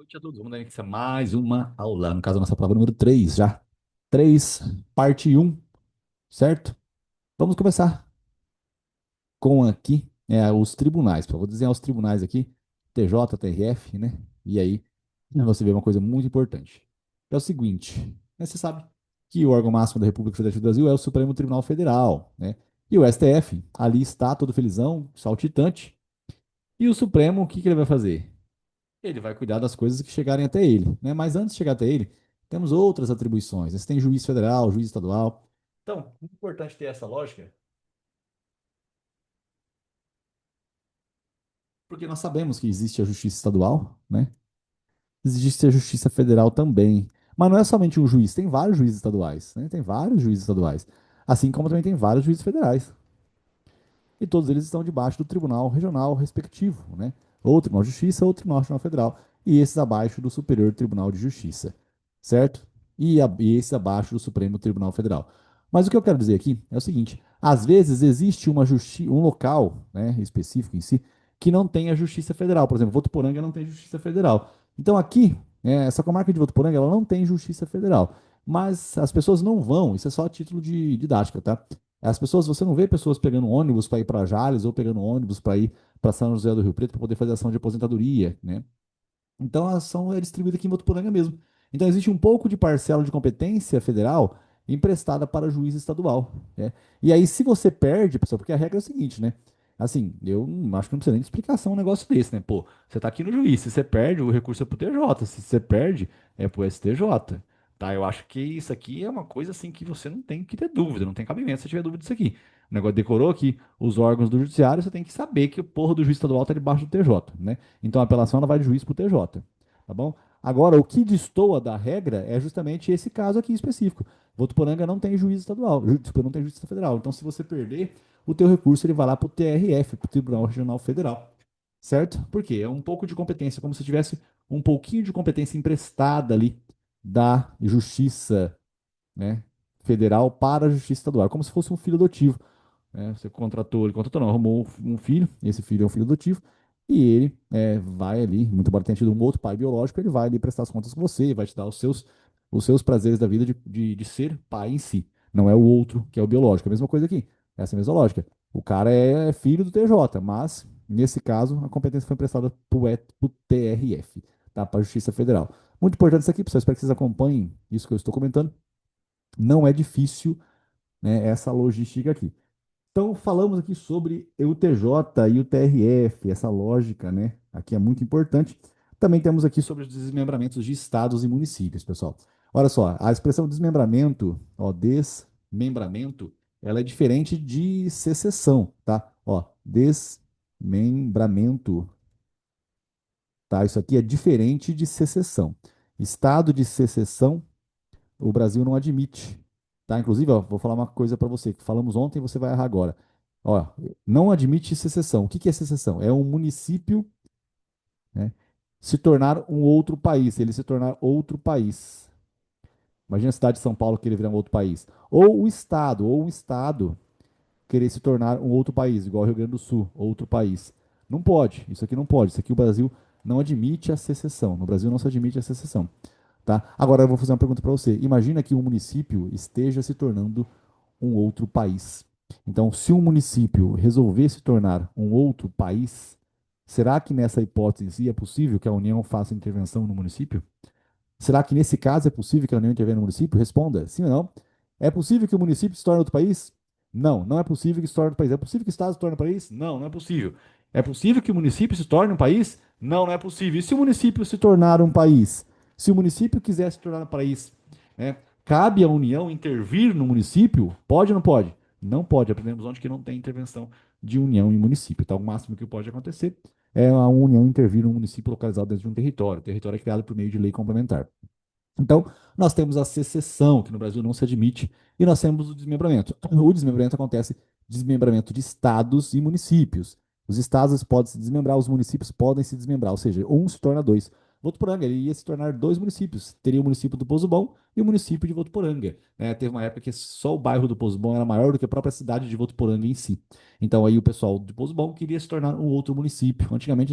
Noite a todos. Vamos dar início a mais uma aula. No caso, a nossa prova número 3 já. 3, parte um, certo? Vamos começar com aqui os tribunais. Vou desenhar os tribunais aqui, TJ, TRF, né? E aí você vê uma coisa muito importante. É o seguinte, você sabe que o órgão máximo da República Federativa do Brasil é o Supremo Tribunal Federal, né? E o STF, ali está todo felizão, saltitante. E o Supremo, o que que ele vai fazer? Ele vai cuidar das coisas que chegarem até ele, né? Mas antes de chegar até ele, temos outras atribuições. Você tem juiz federal, juiz estadual. Então, é importante ter essa lógica, porque nós sabemos que existe a justiça estadual, né? Existe a justiça federal também. Mas não é somente um juiz, tem vários juízes estaduais, né? Tem vários juízes estaduais. Assim como também tem vários juízes federais. E todos eles estão debaixo do tribunal regional respectivo, né? Ou Tribunal de Justiça ou Tribunal Regional Federal, e esses abaixo do Superior Tribunal de Justiça, certo? E esses abaixo do Supremo Tribunal Federal. Mas o que eu quero dizer aqui é o seguinte: às vezes existe um local, né, específico em si, que não tem a Justiça Federal. Por exemplo, Votuporanga não tem Justiça Federal. Então aqui, essa comarca de Votuporanga, ela não tem Justiça Federal. Mas as pessoas não vão, isso é só a título de didática, tá? As pessoas, você não vê pessoas pegando ônibus para ir para Jales ou pegando ônibus para ir para São José do Rio Preto para poder fazer ação de aposentadoria, né? Então a ação é distribuída aqui em Votuporanga mesmo. Então existe um pouco de parcela de competência federal emprestada para juiz estadual, né? E aí se você perde, pessoal, porque a regra é o seguinte, né? Assim, eu acho que não precisa nem de explicação um negócio desse, né? Pô, você tá aqui no juiz, se você perde, o recurso é pro TJ, se você perde, é pro STJ. Tá, eu acho que isso aqui é uma coisa assim que você não tem que ter dúvida, não tem cabimento se tiver dúvida disso aqui. O negócio decorou aqui os órgãos do judiciário, você tem que saber que o porra do juiz estadual tá debaixo do TJ, né? Então a apelação ela vai de juiz pro TJ, tá bom? Agora, o que destoa da regra é justamente esse caso aqui específico. Votuporanga não tem juiz estadual, não tem justiça federal. Então, se você perder, o teu recurso ele vai lá para o TRF, para o Tribunal Regional Federal, certo? Por quê? É um pouco de competência, como se tivesse um pouquinho de competência emprestada ali da justiça, né, federal para a justiça estadual, como se fosse um filho adotivo, né? Você contratou, ele contratou, não, arrumou um filho, esse filho é um filho adotivo, e ele vai ali, muito embora tenha tido um outro pai biológico, ele vai ali prestar as contas com você, e vai te dar os seus prazeres da vida de ser pai em si. Não é o outro que é o biológico. É a mesma coisa aqui. Essa é a mesma lógica. O cara é filho do TJ, mas, nesse caso, a competência foi emprestada para o TRF, tá? Para a Justiça Federal. Muito importante isso aqui, pessoal. Espero que vocês acompanhem isso que eu estou comentando. Não é difícil, né, essa logística aqui. Então, falamos aqui sobre o TJ e o TRF, essa lógica, né? Aqui é muito importante. Também temos aqui sobre os desmembramentos de estados e municípios, pessoal. Olha só, a expressão desmembramento, ó, desmembramento, ela é diferente de secessão, tá? Ó, desmembramento, tá? Isso aqui é diferente de secessão. Estado de secessão o Brasil não admite, tá? Inclusive, ó, vou falar uma coisa para você que falamos ontem, você vai errar agora. Ó, não admite secessão. O que que é secessão? É um município, né, se tornar um outro país, ele se tornar outro país. Imagina a cidade de São Paulo querer virar um outro país. Ou um estado querer se tornar um outro país, igual o Rio Grande do Sul, outro país. Não pode, isso aqui não pode. Isso aqui o Brasil não admite a secessão. No Brasil não se admite a secessão. Tá? Agora eu vou fazer uma pergunta para você. Imagina que um município esteja se tornando um outro país. Então, se um município resolver se tornar um outro país, será que nessa hipótese é possível que a União faça intervenção no município? Será que nesse caso é possível que a União intervenha no município? Responda sim ou não. É possível que o município se torne outro país? Não, não é possível que se torne outro país. É possível que o Estado se torne um país? Não, não é possível. É possível que o município se torne um país? Não, não é possível. E se o município se tornar um país? Se o município quiser se tornar um país, né, cabe à União intervir no município? Pode ou não pode? Não pode. Aprendemos onde que não tem intervenção de União em município. Então, o máximo que pode acontecer é a União intervir no município localizado dentro de um território. O território é criado por meio de lei complementar. Então, nós temos a secessão, que no Brasil não se admite, e nós temos o desmembramento. O desmembramento acontece desmembramento de estados e municípios. Os estados podem se desmembrar, os municípios podem se desmembrar, ou seja, um se torna dois. Votuporanga ele ia se tornar dois municípios. Teria o município do Poço Bom e o município de Votuporanga. Né? Teve uma época que só o bairro do Poço Bom era maior do que a própria cidade de Votuporanga em si. Então aí o pessoal do Poço Bom queria se tornar um outro município. Antigamente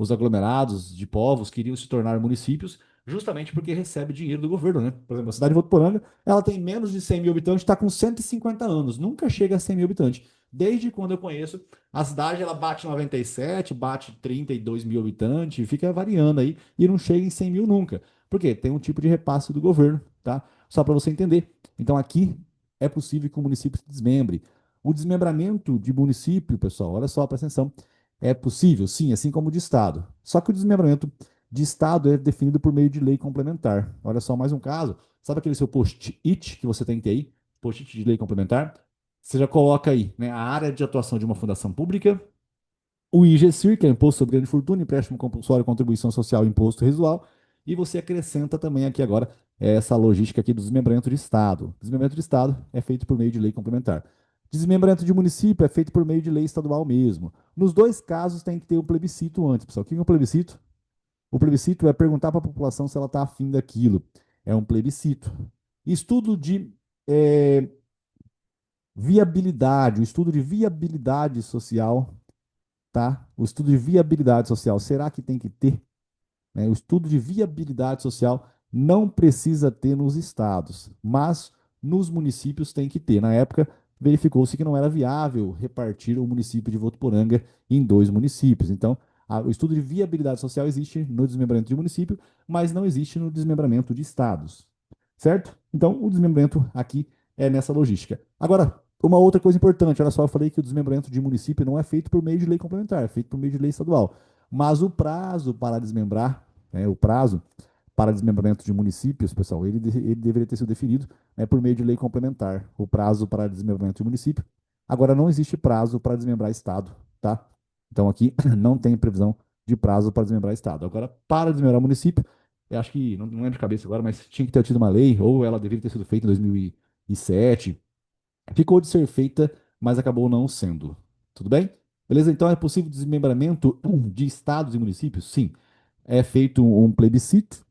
os aglomerados de povos queriam se tornar municípios justamente porque recebe dinheiro do governo, né? Por exemplo, a cidade de Votuporanga, ela tem menos de 100 mil habitantes, está com 150 anos, nunca chega a 100 mil habitantes. Desde quando eu conheço, a cidade ela bate 97, bate 32 mil habitantes, fica variando aí e não chega em 100 mil nunca. Por quê? Tem um tipo de repasse do governo, tá? Só para você entender. Então aqui é possível que o município se desmembre. O desmembramento de município, pessoal, olha só, presta atenção, é possível, sim, assim como de Estado. Só que o desmembramento de Estado é definido por meio de lei complementar. Olha só, mais um caso. Sabe aquele seu post-it que você tem que ter aí? Post-it de lei complementar? Você já coloca aí, né, a área de atuação de uma fundação pública, o IGCIR, que é Imposto sobre Grande Fortuna, Empréstimo Compulsório, Contribuição Social e Imposto Residual, e você acrescenta também aqui agora essa logística aqui do desmembramento de Estado. Desmembramento de Estado é feito por meio de lei complementar. Desmembramento de município é feito por meio de lei estadual mesmo. Nos dois casos tem que ter um plebiscito antes, pessoal. O que é um plebiscito? O plebiscito é perguntar para a população se ela está afim daquilo. É um plebiscito. Estudo de viabilidade, o estudo de viabilidade social, tá? O estudo de viabilidade social, será que tem que ter? Né? O estudo de viabilidade social não precisa ter nos estados, mas nos municípios tem que ter. Na época, verificou-se que não era viável repartir o município de Votuporanga em dois municípios. Então, o estudo de viabilidade social existe no desmembramento de município, mas não existe no desmembramento de estados. Certo? Então, o desmembramento aqui é nessa logística. Agora, uma outra coisa importante, olha só, eu falei que o desmembramento de município não é feito por meio de lei complementar, é feito por meio de lei estadual. Mas o prazo para desmembrar, né, o prazo para desmembramento de municípios, pessoal, ele deveria ter sido definido, né, por meio de lei complementar, o prazo para desmembramento de município. Agora, não existe prazo para desmembrar Estado, tá? Então, aqui não tem previsão de prazo para desmembrar Estado. Agora, para desmembrar município, eu acho que, não lembro de cabeça agora, mas tinha que ter tido uma lei, ou ela deveria ter sido feita em 2007. Ficou de ser feita, mas acabou não sendo. Tudo bem? Beleza? Então, é possível desmembramento de estados e municípios? Sim. É feito um plebiscito.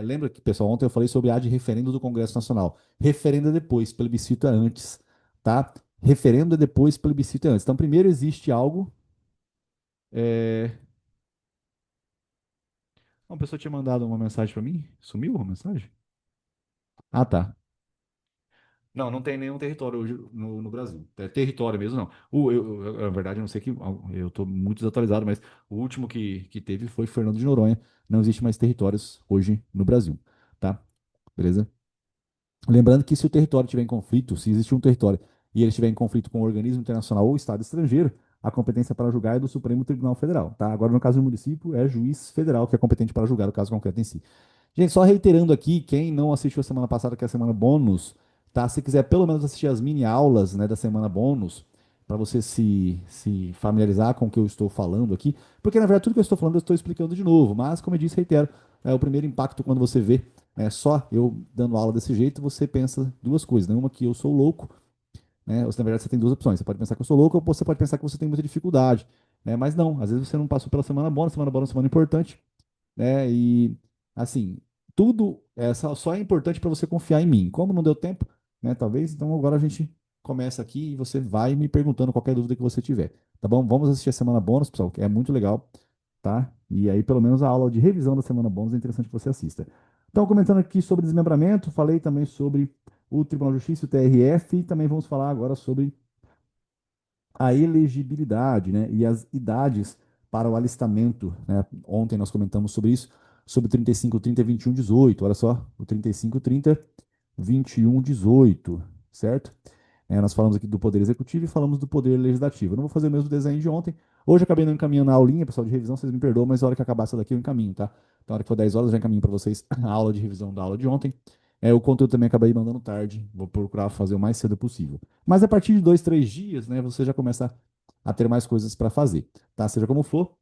Lembra que, pessoal, ontem eu falei sobre a de referendo do Congresso Nacional. Referendo é depois, plebiscito é antes, tá? Referendo é depois, plebiscito é antes. Então, primeiro existe algo. É... Uma pessoa tinha mandado uma mensagem para mim. Sumiu a mensagem? Ah, tá. Não, não tem nenhum território hoje no Brasil. É território mesmo, não. Na verdade, eu não sei que. Eu estou muito desatualizado, mas o último que teve foi Fernando de Noronha. Não existe mais territórios hoje no Brasil, tá? Beleza? Lembrando que se o território estiver em conflito, se existe um território e ele estiver em conflito com um organismo internacional ou Estado estrangeiro, a competência para julgar é do Supremo Tribunal Federal, tá? Agora, no caso do município, é juiz federal que é competente para julgar o caso concreto em si. Gente, só reiterando aqui, quem não assistiu a semana passada, que é a semana bônus, tá? Se quiser pelo menos assistir as mini aulas, né, da semana bônus, para você se familiarizar com o que eu estou falando aqui, porque na verdade tudo que eu estou falando eu estou explicando de novo, mas como eu disse, reitero, o primeiro impacto quando você vê só eu dando aula desse jeito, você pensa duas coisas, né? Uma que eu sou louco, né? Ou, na verdade, você tem duas opções. Você pode pensar que eu sou louco ou você pode pensar que você tem muita dificuldade, né? Mas não, às vezes você não passou pela semana bônus é uma semana importante, né? E assim, tudo só é importante para você confiar em mim. Como não deu tempo, né? Talvez, então agora a gente começa aqui e você vai me perguntando qualquer dúvida que você tiver, tá bom? Vamos assistir a semana bônus, pessoal, que é muito legal, tá? E aí, pelo menos a aula de revisão da semana bônus é interessante que você assista. Então, comentando aqui sobre desmembramento, falei também sobre o Tribunal de Justiça, o TRF, e também vamos falar agora sobre a elegibilidade, né, e as idades para o alistamento, né? Ontem nós comentamos sobre isso, sobre o 35, 30, 21, 18. Olha só, o 35, 30, 21, 18, certo? Nós falamos aqui do Poder Executivo e falamos do Poder Legislativo. Eu não vou fazer o mesmo desenho de ontem. Hoje eu acabei não encaminhando a aulinha, pessoal, de revisão, vocês me perdoam, mas na hora que acabar essa daqui eu encaminho, tá? Então, na hora que for 10 horas, eu já encaminho para vocês a aula de revisão da aula de ontem. O conteúdo também acabei mandando tarde, vou procurar fazer o mais cedo possível. Mas a partir de 2, 3 dias, né, você já começa a ter mais coisas para fazer, tá? Seja como for,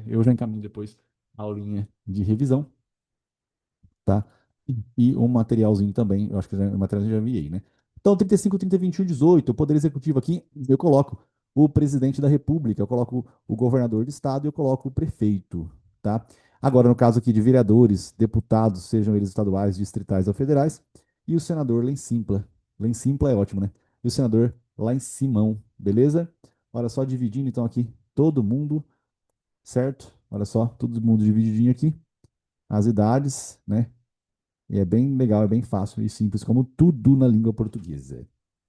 eu já encaminho depois a aulinha de revisão, tá? E um materialzinho também, eu acho que o materialzinho eu já enviei, né? Então, 35, 30, 21, 18, o Poder Executivo aqui, eu coloco o presidente da República, eu coloco o governador do estado e eu coloco o prefeito, tá? Agora, no caso aqui de vereadores, deputados, sejam eles estaduais, distritais ou federais, e o senador lá em Simpla. Lá em Simpla é ótimo, né? E o senador lá em Simão, beleza? Olha só, dividindo então aqui todo mundo, certo? Olha só, todo mundo divididinho aqui, as idades, né? E é bem legal, é bem fácil e simples, como tudo na língua portuguesa.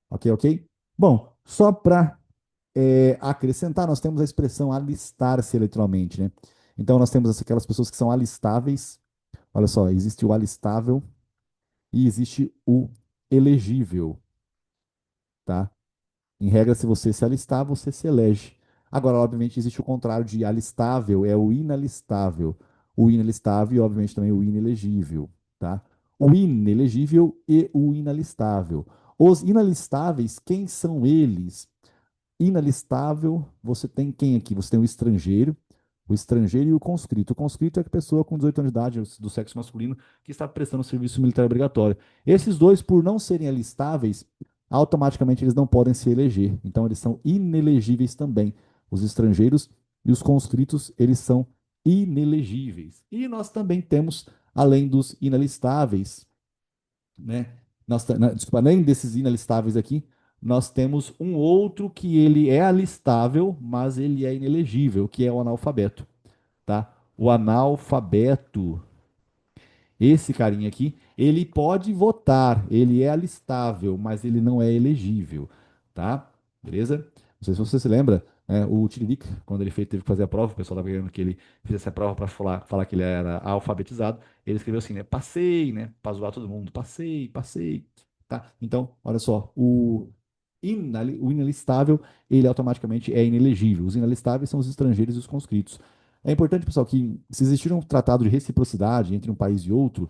Ok, ok? Bom, só para acrescentar, nós temos a expressão alistar-se eleitoralmente, né? Então, nós temos aquelas pessoas que são alistáveis. Olha só, existe o alistável e existe o elegível, tá? Em regra, se você se alistar, você se elege. Agora, obviamente, existe o contrário de alistável, é o inalistável. O inalistável e, obviamente, também o inelegível, tá? O inelegível e o inalistável. Os inalistáveis, quem são eles? Inalistável, você tem quem aqui? Você tem o estrangeiro e o conscrito. O conscrito é a pessoa com 18 anos de idade, do sexo masculino, que está prestando serviço militar obrigatório. Esses dois, por não serem alistáveis, automaticamente eles não podem se eleger. Então, eles são inelegíveis também. Os estrangeiros e os conscritos, eles são inelegíveis. E nós também temos, além dos inalistáveis, né? Desculpa, além desses inalistáveis aqui, nós temos um outro que ele é alistável, mas ele é inelegível, que é o analfabeto, tá? O analfabeto, esse carinha aqui, ele pode votar, ele é alistável, mas ele não é elegível, tá? Beleza? Não sei se você se lembra, né, o Tiririca, quando ele teve que fazer a prova, o pessoal estava querendo que ele fizesse a prova para falar que ele era alfabetizado, ele escreveu assim, né? Passei, né? Para zoar todo mundo, passei, passei, tá? Então, olha só, o inalistável, ele automaticamente é inelegível. Os inalistáveis são os estrangeiros e os conscritos. É importante, pessoal, que se existir um tratado de reciprocidade entre um país e outro,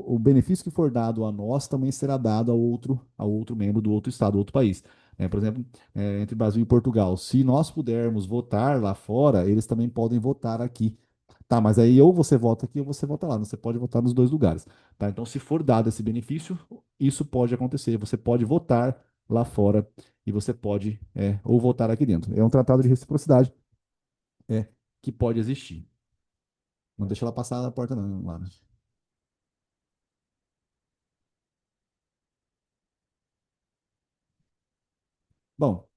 o benefício que for dado a nós também será dado ao outro membro do outro estado, do outro país. Por exemplo, entre Brasil e Portugal, se nós pudermos votar lá fora, eles também podem votar aqui. Tá, mas aí ou você vota aqui ou você vota lá. Você pode votar nos dois lugares. Tá? Então, se for dado esse benefício, isso pode acontecer. Você pode votar lá fora e você pode ou votar aqui dentro. É um tratado de reciprocidade é, que pode existir. Não deixa ela passar na porta, não, Lara. Bom,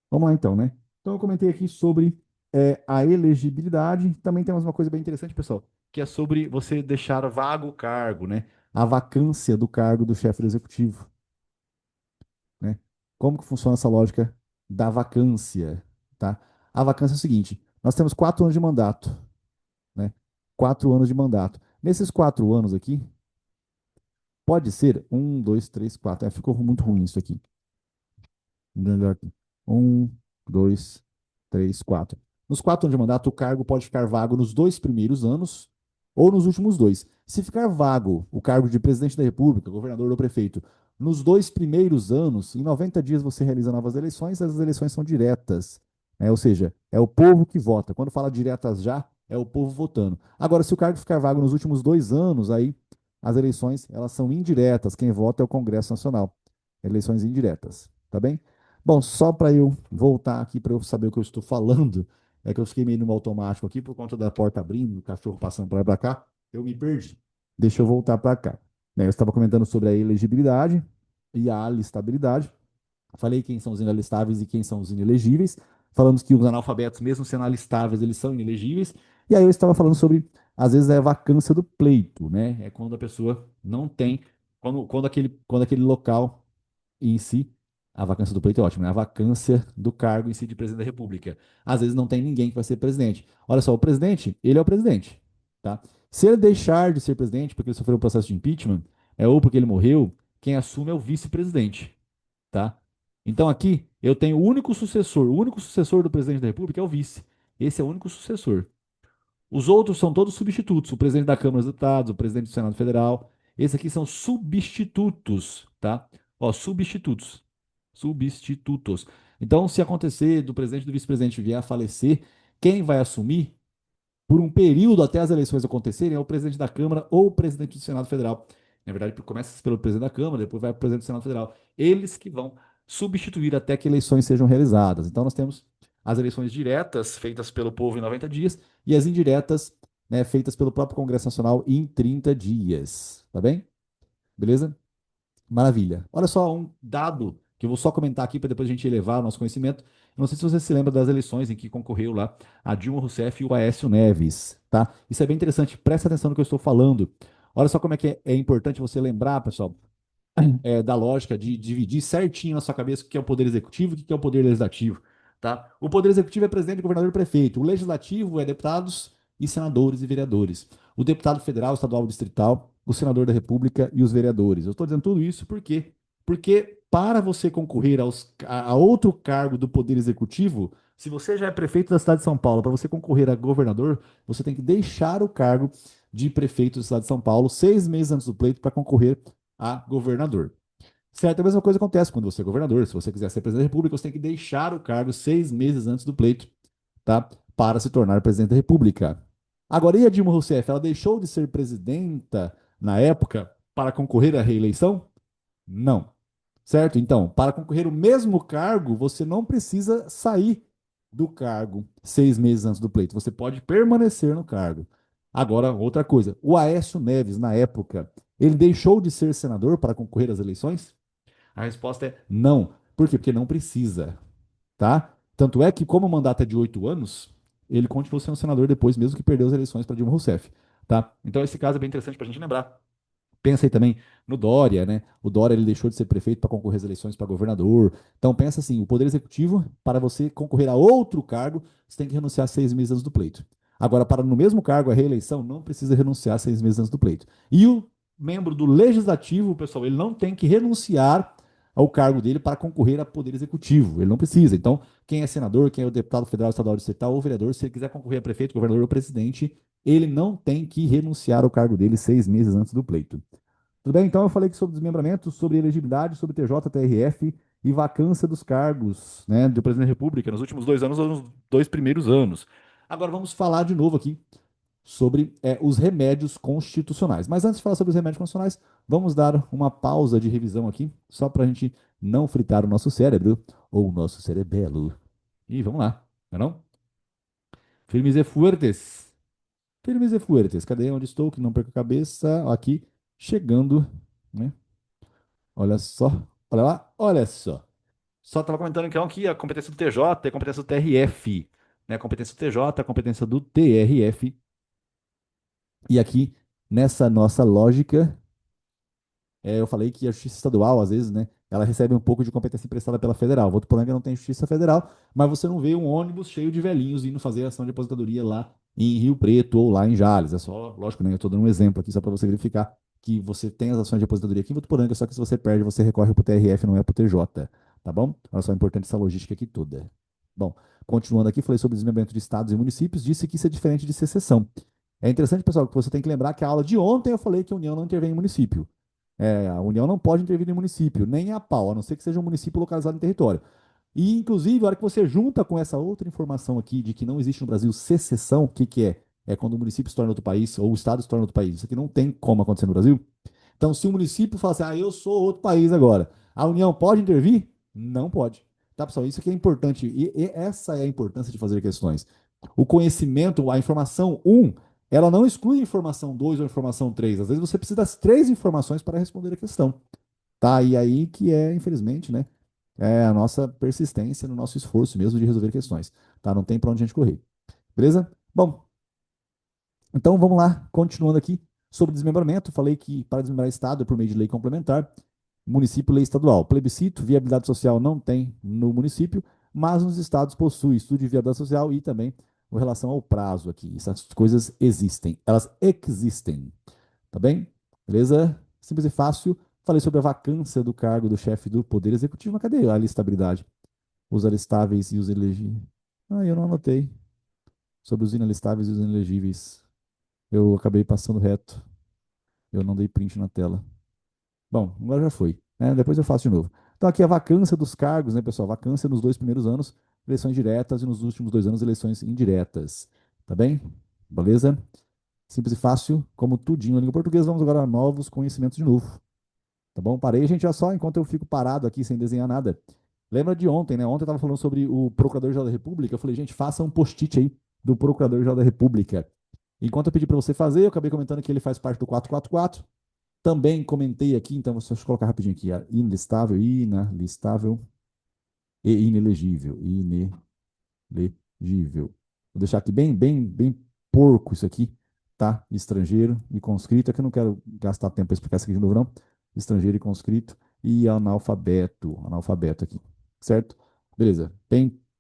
vamos lá então, né? Então eu comentei aqui sobre a elegibilidade. Também temos uma coisa bem interessante, pessoal, que é sobre você deixar vago o cargo, né? A vacância do cargo do chefe do executivo, né? Como que funciona essa lógica da vacância, tá? A vacância é o seguinte: nós temos 4 anos de mandato, né? 4 anos de mandato. Nesses 4 anos aqui, pode ser um, dois, três, quatro. Ficou muito ruim isso aqui. Melhor. Um, dois, três, quatro. Nos 4 anos de mandato, o cargo pode ficar vago nos 2 primeiros anos ou nos últimos dois. Se ficar vago o cargo de presidente da República, governador ou prefeito, nos 2 primeiros anos, em 90 dias você realiza novas eleições, as eleições são diretas. Ou seja, é o povo que vota. Quando fala diretas já, é o povo votando. Agora, se o cargo ficar vago nos últimos 2 anos, aí as eleições elas são indiretas. Quem vota é o Congresso Nacional. Eleições indiretas, tá bem? Bom, só para eu voltar aqui para eu saber o que eu estou falando, é que eu fiquei meio no automático aqui por conta da porta abrindo, o cachorro passando para lá e para cá, eu me perdi. Deixa eu voltar para cá. Eu estava comentando sobre a elegibilidade e a alistabilidade. Falei quem são os inalistáveis e quem são os inelegíveis. Falamos que os analfabetos, mesmo sendo alistáveis, eles são inelegíveis. E aí eu estava falando sobre, às vezes, a vacância do pleito, né? É quando a pessoa não tem, quando aquele local em si, a vacância do pleito é ótima, né? A vacância do cargo em si de presidente da República. Às vezes não tem ninguém que vai ser presidente. Olha só, o presidente, ele é o presidente, tá? Se ele deixar de ser presidente porque ele sofreu um processo de impeachment, ou porque ele morreu, quem assume é o vice-presidente, tá? Então aqui eu tenho o único sucessor do presidente da República é o vice. Esse é o único sucessor. Os outros são todos substitutos. O presidente da Câmara dos Deputados, o presidente do Senado Federal. Esses aqui são substitutos, tá? Ó, substitutos. Substitutos. Então, se acontecer do presidente e do vice-presidente vier a falecer, quem vai assumir por um período até as eleições acontecerem, é o presidente da Câmara ou o presidente do Senado Federal. Na verdade, começa pelo presidente da Câmara, depois vai para o presidente do Senado Federal. Eles que vão substituir até que eleições sejam realizadas. Então, nós temos as eleições diretas, feitas pelo povo em 90 dias, e as indiretas, né, feitas pelo próprio Congresso Nacional em 30 dias. Tá bem? Beleza? Maravilha. Olha só um dado que eu vou só comentar aqui para depois a gente elevar o nosso conhecimento, Eu não sei se você se lembra das eleições em que concorreu lá a Dilma Rousseff e o Aécio Neves, tá? Isso é bem interessante, presta atenção no que eu estou falando. Olha só como é que é importante você lembrar, pessoal, da lógica de dividir certinho na sua cabeça o que é o poder executivo e o que é o poder legislativo, tá? O poder executivo é presidente, governador e prefeito. O legislativo é deputados e senadores e vereadores. O deputado federal, estadual, distrital, o senador da República e os vereadores. Eu estou dizendo tudo isso porque para você concorrer a outro cargo do poder executivo, se você já é prefeito da cidade de São Paulo, para você concorrer a governador, você tem que deixar o cargo de prefeito da cidade de São Paulo 6 meses antes do pleito para concorrer a governador. Certo? A mesma coisa acontece quando você é governador. Se você quiser ser presidente da República, você tem que deixar o cargo 6 meses antes do pleito, tá? Para se tornar presidente da República. Agora, e a Dilma Rousseff? Ela deixou de ser presidenta na época para concorrer à reeleição? Não. Certo? Então, para concorrer o mesmo cargo, você não precisa sair do cargo 6 meses antes do pleito. Você pode permanecer no cargo. Agora, outra coisa. O Aécio Neves, na época, ele deixou de ser senador para concorrer às eleições? A resposta é não. Por quê? Porque não precisa, tá? Tanto é que, como o mandato é de 8 anos, ele continuou sendo senador depois, mesmo que perdeu as eleições para Dilma Rousseff, tá? Então, esse caso é bem interessante para a gente lembrar. Pensa aí também no Dória, né? O Dória ele deixou de ser prefeito para concorrer às eleições para governador. Então pensa assim, o poder executivo, para você concorrer a outro cargo, você tem que renunciar 6 meses antes do pleito. Agora, para no mesmo cargo, a reeleição, não precisa renunciar 6 meses antes do pleito. E o membro do legislativo, pessoal, ele não tem que renunciar ao cargo dele para concorrer a poder executivo. Ele não precisa. Então, quem é senador, quem é o deputado federal, estadual, distrital ou vereador, se ele quiser concorrer a prefeito, governador ou presidente, ele não tem que renunciar ao cargo dele 6 meses antes do pleito. Tudo bem? Então eu falei aqui sobre desmembramento, sobre elegibilidade, sobre TJ, TRF e vacância dos cargos, né, do presidente da República nos últimos 2 anos ou nos 2 primeiros anos. Agora vamos falar de novo aqui sobre os remédios constitucionais. Mas antes de falar sobre os remédios constitucionais, vamos dar uma pausa de revisão aqui, só para a gente não fritar o nosso cérebro ou o nosso cerebelo. E vamos lá, não é não? Firmes e fuertes. Firmes e fuertes. Cadê onde estou? Que não perca a cabeça. Aqui, chegando, né? Olha só. Olha lá. Olha só. Só estava comentando então que a competência do TJ é a competência do TRF. Né? A competência do TJ é a competência do TRF. E aqui, nessa nossa lógica, eu falei que a justiça estadual, às vezes, né, ela recebe um pouco de competência emprestada pela federal. Votuporanga não tem justiça federal, mas você não vê um ônibus cheio de velhinhos indo fazer ação de aposentadoria lá em Rio Preto ou lá em Jales. É só, lógico, né, eu estou dando um exemplo aqui só para você verificar que você tem as ações de aposentadoria aqui em Votuporanga, só que se você perde, você recorre para o TRF, não é para o TJ, tá bom? Olha só, é importante essa logística aqui toda. Bom, continuando aqui, falei sobre desmembramento de estados e municípios, disse que isso é diferente de secessão. É interessante, pessoal, que você tem que lembrar que a aula de ontem eu falei que a União não intervém em município. A União não pode intervir em município, nem a pau, a não ser que seja um município localizado em território. E, inclusive, a hora que você junta com essa outra informação aqui de que não existe no Brasil secessão, o que, que é? É quando o município se torna outro país ou o estado se torna outro país. Isso aqui não tem como acontecer no Brasil. Então, se o município fala assim, eu sou outro país agora, a União pode intervir? Não pode. Tá, pessoal? Isso aqui é importante. E essa é a importância de fazer questões. O conhecimento, a informação um, ela não exclui a informação 2 ou a informação 3. Às vezes você precisa das três informações para responder a questão. Tá? E aí que é, infelizmente, né? É a nossa persistência no nosso esforço mesmo de resolver questões. Tá? Não tem para onde a gente correr. Beleza? Bom, então vamos lá, continuando aqui sobre desmembramento. Falei que para desmembrar Estado é por meio de lei complementar, município, lei estadual. Plebiscito, viabilidade social não tem no município, mas nos estados possui estudo de viabilidade social e também com relação ao prazo aqui. Essas coisas existem, elas existem, tá bem? Beleza? Simples e fácil. Falei sobre a vacância do cargo do chefe do Poder Executivo, mas cadê a listabilidade? Os alistáveis e os elegíveis. Eu não anotei sobre os inalistáveis e os inelegíveis. Eu acabei passando reto. Eu não dei print na tela. Bom, agora já foi, né? Depois eu faço de novo. Então, aqui a vacância dos cargos, né, pessoal? Vacância nos 2 primeiros anos, eleições diretas, e nos últimos 2 anos, eleições indiretas. Tá bem? Beleza? Simples e fácil, como tudinho na língua portuguesa. Vamos agora a novos conhecimentos de novo. Tá bom? Parei, gente, já só, enquanto eu fico parado aqui sem desenhar nada. Lembra de ontem, né? Ontem eu estava falando sobre o Procurador-Geral da República. Eu falei, gente, faça um post-it aí do Procurador-Geral da República. Enquanto eu pedi para você fazer, eu acabei comentando que ele faz parte do 444. Também comentei aqui, então deixa eu colocar rapidinho aqui, inlistável, inalistável. e inelegível. Inelegível. Vou deixar aqui bem porco isso aqui, tá? Estrangeiro e conscrito, é que eu não quero gastar tempo para explicar isso aqui de novo, não. Estrangeiro e conscrito e analfabeto aqui, certo? Beleza.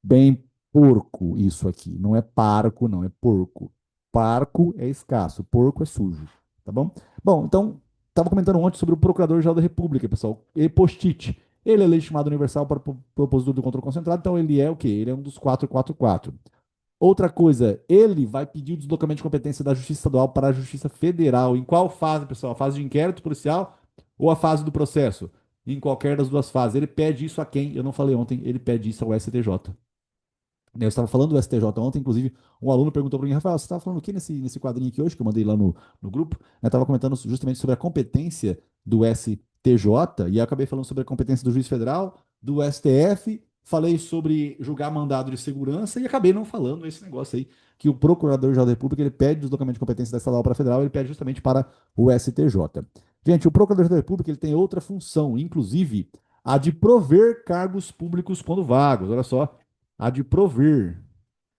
Bem porco isso aqui. Não é parco, não, é porco. Parco é escasso, porco é sujo, tá bom? Bom, então, estava comentando ontem sobre o Procurador-Geral da República, pessoal. E post-it. Ele é legitimado universal para o propósito do controle concentrado, então ele é o quê? Ele é um dos 444. Outra coisa, ele vai pedir o deslocamento de competência da Justiça Estadual para a Justiça Federal. Em qual fase, pessoal? A fase de inquérito policial ou a fase do processo? Em qualquer das duas fases. Ele pede isso a quem? Eu não falei ontem, ele pede isso ao STJ. Eu estava falando do STJ ontem, inclusive, um aluno perguntou para mim, Rafael, você estava falando o que nesse quadrinho aqui hoje, que eu mandei lá no grupo? Eu estava comentando justamente sobre a competência do STJ, e eu acabei falando sobre a competência do juiz federal, do STF, falei sobre julgar mandado de segurança, e acabei não falando esse negócio aí, que o Procurador-Geral da República, ele pede deslocamento de competência da estadual para a federal, ele pede justamente para o STJ. Gente, o Procurador-Geral da República, ele tem outra função, inclusive a de prover cargos públicos quando vagos. Olha só, há de prover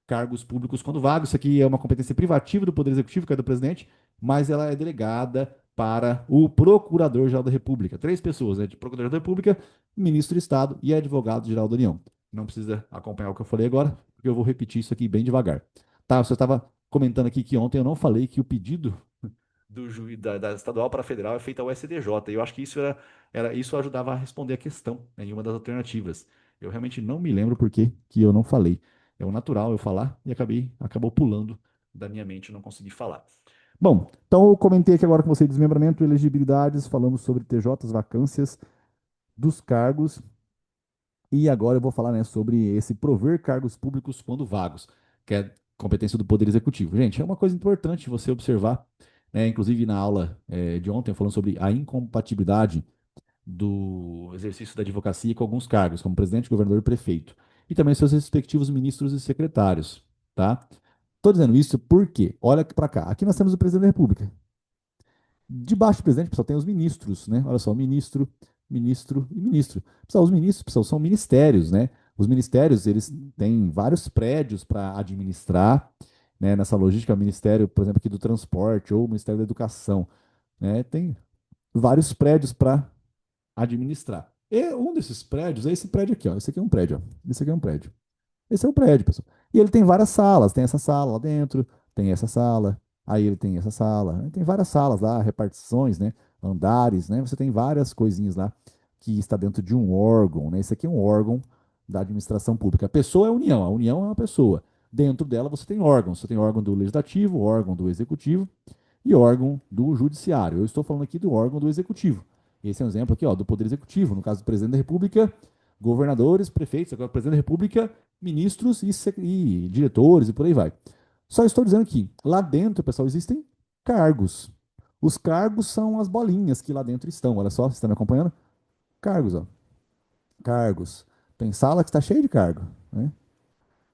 cargos públicos quando vagos. Isso aqui é uma competência privativa do Poder Executivo, que é do presidente, mas ela é delegada para o Procurador-Geral da República. Três pessoas, né? De Procurador-Geral da República, Ministro de Estado e Advogado-Geral da União. Não precisa acompanhar o que eu falei agora, porque eu vou repetir isso aqui bem devagar. Tá, você estava comentando aqui que ontem eu não falei que o pedido do juiz da estadual para a federal é feita ao STJ. E eu acho que isso ajudava a responder a questão, né, em uma das alternativas. Eu realmente não me lembro por que eu não falei. É o natural eu falar e acabou pulando da minha mente, e não consegui falar. Bom, então eu comentei aqui agora com você desmembramento, elegibilidades, falamos sobre TJs, vacâncias dos cargos, e agora eu vou falar, né, sobre esse prover cargos públicos quando vagos, que é competência do Poder Executivo. Gente, é uma coisa importante você observar, né, inclusive na aula de ontem, falando sobre a incompatibilidade do exercício da advocacia com alguns cargos, como presidente, governador e prefeito, e também seus respectivos ministros e secretários, tá? Estou dizendo isso porque, olha aqui para cá, aqui nós temos o presidente da República. Debaixo do presidente, pessoal, tem os ministros, né? Olha só, ministro e ministro. Pessoal, os ministros, pessoal, são ministérios, né? Os ministérios, eles têm vários prédios para administrar, né? Nessa logística, o ministério, por exemplo, aqui do transporte ou o Ministério da Educação, né? Tem vários prédios para administrar. E um desses prédios é esse prédio aqui, ó. Esse aqui é um prédio, ó. Esse aqui é um prédio. Esse é o prédio, pessoal. E ele tem várias salas. Tem essa sala lá dentro, tem essa sala, aí ele tem essa sala. Tem várias salas lá, repartições, né? Andares, né? Você tem várias coisinhas lá que está dentro de um órgão, né? Esse aqui é um órgão da administração pública. A pessoa é a união é uma pessoa. Dentro dela você tem órgãos. Você tem órgão do legislativo, órgão do executivo e órgão do judiciário. Eu estou falando aqui do órgão do executivo. Esse é um exemplo aqui, ó, do Poder Executivo, no caso do presidente da República, governadores, prefeitos, agora presidente da República, ministros e diretores e por aí vai. Só estou dizendo que lá dentro, pessoal, existem cargos. Os cargos são as bolinhas que lá dentro estão. Olha só, você está me acompanhando? Cargos, ó. Cargos. Tem sala que está cheia de cargo, né?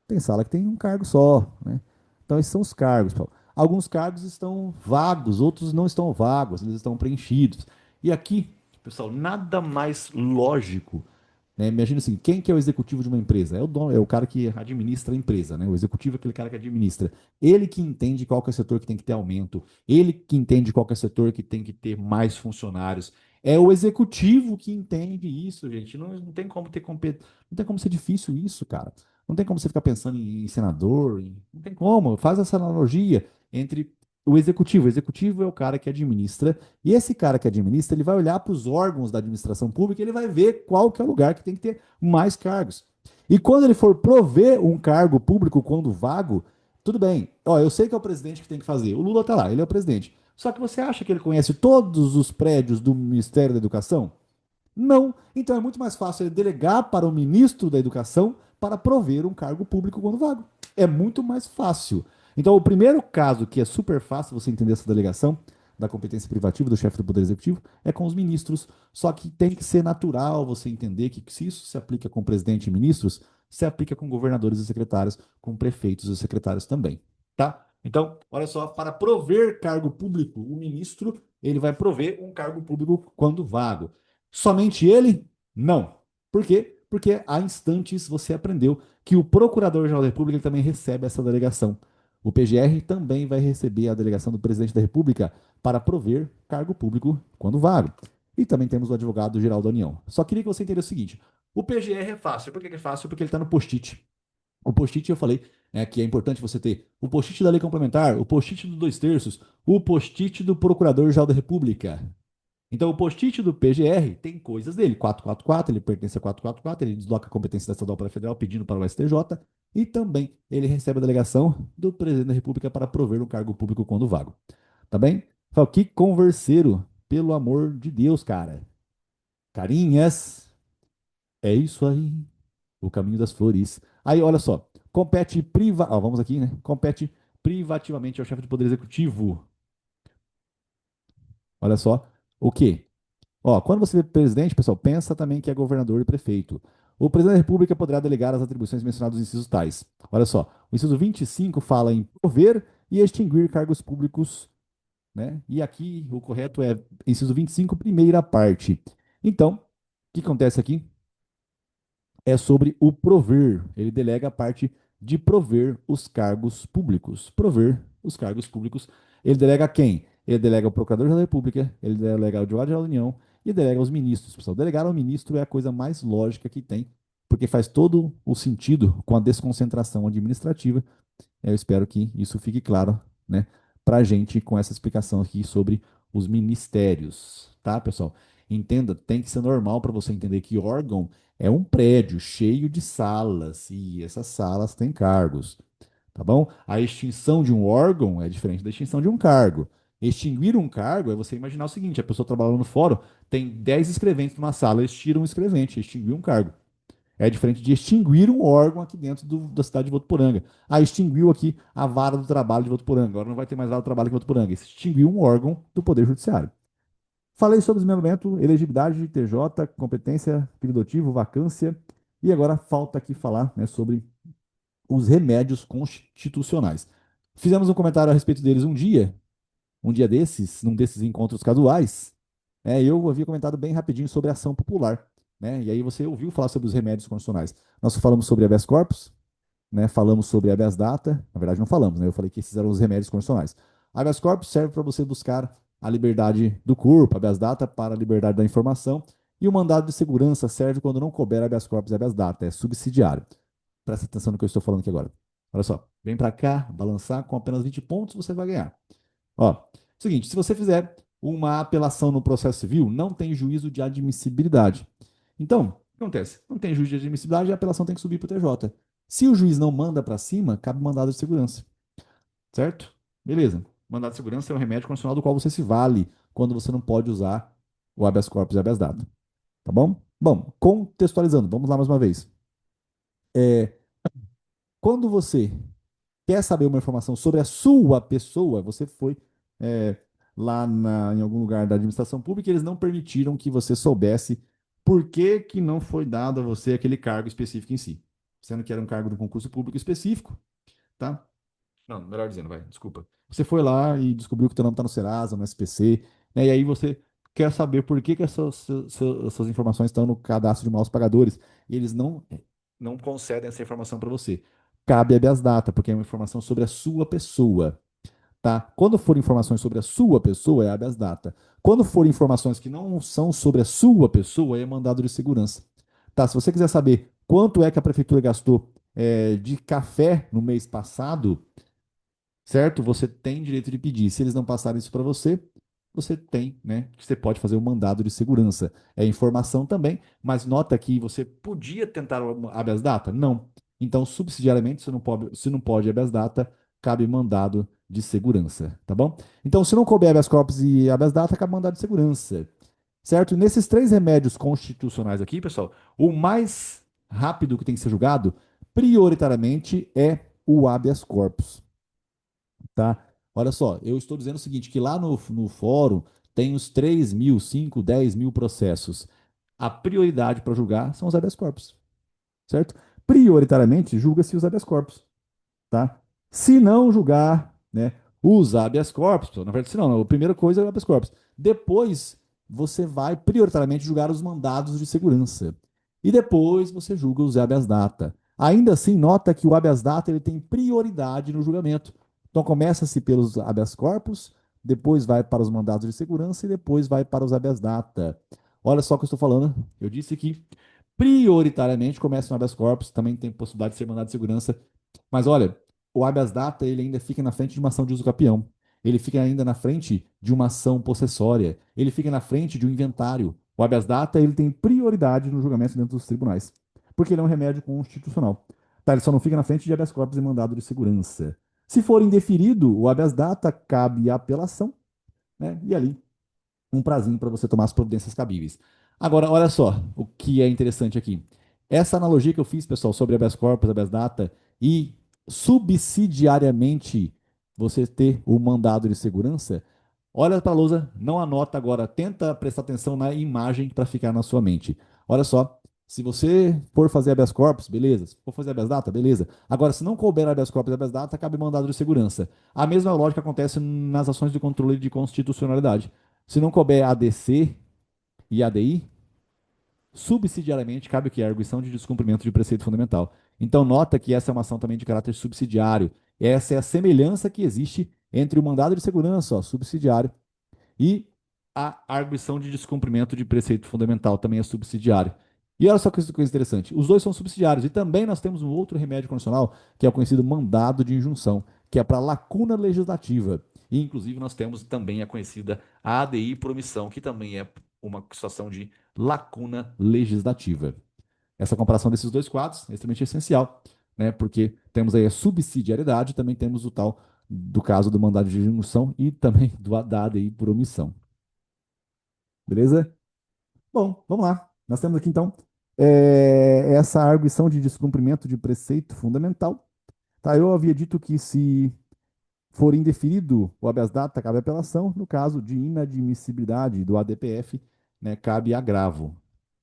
Tem sala que tem um cargo só, né? Então, esses são os cargos, pessoal. Alguns cargos estão vagos, outros não estão vagos, eles estão preenchidos. E aqui, pessoal, nada mais lógico, né? Imagina assim, quem que é o executivo de uma empresa? É o dono, é o cara que administra a empresa, né? O executivo é aquele cara que administra. Ele que entende qual que é o setor que tem que ter aumento, ele que entende qual que é o setor que tem que ter mais funcionários. É o executivo que entende isso, gente. Não tem como não tem como ser difícil isso, cara. Não tem como você ficar pensando em senador, não tem como. Faz essa analogia entre o executivo. O executivo é o cara que administra, e esse cara que administra, ele vai olhar para os órgãos da administração pública e ele vai ver qual que é o lugar que tem que ter mais cargos. E quando ele for prover um cargo público quando vago, tudo bem. Ó, eu sei que é o presidente que tem que fazer. O Lula tá lá, ele é o presidente. Só que você acha que ele conhece todos os prédios do Ministério da Educação? Não. Então é muito mais fácil ele delegar para o ministro da Educação para prover um cargo público quando vago. É muito mais fácil. Então, o primeiro caso que é super fácil você entender essa delegação da competência privativa do chefe do Poder Executivo é com os ministros. Só que tem que ser natural você entender que se isso se aplica com presidente e ministros, se aplica com governadores e secretários, com prefeitos e secretários também. Tá? Então, olha só, para prover cargo público, o ministro ele vai prover um cargo público quando vago. Somente ele? Não. Por quê? Porque há instantes você aprendeu que o Procurador-Geral da República ele também recebe essa delegação. O PGR também vai receber a delegação do Presidente da República para prover cargo público quando vago. E também temos o Advogado-Geral da União. Só queria que você entendesse o seguinte: o PGR é fácil. Por que é fácil? Porque ele está no post-it. O post-it eu falei que é importante você ter o post-it da lei complementar, o post-it do dois terços, o post-it do Procurador-Geral da República. Então, o post-it do PGR tem coisas dele. 444, ele pertence a 444, ele desloca a competência da estadual para a federal pedindo para o STJ. E também ele recebe a delegação do presidente da República para prover um cargo público quando vago. Tá bem? Fala, que converseiro, pelo amor de Deus, cara. Carinhas, é isso aí. O caminho das flores. Aí, olha só. Compete vamos aqui, né? Compete privativamente ao chefe do Poder Executivo. Olha só. O quê? Ó, quando você vê presidente, pessoal, pensa também que é governador e prefeito. O presidente da República poderá delegar as atribuições mencionadas nos incisos tais. Olha só, o inciso 25 fala em prover e extinguir cargos públicos, né? E aqui o correto é inciso 25, primeira parte. Então, o que acontece aqui? É sobre o prover. Ele delega a parte de prover os cargos públicos. Prover os cargos públicos. Ele delega a quem? Ele delega ao Procurador da República, ele delega ao Advogado-Geral da União e delega aos ministros. Pessoal, delegar ao ministro é a coisa mais lógica que tem, porque faz todo o sentido com a desconcentração administrativa. Eu espero que isso fique claro, né, para a gente com essa explicação aqui sobre os ministérios, tá, pessoal? Entenda, tem que ser normal para você entender que órgão é um prédio cheio de salas e essas salas têm cargos, tá bom? A extinção de um órgão é diferente da extinção de um cargo. Extinguir um cargo é você imaginar o seguinte: a pessoa trabalhando no fórum tem 10 escreventes numa sala, eles tiram um escrevente, extinguir um cargo. É diferente de extinguir um órgão aqui dentro da cidade de Votuporanga. Ah, extinguiu aqui a vara do trabalho de Votuporanga. Agora não vai ter mais vara do trabalho em Votuporanga. Extinguiu um órgão do Poder Judiciário. Falei sobre desmembramento, elegibilidade de TJ, competência, período ativo, vacância. E agora falta aqui falar, né, sobre os remédios constitucionais. Fizemos um comentário a respeito deles um dia desses, num desses encontros casuais. Eu havia comentado bem rapidinho sobre a ação popular. Né? E aí você ouviu falar sobre os remédios constitucionais. Nós falamos sobre habeas corpus, né? Falamos sobre habeas data. Na verdade, não falamos, né? Eu falei que esses eram os remédios constitucionais. Habeas corpus serve para você buscar a liberdade do corpo, habeas data para a liberdade da informação. E o mandado de segurança serve quando não couber habeas corpus e habeas data, é subsidiário. Presta atenção no que eu estou falando aqui agora. Olha só, vem para cá, balançar, com apenas 20 pontos você vai ganhar. Ó, seguinte, se você fizer uma apelação no processo civil, não tem juízo de admissibilidade. Então, o que acontece? Não tem juízo de admissibilidade, a apelação tem que subir para o TJ. Se o juiz não manda para cima, cabe mandado de segurança. Certo? Beleza. Mandado de segurança é um remédio constitucional do qual você se vale quando você não pode usar o habeas corpus e habeas data. Tá bom? Bom, contextualizando, vamos lá mais uma vez. É, quando você quer saber uma informação sobre a sua pessoa, você foi é, lá em algum lugar da administração pública e eles não permitiram que você soubesse por que, que não foi dado a você aquele cargo específico em si. Sendo que era um cargo de um concurso público específico, tá? Não, melhor dizendo, vai, desculpa. Você foi lá e descobriu que o teu nome está no Serasa, no SPC, né? E aí você quer saber por que, que essas informações estão no cadastro de maus pagadores e eles não concedem essa informação para você. Cabe habeas data, porque é uma informação sobre a sua pessoa, tá? Quando for informações sobre a sua pessoa, é habeas data. Quando for informações que não são sobre a sua pessoa, é mandado de segurança. Tá? Se você quiser saber quanto é que a prefeitura gastou de café no mês passado, certo? Você tem direito de pedir. Se eles não passarem isso para você, você tem, né? Você pode fazer o mandado de segurança. É informação também, mas nota que você podia tentar o habeas data? Não. Então, subsidiariamente, se não pode habeas data, cabe mandado de segurança, tá bom? Então, se não couber habeas corpus e habeas data, cabe mandado de segurança, certo? Nesses três remédios constitucionais aqui, pessoal, o mais rápido que tem que ser julgado, prioritariamente, é o habeas corpus, tá? Olha só, eu estou dizendo o seguinte, que lá no fórum tem os 3 mil, 5, 10 mil processos. A prioridade para julgar são os habeas corpus, certo? Prioritariamente, julga-se os habeas corpus, tá? Se não julgar, né, os habeas corpus, na verdade, se não, a primeira coisa é o habeas corpus. Depois, você vai prioritariamente julgar os mandados de segurança. e depois você julga os habeas data. Ainda assim, nota que o habeas data ele tem prioridade no julgamento. Então começa-se pelos habeas corpus, depois vai para os mandados de segurança e depois vai para os habeas data. Olha só o que eu estou falando. Eu disse que prioritariamente começa no habeas corpus, também tem possibilidade de ser mandado de segurança. Mas olha, o habeas data ele ainda fica na frente de uma ação de uso capião. Ele fica ainda na frente de uma ação possessória. Ele fica na frente de um inventário. O habeas data ele tem prioridade no julgamento dentro dos tribunais, porque ele é um remédio constitucional. Tá, ele só não fica na frente de habeas corpus e mandado de segurança. Se for indeferido, o habeas data cabe a apelação, né? E ali um prazinho para você tomar as providências cabíveis. Agora, olha só o que é interessante aqui. Essa analogia que eu fiz, pessoal, sobre habeas corpus, habeas data e subsidiariamente você ter o mandado de segurança, olha para a lousa, não anota agora, tenta prestar atenção na imagem para ficar na sua mente. Olha só, se você for fazer habeas corpus, beleza. Se for fazer habeas data, beleza. Agora, se não couber habeas corpus e habeas data, cabe mandado de segurança. A mesma lógica acontece nas ações de controle de constitucionalidade. Se não couber ADC e ADI, subsidiariamente cabe o que? A arguição de descumprimento de preceito fundamental. Então, nota que essa é uma ação também de caráter subsidiário. Essa é a semelhança que existe entre o mandado de segurança, ó, subsidiário, e a arguição de descumprimento de preceito fundamental, também é subsidiário. E olha só que coisa interessante: os dois são subsidiários. E também nós temos um outro remédio constitucional, que é o conhecido mandado de injunção, que é para lacuna legislativa. E, inclusive, nós temos também a conhecida ADI por omissão, que também é uma situação de lacuna legislativa. Essa comparação desses dois quadros é extremamente essencial, né? Porque temos aí a subsidiariedade, também temos o tal do caso do mandado de injunção e também da ADI por omissão. Beleza? Bom, vamos lá. Nós temos aqui então essa arguição de descumprimento de preceito fundamental. Tá, eu havia dito que se for indeferido o habeas data, cabe apelação. No caso de inadmissibilidade do ADPF, né, cabe agravo.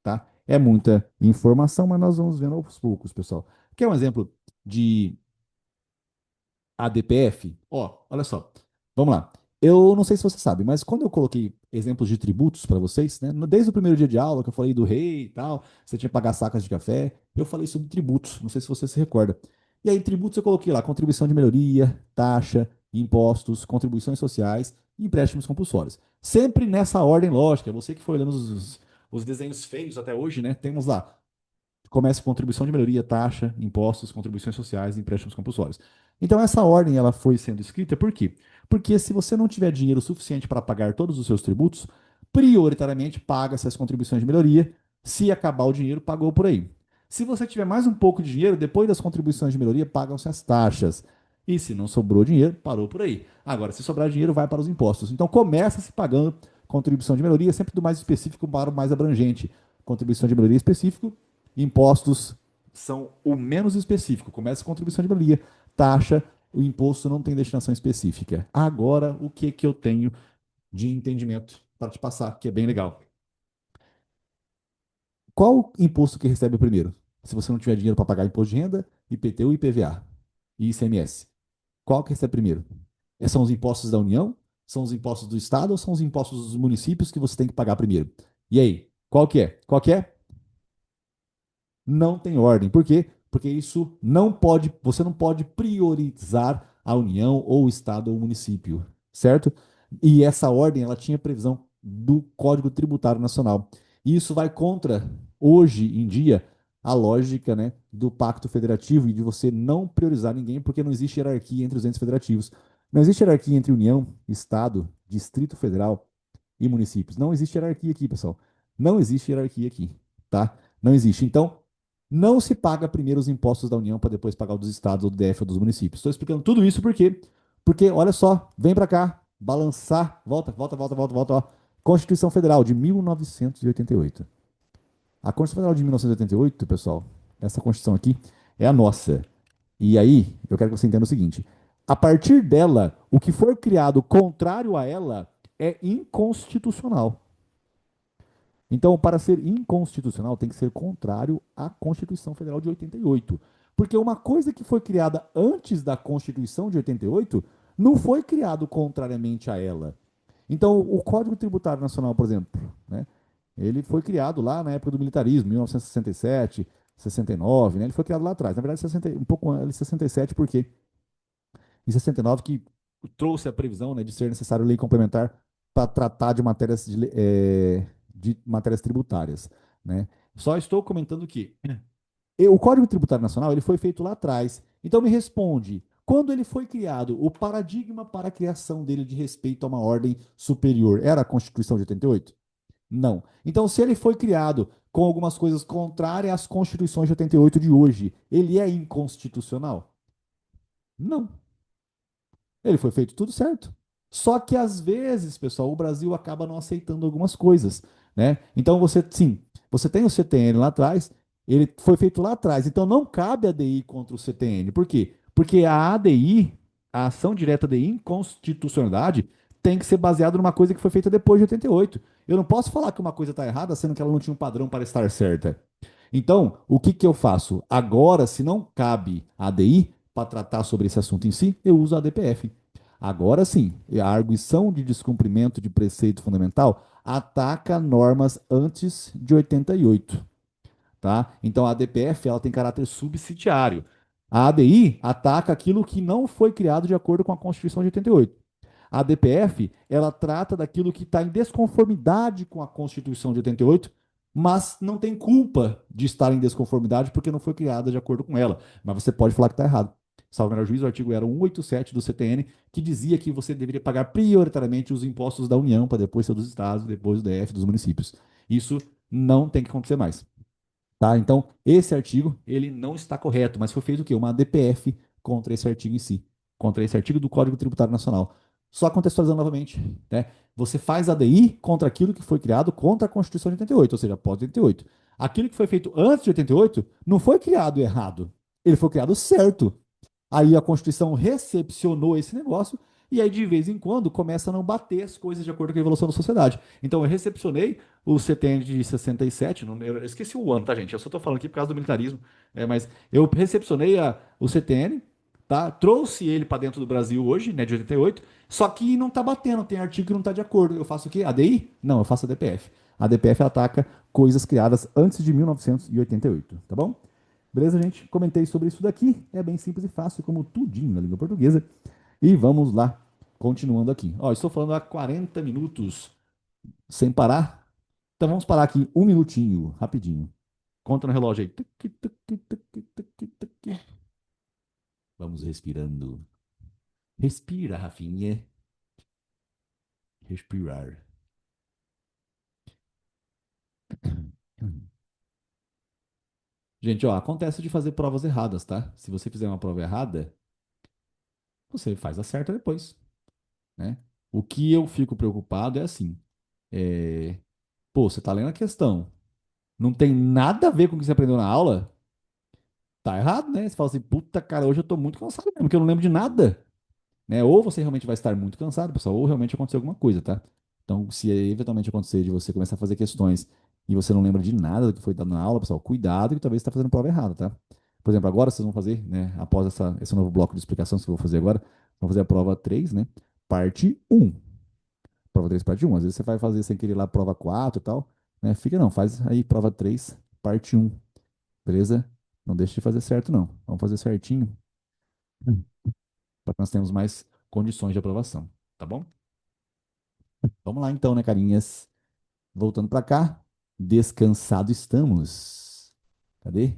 Tá? É muita informação, mas nós vamos vendo aos poucos, pessoal. Quer um exemplo de ADPF? Ó, olha só. Vamos lá. Eu não sei se você sabe, mas quando eu coloquei exemplos de tributos para vocês, né, desde o primeiro dia de aula, que eu falei do rei e tal, você tinha que pagar sacas de café, eu falei sobre tributos, não sei se você se recorda. E aí, tributos eu coloquei lá, contribuição de melhoria, taxa, impostos, contribuições sociais e empréstimos compulsórios. Sempre nessa ordem lógica, você que foi olhando os desenhos feios até hoje, né, temos lá começa com contribuição de melhoria, taxa, impostos, contribuições sociais e empréstimos compulsórios. Então, essa ordem ela foi sendo escrita por quê? Porque se você não tiver dinheiro suficiente para pagar todos os seus tributos, prioritariamente paga-se as contribuições de melhoria. Se acabar o dinheiro, pagou por aí. Se você tiver mais um pouco de dinheiro, depois das contribuições de melhoria, pagam-se as taxas. E se não sobrou dinheiro, parou por aí. Agora, se sobrar dinheiro, vai para os impostos. Então, começa se pagando contribuição de melhoria, sempre do mais específico para o mais abrangente. Contribuição de melhoria específico, impostos são o menos específico. Começa com contribuição de melhoria, taxa, o imposto não tem destinação específica. Agora, o que que eu tenho de entendimento para te passar, que é bem legal? Qual imposto que recebe primeiro? Se você não tiver dinheiro para pagar imposto de renda, IPTU, IPVA e ICMS. Qual que recebe primeiro? São os impostos da União? São os impostos do Estado ou são os impostos dos municípios que você tem que pagar primeiro? E aí, qual que é? Qual que é? Não tem ordem. Por quê? Porque isso não pode, você não pode priorizar a União ou o Estado ou o município, certo? E essa ordem, ela tinha previsão do Código Tributário Nacional. E isso vai contra, hoje em dia, a lógica, né, do Pacto Federativo e de você não priorizar ninguém, porque não existe hierarquia entre os entes federativos. Não existe hierarquia entre União, Estado, Distrito Federal e municípios. Não existe hierarquia aqui, pessoal. Não existe hierarquia aqui, tá? Não existe. Então, não se paga primeiro os impostos da União para depois pagar os dos estados, ou do DF ou dos municípios. Estou explicando tudo isso por quê? Porque, olha só, vem para cá, balançar, volta, volta, volta, volta, volta, ó. Constituição Federal de 1988. A Constituição Federal de 1988, pessoal, essa Constituição aqui é a nossa. E aí, eu quero que você entenda o seguinte: a partir dela, o que for criado contrário a ela é inconstitucional. Então, para ser inconstitucional, tem que ser contrário à Constituição Federal de 88. Porque uma coisa que foi criada antes da Constituição de 88 não foi criado contrariamente a ela. Então, o Código Tributário Nacional, por exemplo, né? Ele foi criado lá na época do militarismo, 1967, 69, né? Ele foi criado lá atrás. Na verdade, 60, um pouco antes de 67, porque em 69 que trouxe a previsão, né, de ser necessário lei complementar para tratar de matérias tributárias, né? Só estou comentando que o Código Tributário Nacional ele foi feito lá atrás. Então me responde, quando ele foi criado, o paradigma para a criação dele de respeito a uma ordem superior era a Constituição de 88? Não. Então, se ele foi criado com algumas coisas contrárias às constituições de 88 de hoje, ele é inconstitucional? Não. Ele foi feito tudo certo. Só que às vezes, pessoal, o Brasil acaba não aceitando algumas coisas, né? Então você, sim, você tem o CTN lá atrás, ele foi feito lá atrás, então não cabe a ADI contra o CTN. Por quê? Porque a ADI, a ação direta de inconstitucionalidade, tem que ser baseada numa coisa que foi feita depois de 88. Eu não posso falar que uma coisa está errada, sendo que ela não tinha um padrão para estar certa. Então, o que que eu faço? Agora, se não cabe a ADI para tratar sobre esse assunto em si, eu uso a ADPF. Agora sim, a arguição de descumprimento de preceito fundamental ataca normas antes de 88, tá? Então a ADPF ela tem caráter subsidiário. A ADI ataca aquilo que não foi criado de acordo com a Constituição de 88. A DPF, ela trata daquilo que está em desconformidade com a Constituição de 88, mas não tem culpa de estar em desconformidade porque não foi criada de acordo com ela. Mas você pode falar que está errado. Salvo melhor juízo, o artigo era 187 do CTN, que dizia que você deveria pagar prioritariamente os impostos da União, para depois ser dos estados, depois do DF, dos municípios. Isso não tem que acontecer mais. Tá? Então, esse artigo, ele não está correto, mas foi feito o quê? Uma DPF contra esse artigo em si, contra esse artigo do Código Tributário Nacional. Só contextualizando novamente, né? Você faz ADI contra aquilo que foi criado contra a Constituição de 88, ou seja, após 88. Aquilo que foi feito antes de 88 não foi criado errado, ele foi criado certo. Aí a Constituição recepcionou esse negócio e aí de vez em quando começa a não bater as coisas de acordo com a evolução da sociedade. Então eu recepcionei o CTN de 67, não, eu esqueci o ano, tá, gente? Eu só tô falando aqui por causa do militarismo, mas eu recepcionei o CTN, tá? Trouxe ele para dentro do Brasil hoje, né, de 88, só que não tá batendo, tem artigo que não tá de acordo. Eu faço o quê? ADI? Não, eu faço a DPF. A DPF ataca coisas criadas antes de 1988, tá bom? Beleza, gente? Comentei sobre isso daqui. É bem simples e fácil, como tudinho na língua portuguesa. E vamos lá, continuando aqui. Ó, estou falando há 40 minutos sem parar. Então vamos parar aqui um minutinho, rapidinho. Conta no relógio aí. Tuc, tuc, tuc, tuc, tuc, tuc. Vamos respirando. Respira, Rafinha. Respirar. Gente, ó, acontece de fazer provas erradas, tá? Se você fizer uma prova errada, você faz a certa depois, né? O que eu fico preocupado é assim. Pô, você tá lendo a questão. Não tem nada a ver com o que você aprendeu na aula, tá errado, né? Você fala assim, puta cara, hoje eu tô muito cansado mesmo, porque eu não lembro de nada, né? Ou você realmente vai estar muito cansado, pessoal, ou realmente aconteceu alguma coisa, tá? Então, se eventualmente acontecer de você começar a fazer questões e você não lembra de nada do que foi dado na aula, pessoal, cuidado que talvez você está fazendo prova errada, tá? Por exemplo, agora vocês vão fazer, né? Após esse novo bloco de explicações que eu vou fazer agora, vão fazer a prova 3, né? Parte um. Prova 3 parte um. Às vezes você vai fazer sem querer lá prova 4 e tal, né? Fica não, faz aí prova 3 parte um. Beleza? Não deixe de fazer certo, não. Vamos fazer certinho para que nós tenhamos mais condições de aprovação. Tá bom? Vamos lá então, né, carinhas? Voltando para cá. Descansado estamos. Cadê?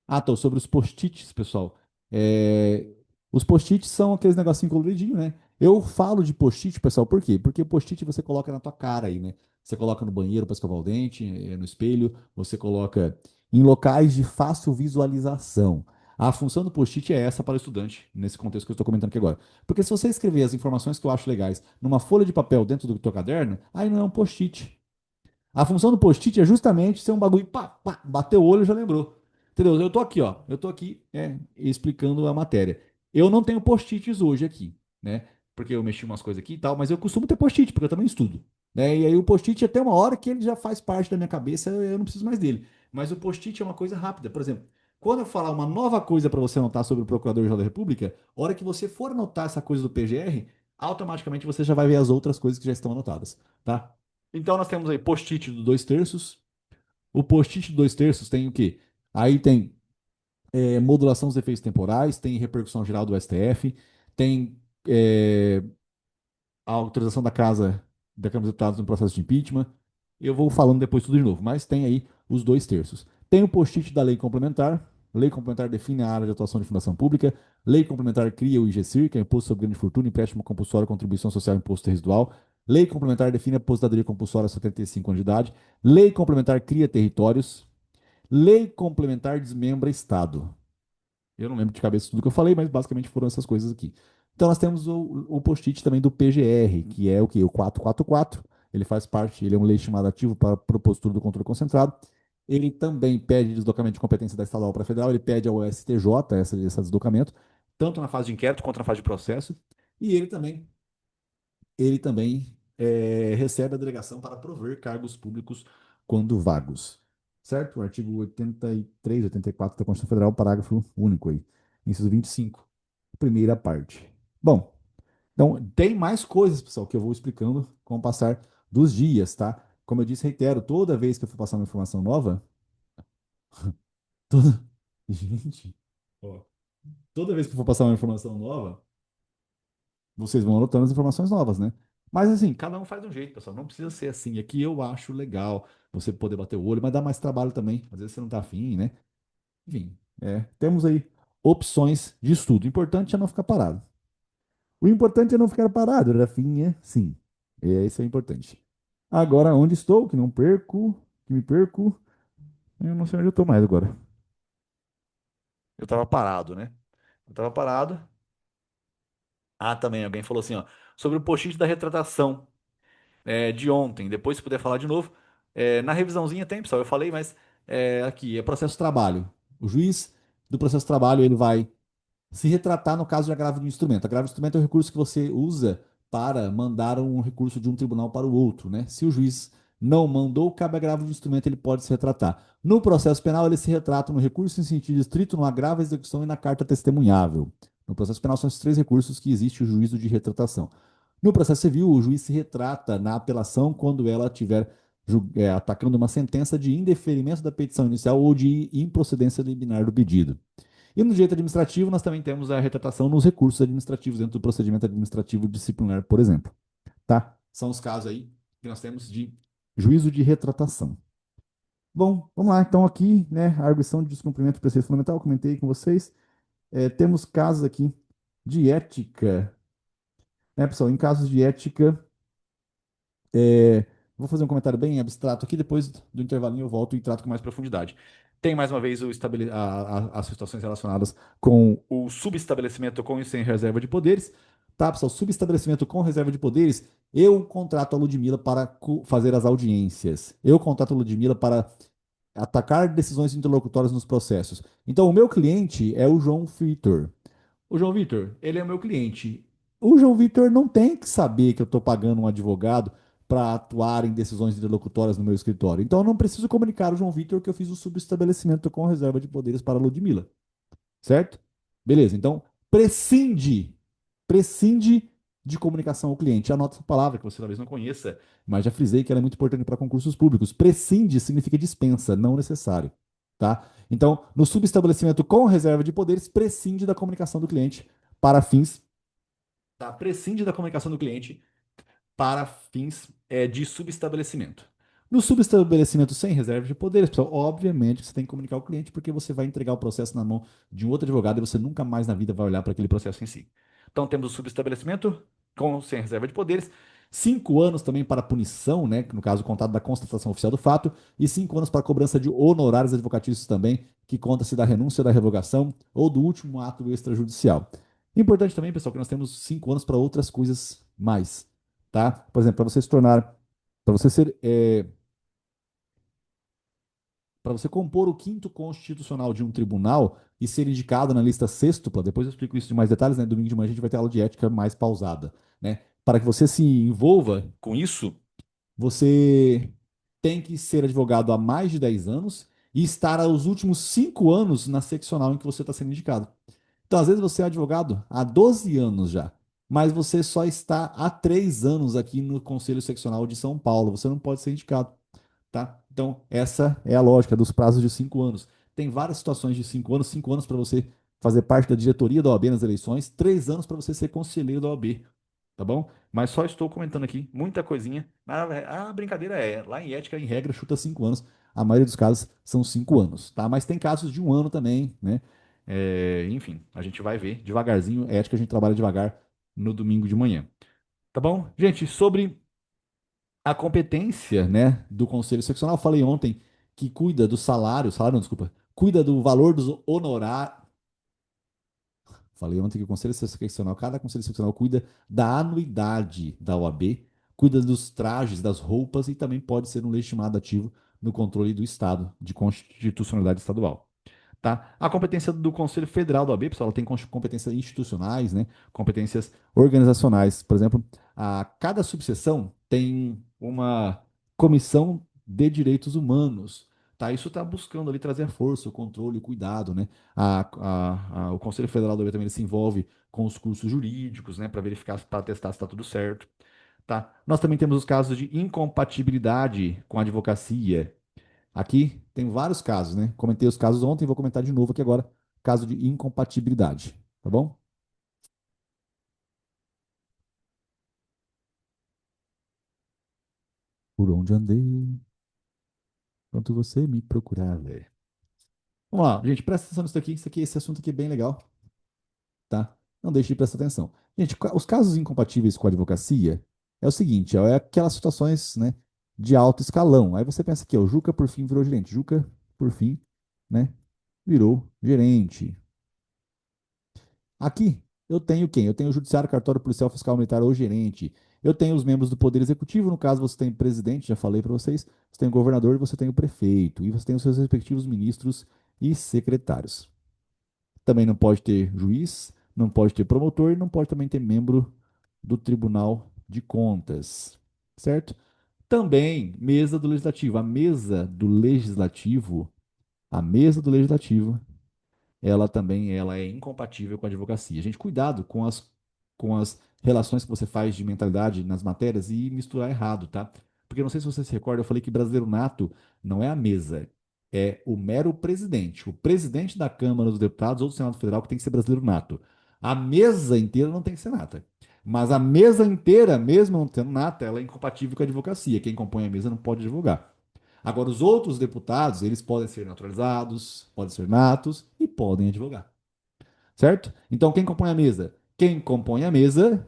Ah, tô sobre os post-its, pessoal. É, Os post-its são aqueles negocinho coloridinho, né? Eu falo de post-it, pessoal, por quê? Porque o post-it você coloca na tua cara aí, né? Você coloca no banheiro para escovar o dente, no espelho, você coloca em locais de fácil visualização. A função do post-it é essa para o estudante, nesse contexto que eu estou comentando aqui agora. Porque se você escrever as informações que eu acho legais numa folha de papel dentro do teu caderno, aí não é um post-it. A função do post-it é justamente ser um bagulho, pá, pá, bateu o olho e já lembrou. Entendeu? Eu tô aqui, ó. Eu tô aqui explicando a matéria. Eu não tenho post-its hoje aqui, né? Porque eu mexi umas coisas aqui e tal, mas eu costumo ter post-it, porque eu também estudo. Né? E aí o post-it até uma hora que ele já faz parte da minha cabeça, eu não preciso mais dele. Mas o post-it é uma coisa rápida. Por exemplo, quando eu falar uma nova coisa para você anotar sobre o Procurador-Geral da República, a hora que você for anotar essa coisa do PGR, automaticamente você já vai ver as outras coisas que já estão anotadas, tá? Então nós temos aí post-it do 2/3. O post-it do 2/3 tem o quê? Aí tem modulação dos efeitos temporais, tem repercussão geral do STF, tem é, a autorização da Câmara dos Deputados no processo de impeachment. Eu vou falando depois tudo de novo, mas tem aí os 2/3. Tem o post-it da lei complementar. Lei complementar define a área de atuação de fundação pública. Lei complementar cria o IGCIR, que é Imposto sobre Grande Fortuna, Empréstimo Compulsório, Contribuição Social e Imposto Residual. Lei complementar define a aposentadoria compulsória a 75 anos de idade. Lei complementar cria territórios. Lei complementar desmembra Estado. Eu não lembro de cabeça tudo que eu falei, mas basicamente foram essas coisas aqui. Então nós temos o post-it também do PGR, que é o que? O 444. Ele faz parte, ele é um legitimativo para propositura do controle concentrado. Ele também pede deslocamento de competência da estadual para a federal, ele pede ao STJ esse deslocamento, tanto na fase de inquérito quanto na fase de processo. E ele também recebe a delegação para prover cargos públicos quando vagos. Certo? O artigo 83, 84 da Constituição Federal, parágrafo único aí. Inciso 25, primeira parte. Bom, então tem mais coisas, pessoal, que eu vou explicando com o passar dos dias, tá? Como eu disse, reitero, toda vez que eu for passar uma informação nova, toda... Gente, ó, toda vez que eu for passar uma informação nova, vocês vão anotando as informações novas, né? Mas assim, cada um faz de um jeito, pessoal. Não precisa ser assim. Aqui eu acho legal você poder bater o olho, mas dá mais trabalho também. Às vezes você não tá afim, né? Enfim, temos aí opções de estudo. O importante é não ficar parado. O importante é não ficar parado, Rafinha. Sim, esse é o importante. Agora, onde estou? Que não perco, que me perco. Eu não sei onde eu estou mais agora. Eu tava parado, né? Eu tava parado. Ah, também, alguém falou assim, ó, sobre o post-it da retratação. De ontem, depois se puder falar de novo. Na revisãozinha tem, pessoal, eu falei, mas aqui é processo de trabalho. O juiz do processo de trabalho ele vai se retratar no caso de agravo de instrumento. Agravo de instrumento é o recurso que você usa para mandar um recurso de um tribunal para o outro, né? Se o juiz não mandou, cabe agravo de instrumento, ele pode se retratar. No processo penal, ele se retrata no recurso em sentido estrito, no agravo à execução e na carta testemunhável. No processo penal, são esses três recursos que existe o juízo de retratação. No processo civil, o juiz se retrata na apelação quando ela estiver atacando uma sentença de indeferimento da petição inicial ou de improcedência liminar do pedido. E no direito administrativo, nós também temos a retratação nos recursos administrativos dentro do procedimento administrativo disciplinar, por exemplo. Tá? São os casos aí que nós temos de juízo de retratação. Bom, vamos lá. Então, aqui, né, a arguição de descumprimento do preceito fundamental, comentei com vocês. Temos casos aqui de ética, né, pessoal? Em casos de ética, vou fazer um comentário bem abstrato aqui, depois do intervalinho eu volto e trato com mais profundidade. Tem mais uma vez as situações relacionadas com o subestabelecimento com e sem reserva de poderes. Tá, pessoal? Subestabelecimento com reserva de poderes. Eu contrato a Ludmilla para fazer as audiências. Eu contrato a Ludmilla para atacar decisões interlocutórias nos processos. Então, o meu cliente é o João Vitor. O João Vitor, ele é meu cliente. O João Vitor não tem que saber que eu estou pagando um advogado para atuar em decisões interlocutórias no meu escritório. Então eu não preciso comunicar ao João Vitor que eu fiz o subestabelecimento com reserva de poderes para a Ludmilla. Certo? Beleza, então prescinde de comunicação ao cliente. Anota essa palavra que você talvez não conheça, mas já frisei que ela é muito importante para concursos públicos. Prescinde significa dispensa, não necessário. Tá? Então, no subestabelecimento com reserva de poderes, prescinde da comunicação do cliente para fins, tá? Prescinde da comunicação do cliente para fins de subestabelecimento. No subestabelecimento sem reserva de poderes, pessoal, obviamente você tem que comunicar ao cliente porque você vai entregar o processo na mão de um outro advogado e você nunca mais na vida vai olhar para aquele processo em si. Então temos o subestabelecimento com sem reserva de poderes, 5 anos também para punição, né, no caso contado da constatação oficial do fato, e 5 anos para cobrança de honorários advocatícios também, que conta-se da renúncia, da revogação ou do último ato extrajudicial. Importante também, pessoal, que nós temos 5 anos para outras coisas mais, tá? Por exemplo, para você ser, para você compor o quinto constitucional de um tribunal e ser indicado na lista sextupla, depois eu explico isso de mais detalhes, né? Domingo de manhã a gente vai ter aula de ética mais pausada, né? Para que você se envolva com isso, você tem que ser advogado há mais de 10 anos e estar aos últimos 5 anos na seccional em que você está sendo indicado. Então, às vezes, você é advogado há 12 anos já. mas você só está há 3 anos aqui no Conselho Seccional de São Paulo. Você não pode ser indicado, tá? Então, essa é a lógica dos prazos de 5 anos. Tem várias situações de 5 anos, 5 anos para você fazer parte da diretoria da OAB nas eleições, 3 anos para você ser conselheiro da OAB, tá bom? Mas só estou comentando aqui muita coisinha. A brincadeira é, lá em ética, em regra, chuta 5 anos. A maioria dos casos são 5 anos, tá? Mas tem casos de 1 ano também, né? Enfim, a gente vai ver devagarzinho. É ética, a gente trabalha devagar no domingo de manhã. Tá bom? Gente, sobre a competência, né, do Conselho Seccional, eu falei ontem que cuida do salário não, desculpa, cuida do valor dos honorários. Falei ontem que o Conselho Seccional, cada Conselho Seccional cuida da anuidade da OAB, cuida dos trajes, das roupas e também pode ser um legitimado ativo no controle do Estado, de constitucionalidade estadual. Tá? A competência do Conselho Federal da OAB, pessoal, ela tem competências institucionais, né? Competências organizacionais. Por exemplo, cada subseção tem uma comissão de direitos humanos. Tá? Isso está buscando ali trazer a força, o controle, o cuidado, né? O Conselho Federal da OAB também ele se envolve com os cursos jurídicos, né? Para verificar, para testar se está tudo certo. Tá? Nós também temos os casos de incompatibilidade com a advocacia. Aqui tem vários casos, né? Comentei os casos ontem, vou comentar de novo aqui agora. Caso de incompatibilidade, tá bom? Por onde andei, enquanto você me procurava. Vamos lá, gente, presta atenção nisso aqui. Esse assunto aqui é bem legal, tá? Não deixe de prestar atenção. Gente, os casos incompatíveis com a advocacia é o seguinte, é aquelas situações, né, de alto escalão. Aí você pensa aqui, ó, o Juca por fim virou gerente. Juca, por fim, né, virou gerente. Aqui, eu tenho quem? Eu tenho o judiciário, cartório, policial, fiscal, militar ou gerente. Eu tenho os membros do Poder Executivo, no caso você tem o presidente, já falei para vocês, você tem o governador e você tem o prefeito, e você tem os seus respectivos ministros e secretários. Também não pode ter juiz, não pode ter promotor e não pode também ter membro do Tribunal de Contas, certo? Também mesa do Legislativo. A mesa do Legislativo ela também ela é incompatível com a advocacia. Gente, cuidado com as relações que você faz de mentalidade nas matérias e misturar errado, tá? Porque eu não sei se você se recorda, eu falei que brasileiro nato não é a mesa, é o mero presidente. O presidente da Câmara dos Deputados ou do Senado Federal que tem que ser brasileiro nato. A mesa inteira não tem que ser nata. Mas a mesa inteira, mesmo não sendo nata, ela é incompatível com a advocacia. Quem compõe a mesa não pode advogar. Agora, os outros deputados, eles podem ser naturalizados, podem ser natos e podem advogar. Certo? Então, quem compõe a mesa? Quem compõe a mesa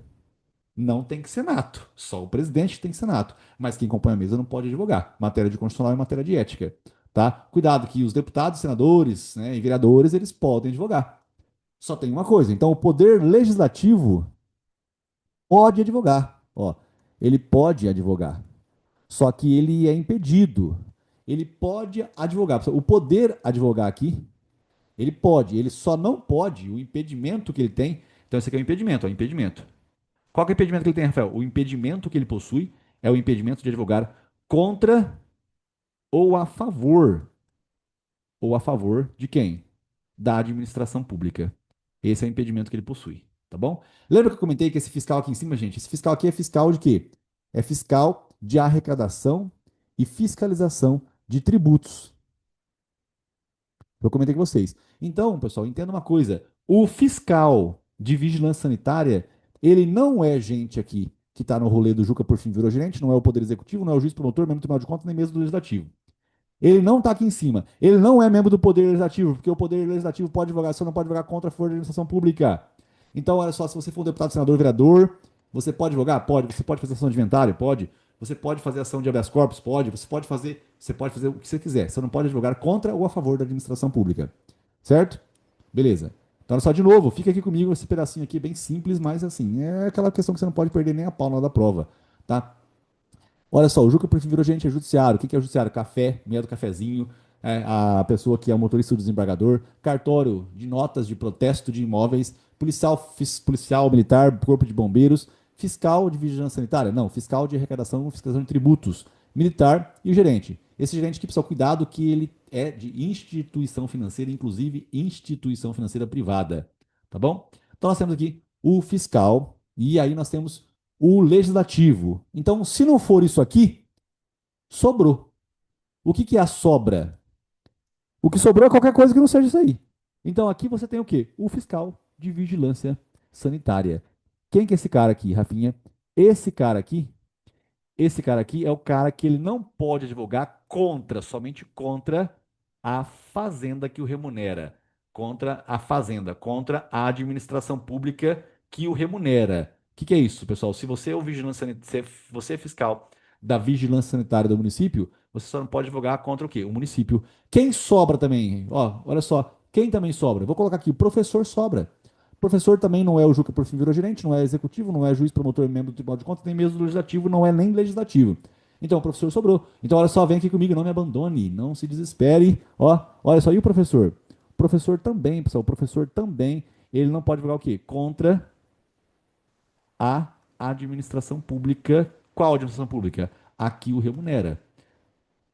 não tem que ser nato. Só o presidente tem que ser nato. Mas quem compõe a mesa não pode advogar. Matéria de constitucional e matéria de ética. Tá? Cuidado que os deputados, senadores, né, e vereadores, eles podem advogar. Só tem uma coisa. Então, o poder legislativo pode advogar. Ó, ele pode advogar. Só que ele é impedido. Ele pode advogar. O poder advogar aqui, ele pode. Ele só não pode, o impedimento que ele tem. Então, esse aqui é o impedimento, ó, impedimento. Qual que é o impedimento que ele tem, Rafael? O impedimento que ele possui é o impedimento de advogar contra ou a favor. Ou a favor de quem? Da administração pública. Esse é o impedimento que ele possui, tá bom? Lembra que eu comentei que esse fiscal aqui em cima, gente, esse fiscal aqui é fiscal de quê? É fiscal de arrecadação e fiscalização de tributos. Eu comentei com vocês. Então, pessoal, entenda uma coisa: o fiscal de vigilância sanitária, ele não é gente aqui que está no rolê do Juca por fim virou gerente, não é o Poder Executivo, não é o juiz promotor, mesmo Tribunal de Contas, nem mesmo do Legislativo. Ele não está aqui em cima. Ele não é membro do Poder Legislativo, porque o Poder Legislativo pode advogar, você não pode advogar contra a força de administração pública. Então, olha só, se você for um deputado, senador, vereador, você pode advogar? Pode. Você pode fazer ação de inventário? Pode. Você pode fazer ação de habeas corpus? Pode. Você pode fazer o que você quiser. Você não pode advogar contra ou a favor da administração pública. Certo? Beleza. Então, olha só, de novo, fica aqui comigo, esse pedacinho aqui é bem simples, mas assim, é aquela questão que você não pode perder nem a pau na hora da prova, tá? Olha só, o Juca virou gerente judiciário. O que é o judiciário? Café, meia do cafezinho, a pessoa que é o motorista do desembargador, cartório de notas de protesto de imóveis, policial militar, corpo de bombeiros, fiscal de vigilância sanitária? Não, fiscal de arrecadação e fiscalização de tributos, militar e o gerente. Esse gerente aqui, pessoal, cuidado que ele é de instituição financeira, inclusive instituição financeira privada, tá bom? Então nós temos aqui o fiscal E aí nós temos o legislativo. Então, se não for isso aqui, sobrou. O que que é a sobra? O que sobrou é qualquer coisa que não seja isso aí. Então aqui você tem o quê? O fiscal de vigilância sanitária. Quem que é esse cara aqui, Rafinha? Esse cara aqui, esse cara aqui é o cara que ele não pode advogar contra, somente contra a fazenda que o remunera, contra a fazenda, contra a administração pública que o remunera. O que que é isso, pessoal? Se você é o vigilante sanitário, se você é fiscal da vigilância sanitária do município, você só não pode advogar contra o quê? O município. Quem sobra também? Ó, olha só, quem também sobra? Vou colocar aqui, o professor sobra. Professor também não é o Juca por fim virou gerente, não é executivo, não é juiz, promotor, membro do Tribunal de Contas, nem mesmo do legislativo, não é nem legislativo. Então o professor sobrou. Então olha só, vem aqui comigo, não me abandone, não se desespere. Ó, olha só, e o professor? O professor também, pessoal, o professor também, ele não pode jogar o quê? Contra a administração pública. Qual administração pública? A que o remunera.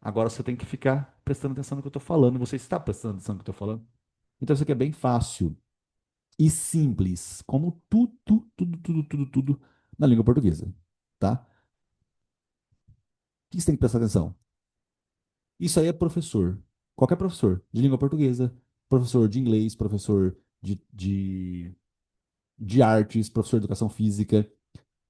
Agora você tem que ficar prestando atenção no que eu estou falando. Você está prestando atenção no que eu estou falando? Então isso aqui é bem fácil e simples, como tudo na língua portuguesa, tá? O que você tem que prestar atenção? Isso aí é professor. Qualquer professor de língua portuguesa, professor de inglês, professor de artes, professor de educação física.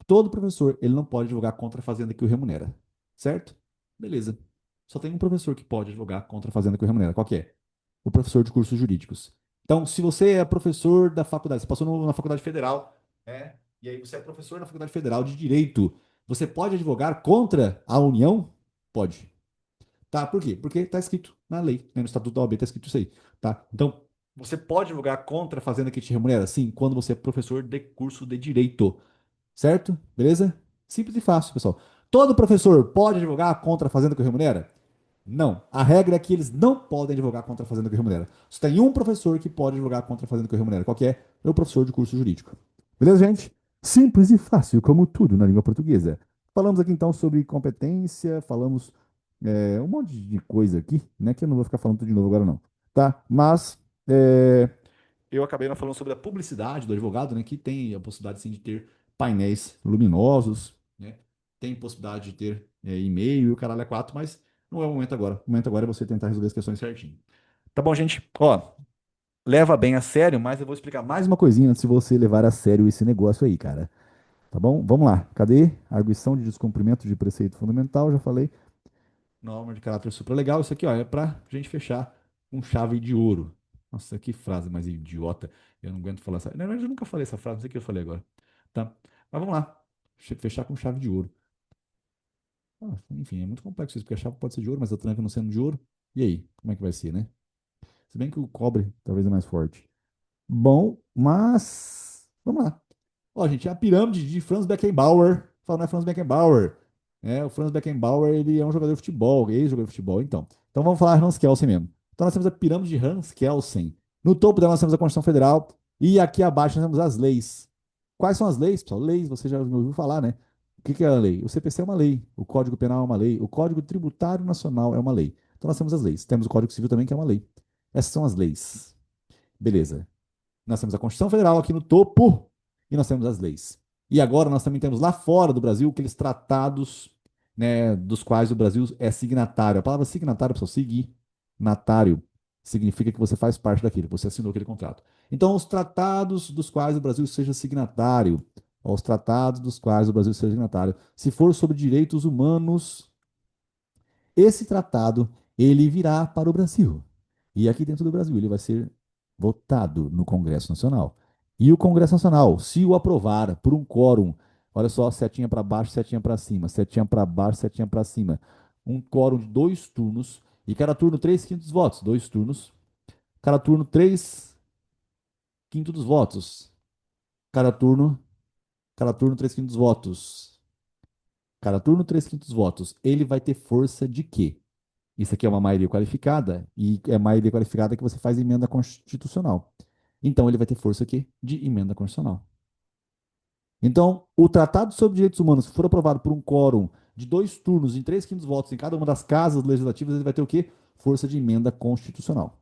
Todo professor, ele não pode advogar contra a fazenda que o remunera, certo? Beleza. Só tem um professor que pode advogar contra a fazenda que o remunera. Qual que é? O professor de cursos jurídicos. Então, se você é professor da faculdade, você passou na faculdade federal, né? E aí você é professor na faculdade federal de direito, você pode advogar contra a União? Pode. Tá? Por quê? Porque está escrito na lei, né? No Estatuto da OAB está escrito isso aí, tá? Então, você pode advogar contra a fazenda que te remunera? Sim, quando você é professor de curso de direito, certo? Beleza? Simples e fácil, pessoal. Todo professor pode advogar contra a fazenda que o remunera? Não. A regra é que eles não podem advogar contra a fazenda que remunera. Só tem um professor que pode advogar contra a fazenda que remunera. Qual que é? É o professor de curso jurídico. Beleza, gente? Simples e fácil, como tudo na língua portuguesa. Falamos aqui então sobre competência, falamos um monte de coisa aqui, né? Que eu não vou ficar falando tudo de novo agora, não. Tá? Mas eu acabei não falando sobre a publicidade do advogado, né? Que tem a possibilidade sim de ter painéis luminosos, né? Tem possibilidade de ter e-mail e o caralho é quatro, mas não é o momento agora. O momento agora é você tentar resolver as questões certinho. Tá bom, gente? Ó, leva bem a sério, mas eu vou explicar mais uma coisinha antes de você levar a sério esse negócio aí, cara. Tá bom? Vamos lá. Cadê? Arguição de descumprimento de preceito fundamental, já falei. Norma de caráter supralegal. Isso aqui, ó, é pra gente fechar com chave de ouro. Nossa, que frase mais idiota. Eu não aguento falar essa. Na verdade, eu nunca falei essa frase, não sei o que eu falei agora. Tá? Mas vamos lá. Fechar com chave de ouro. Enfim, é muito complexo isso, porque a chave pode ser de ouro, mas a tranca não sendo de ouro. E aí? Como é que vai ser, né? Se bem que o cobre talvez é mais forte. Bom, mas. Vamos lá. Ó, gente, é a pirâmide de Franz Beckenbauer. Fala, não é Franz Beckenbauer. O Franz Beckenbauer, ele é um jogador de futebol, ex-jogador de futebol, então. Então vamos falar Hans Kelsen mesmo. Então nós temos a pirâmide de Hans Kelsen. No topo dela nós temos a Constituição Federal e aqui abaixo nós temos as leis. Quais são as leis, pessoal? Leis, você já me ouviu falar, né? O que que é a lei? O CPC é uma lei, o Código Penal é uma lei, o Código Tributário Nacional é uma lei. Então nós temos as leis. Temos o Código Civil também, que é uma lei. Essas são as leis. Beleza. Nós temos a Constituição Federal aqui no topo e nós temos as leis. E agora nós também temos lá fora do Brasil aqueles tratados, né, dos quais o Brasil é signatário. A palavra signatário, pessoal, signatário, significa que você faz parte daquilo, você assinou aquele contrato. Então, os tratados dos quais o Brasil seja signatário, os tratados dos quais o Brasil seja signatário, se for sobre direitos humanos, esse tratado ele virá para o Brasil. E aqui dentro do Brasil ele vai ser votado no Congresso Nacional. E o Congresso Nacional, se o aprovar por um quórum, olha só, setinha para baixo, setinha para cima, setinha para baixo, setinha para cima, um quórum de 2 turnos, e cada turno 3/5 dos votos, 2 turnos, cada turno 3/5 dos votos, cada turno, cada turno 3/5 dos votos, cada turno 3/5 dos votos, ele vai ter força de quê? Isso aqui é uma maioria qualificada, e é maioria qualificada que você faz emenda constitucional. Então, ele vai ter força aqui de emenda constitucional. Então, o Tratado sobre Direitos Humanos, se for aprovado por um quórum de 2 turnos, em 3/5 votos em cada uma das casas legislativas, ele vai ter o quê? Força de emenda constitucional.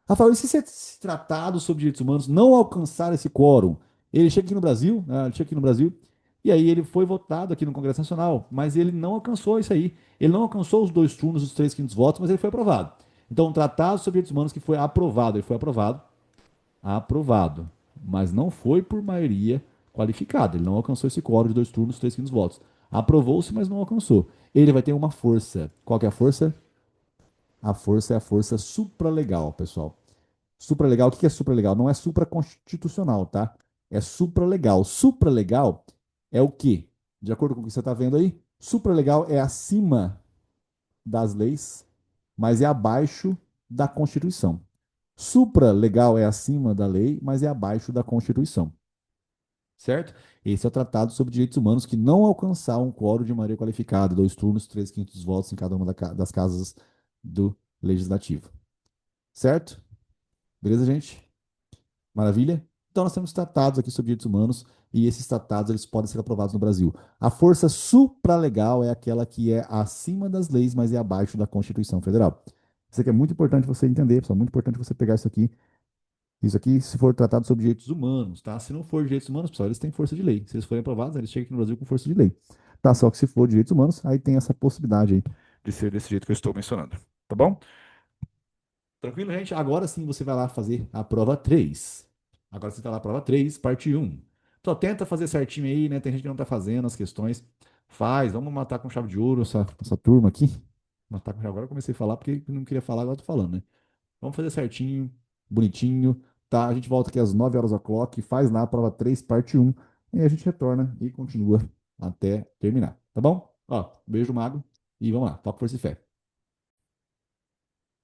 Rafael, e se esse tratado sobre direitos humanos não alcançar esse quórum? Ele chega aqui no Brasil, né, ele chega aqui no Brasil, e aí ele foi votado aqui no Congresso Nacional, mas ele não alcançou isso aí. Ele não alcançou os dois turnos, os três quintos votos, mas ele foi aprovado. Então, o Tratado sobre Direitos Humanos que foi aprovado, ele foi aprovado, aprovado, mas não foi por maioria qualificada. Ele não alcançou esse quórum de dois turnos, três quintos votos. Aprovou-se, mas não alcançou. Ele vai ter uma força. Qual que é a força? A força é a força supralegal, pessoal. Supralegal, o que é supralegal? Não é supraconstitucional, tá? É supralegal. Supralegal é o quê? De acordo com o que você está vendo aí, supralegal é acima das leis, mas é abaixo da Constituição. Supralegal é acima da lei, mas é abaixo da Constituição. Certo? Esse é o Tratado sobre Direitos Humanos que não alcançar um quórum de maioria qualificada, dois turnos, três quintos votos em cada uma das casas do Legislativo. Certo? Beleza, gente? Maravilha? Então nós temos tratados aqui sobre direitos humanos e esses tratados eles podem ser aprovados no Brasil. A força supralegal é aquela que é acima das leis, mas é abaixo da Constituição Federal. Isso aqui é muito importante você entender, pessoal. Muito importante você pegar isso aqui. Isso aqui, se for tratado sobre direitos humanos, tá? Se não for direitos humanos, pessoal, eles têm força de lei. Se eles forem aprovados, eles chegam aqui no Brasil com força de lei. Tá? Só que se for direitos humanos, aí tem essa possibilidade aí de ser desse jeito que eu estou mencionando. Tá bom? Tranquilo, gente? Agora sim você vai lá fazer a prova 3. Agora você está lá, a prova 3, parte um. Só tenta fazer certinho aí, né? Tem gente que não tá fazendo as questões. Faz, vamos matar com chave de ouro essa turma aqui. Matar com chave. Agora eu comecei a falar porque eu não queria falar, agora eu tô falando, né? Vamos fazer certinho, bonitinho, tá? A gente volta aqui às 9 horas da clock, faz lá a prova 3, parte um. E a gente retorna e continua até terminar, tá bom? Ó, beijo mago e vamos lá, toca força e fé.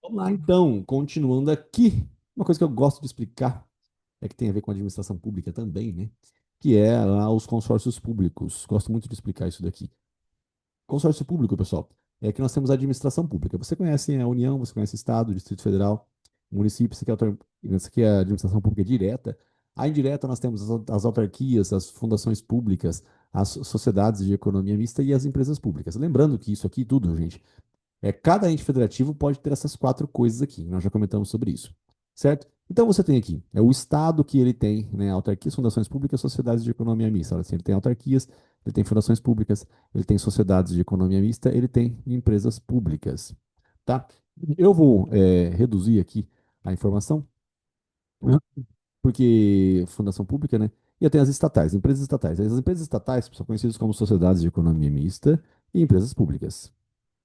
Vamos lá, então, continuando aqui. Uma coisa que eu gosto de explicar é que tem a ver com a administração pública também, né? Que é lá os consórcios públicos. Gosto muito de explicar isso daqui. Consórcio público, pessoal, é que nós temos a administração pública. Você conhece a União, você conhece o Estado, o Distrito Federal, o município, isso aqui é a administração pública direta. A indireta, nós temos as autarquias, as fundações públicas, as sociedades de economia mista e as empresas públicas. Lembrando que isso aqui tudo, gente, cada ente federativo pode ter essas quatro coisas aqui. Nós já comentamos sobre isso, certo? Então você tem aqui, o Estado que ele tem, né, autarquias, fundações públicas, sociedades de economia mista. Olha assim, ele tem autarquias, ele tem fundações públicas, ele tem sociedades de economia mista, ele tem empresas públicas, tá? Eu vou reduzir aqui a informação, né, porque fundação pública, né? E tem as estatais, empresas estatais. As empresas estatais são conhecidas como sociedades de economia mista e empresas públicas,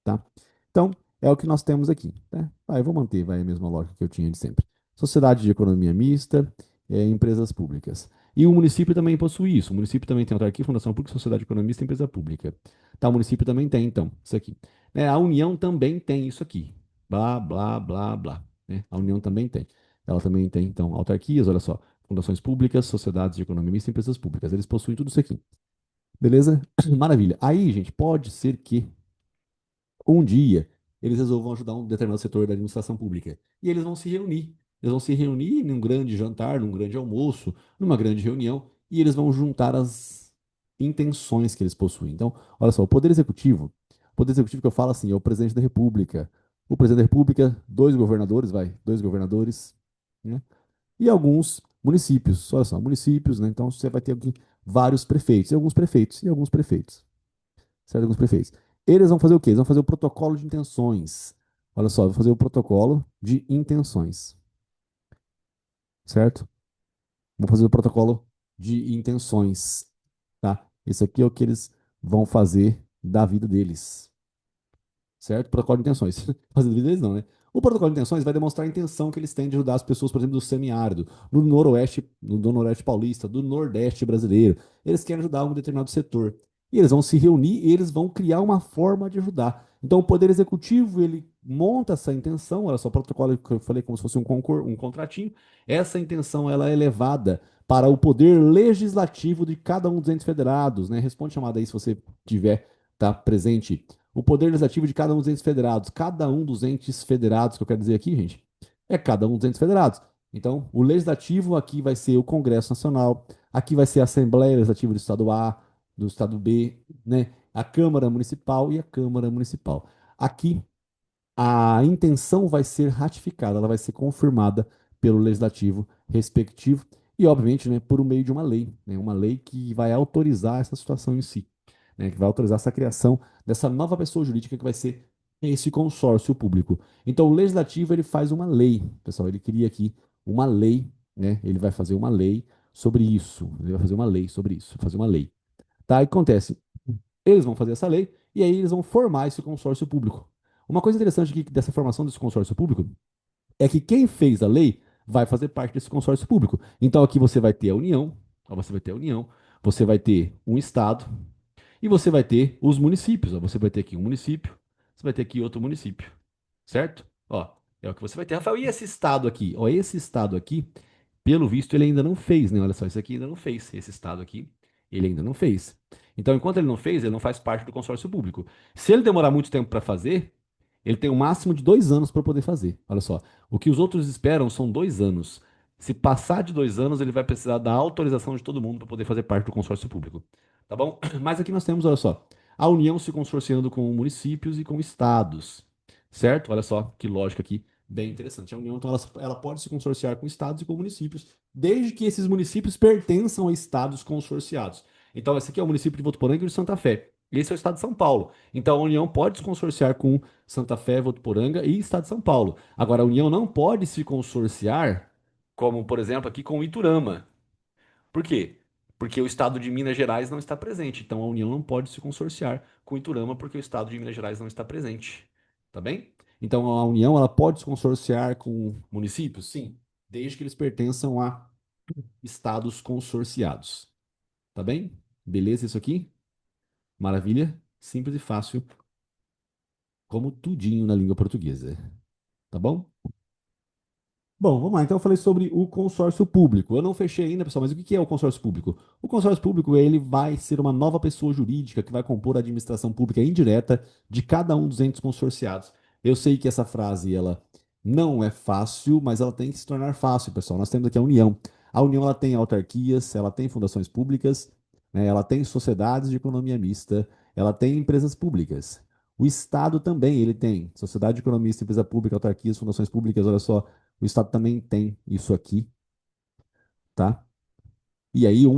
tá? Então, é o que nós temos aqui, né? Eu vou manter, vai, a mesma lógica que eu tinha de sempre. Sociedade de economia mista, empresas públicas. E o município também possui isso. O município também tem autarquia, fundação pública, sociedade de economia mista e empresa pública. Tá, o município também tem, então, isso aqui. A União também tem isso aqui. Blá, blá, blá, blá. Né? A União também tem. Ela também tem, então, autarquias, olha só. Fundações públicas, sociedades de economia mista e empresas públicas. Eles possuem tudo isso aqui. Beleza? Maravilha. Aí, gente, pode ser que um dia eles resolvam ajudar um determinado setor da administração pública. E eles vão se reunir. Eles vão se reunir num grande jantar, num grande almoço, numa grande reunião, e eles vão juntar as intenções que eles possuem. Então, olha só, o poder executivo que eu falo assim, é o presidente da República. O presidente da República, dois governadores, dois governadores, né? E alguns municípios. Olha só, municípios, né? Então você vai ter aqui vários prefeitos, e alguns prefeitos certo? Alguns prefeitos. Eles vão fazer o quê? Eles vão fazer o protocolo de intenções. Olha só, vou fazer o protocolo de intenções, certo? Vou fazer o protocolo de intenções, tá? Esse aqui é o que eles vão fazer da vida deles, certo? Protocolo de intenções. Fazer da vida deles não, né? O protocolo de intenções vai demonstrar a intenção que eles têm de ajudar as pessoas, por exemplo, do semiárido, do noroeste paulista, do nordeste brasileiro. Eles querem ajudar um determinado setor. E eles vão se reunir e eles vão criar uma forma de ajudar. Então, o Poder Executivo, ele monta essa intenção, olha só, o protocolo que eu falei como se fosse um contratinho. Essa intenção, ela é levada para o Poder Legislativo de cada um dos entes federados, né? Responde chamada aí se você tiver, tá, presente o poder legislativo de cada um dos entes federados. Cada um dos entes federados, que eu quero dizer aqui, gente, é cada um dos entes federados. Então, o legislativo aqui vai ser o Congresso Nacional, aqui vai ser a Assembleia Legislativa do Estado A, do Estado B, né? A Câmara Municipal e a Câmara Municipal. Aqui, a intenção vai ser ratificada, ela vai ser confirmada pelo legislativo respectivo e, obviamente, né, por meio de uma lei que vai autorizar essa situação em si, né, que vai autorizar essa criação dessa nova pessoa jurídica que vai ser esse consórcio público. Então, o legislativo ele faz uma lei, pessoal, ele cria aqui uma lei, né, ele vai fazer uma lei sobre isso, ele vai fazer uma lei sobre isso, fazer uma lei. Tá? E acontece, eles vão fazer essa lei e aí eles vão formar esse consórcio público. Uma coisa interessante aqui dessa formação desse consórcio público é que quem fez a lei vai fazer parte desse consórcio público. Então aqui você vai ter a União, ó, você vai ter a União, você vai ter um Estado e você vai ter os municípios. Ó, você vai ter aqui um município, você vai ter aqui outro município, certo? Ó, é o que você vai ter. Rafael, e esse Estado aqui? Ó, esse Estado aqui, pelo visto, ele ainda não fez, né? Olha só, isso aqui ainda não fez. Esse Estado aqui, ele ainda não fez. Então, enquanto ele não fez, ele não faz parte do consórcio público. Se ele demorar muito tempo para fazer, ele tem o um máximo de 2 anos para poder fazer. Olha só, o que os outros esperam são 2 anos. Se passar de 2 anos, ele vai precisar da autorização de todo mundo para poder fazer parte do consórcio público. Tá bom? Mas aqui nós temos, olha só, a União se consorciando com municípios e com estados. Certo? Olha só que lógica aqui bem interessante. A União, então, ela pode se consorciar com estados e com municípios, desde que esses municípios pertençam a estados consorciados. Então, esse aqui é o município de Votuporanga e de Santa Fé. Esse é o estado de São Paulo. Então, a União pode se consorciar com Santa Fé, Votuporanga e estado de São Paulo. Agora, a União não pode se consorciar, como, por exemplo, aqui com Iturama. Por quê? Porque o estado de Minas Gerais não está presente. Então, a União não pode se consorciar com Iturama porque o estado de Minas Gerais não está presente. Tá bem? Então, a União ela pode se consorciar com municípios? Sim, desde que eles pertençam a estados consorciados. Tá bem? Beleza isso aqui? Maravilha? Simples e fácil, como tudinho na língua portuguesa. Tá bom? Bom, vamos lá. Então eu falei sobre o consórcio público. Eu não fechei ainda, pessoal, mas o que é o consórcio público? O consórcio público, ele vai ser uma nova pessoa jurídica que vai compor a administração pública indireta de cada um dos entes consorciados. Eu sei que essa frase, ela não é fácil, mas ela tem que se tornar fácil, pessoal. Nós temos aqui a União. A União, ela tem autarquias, ela tem fundações públicas, né, ela tem sociedades de economia mista, ela tem empresas públicas. O Estado também, ele tem sociedade de economia mista, empresa pública, autarquias, fundações públicas, olha só, o estado também tem isso aqui, tá? E aí os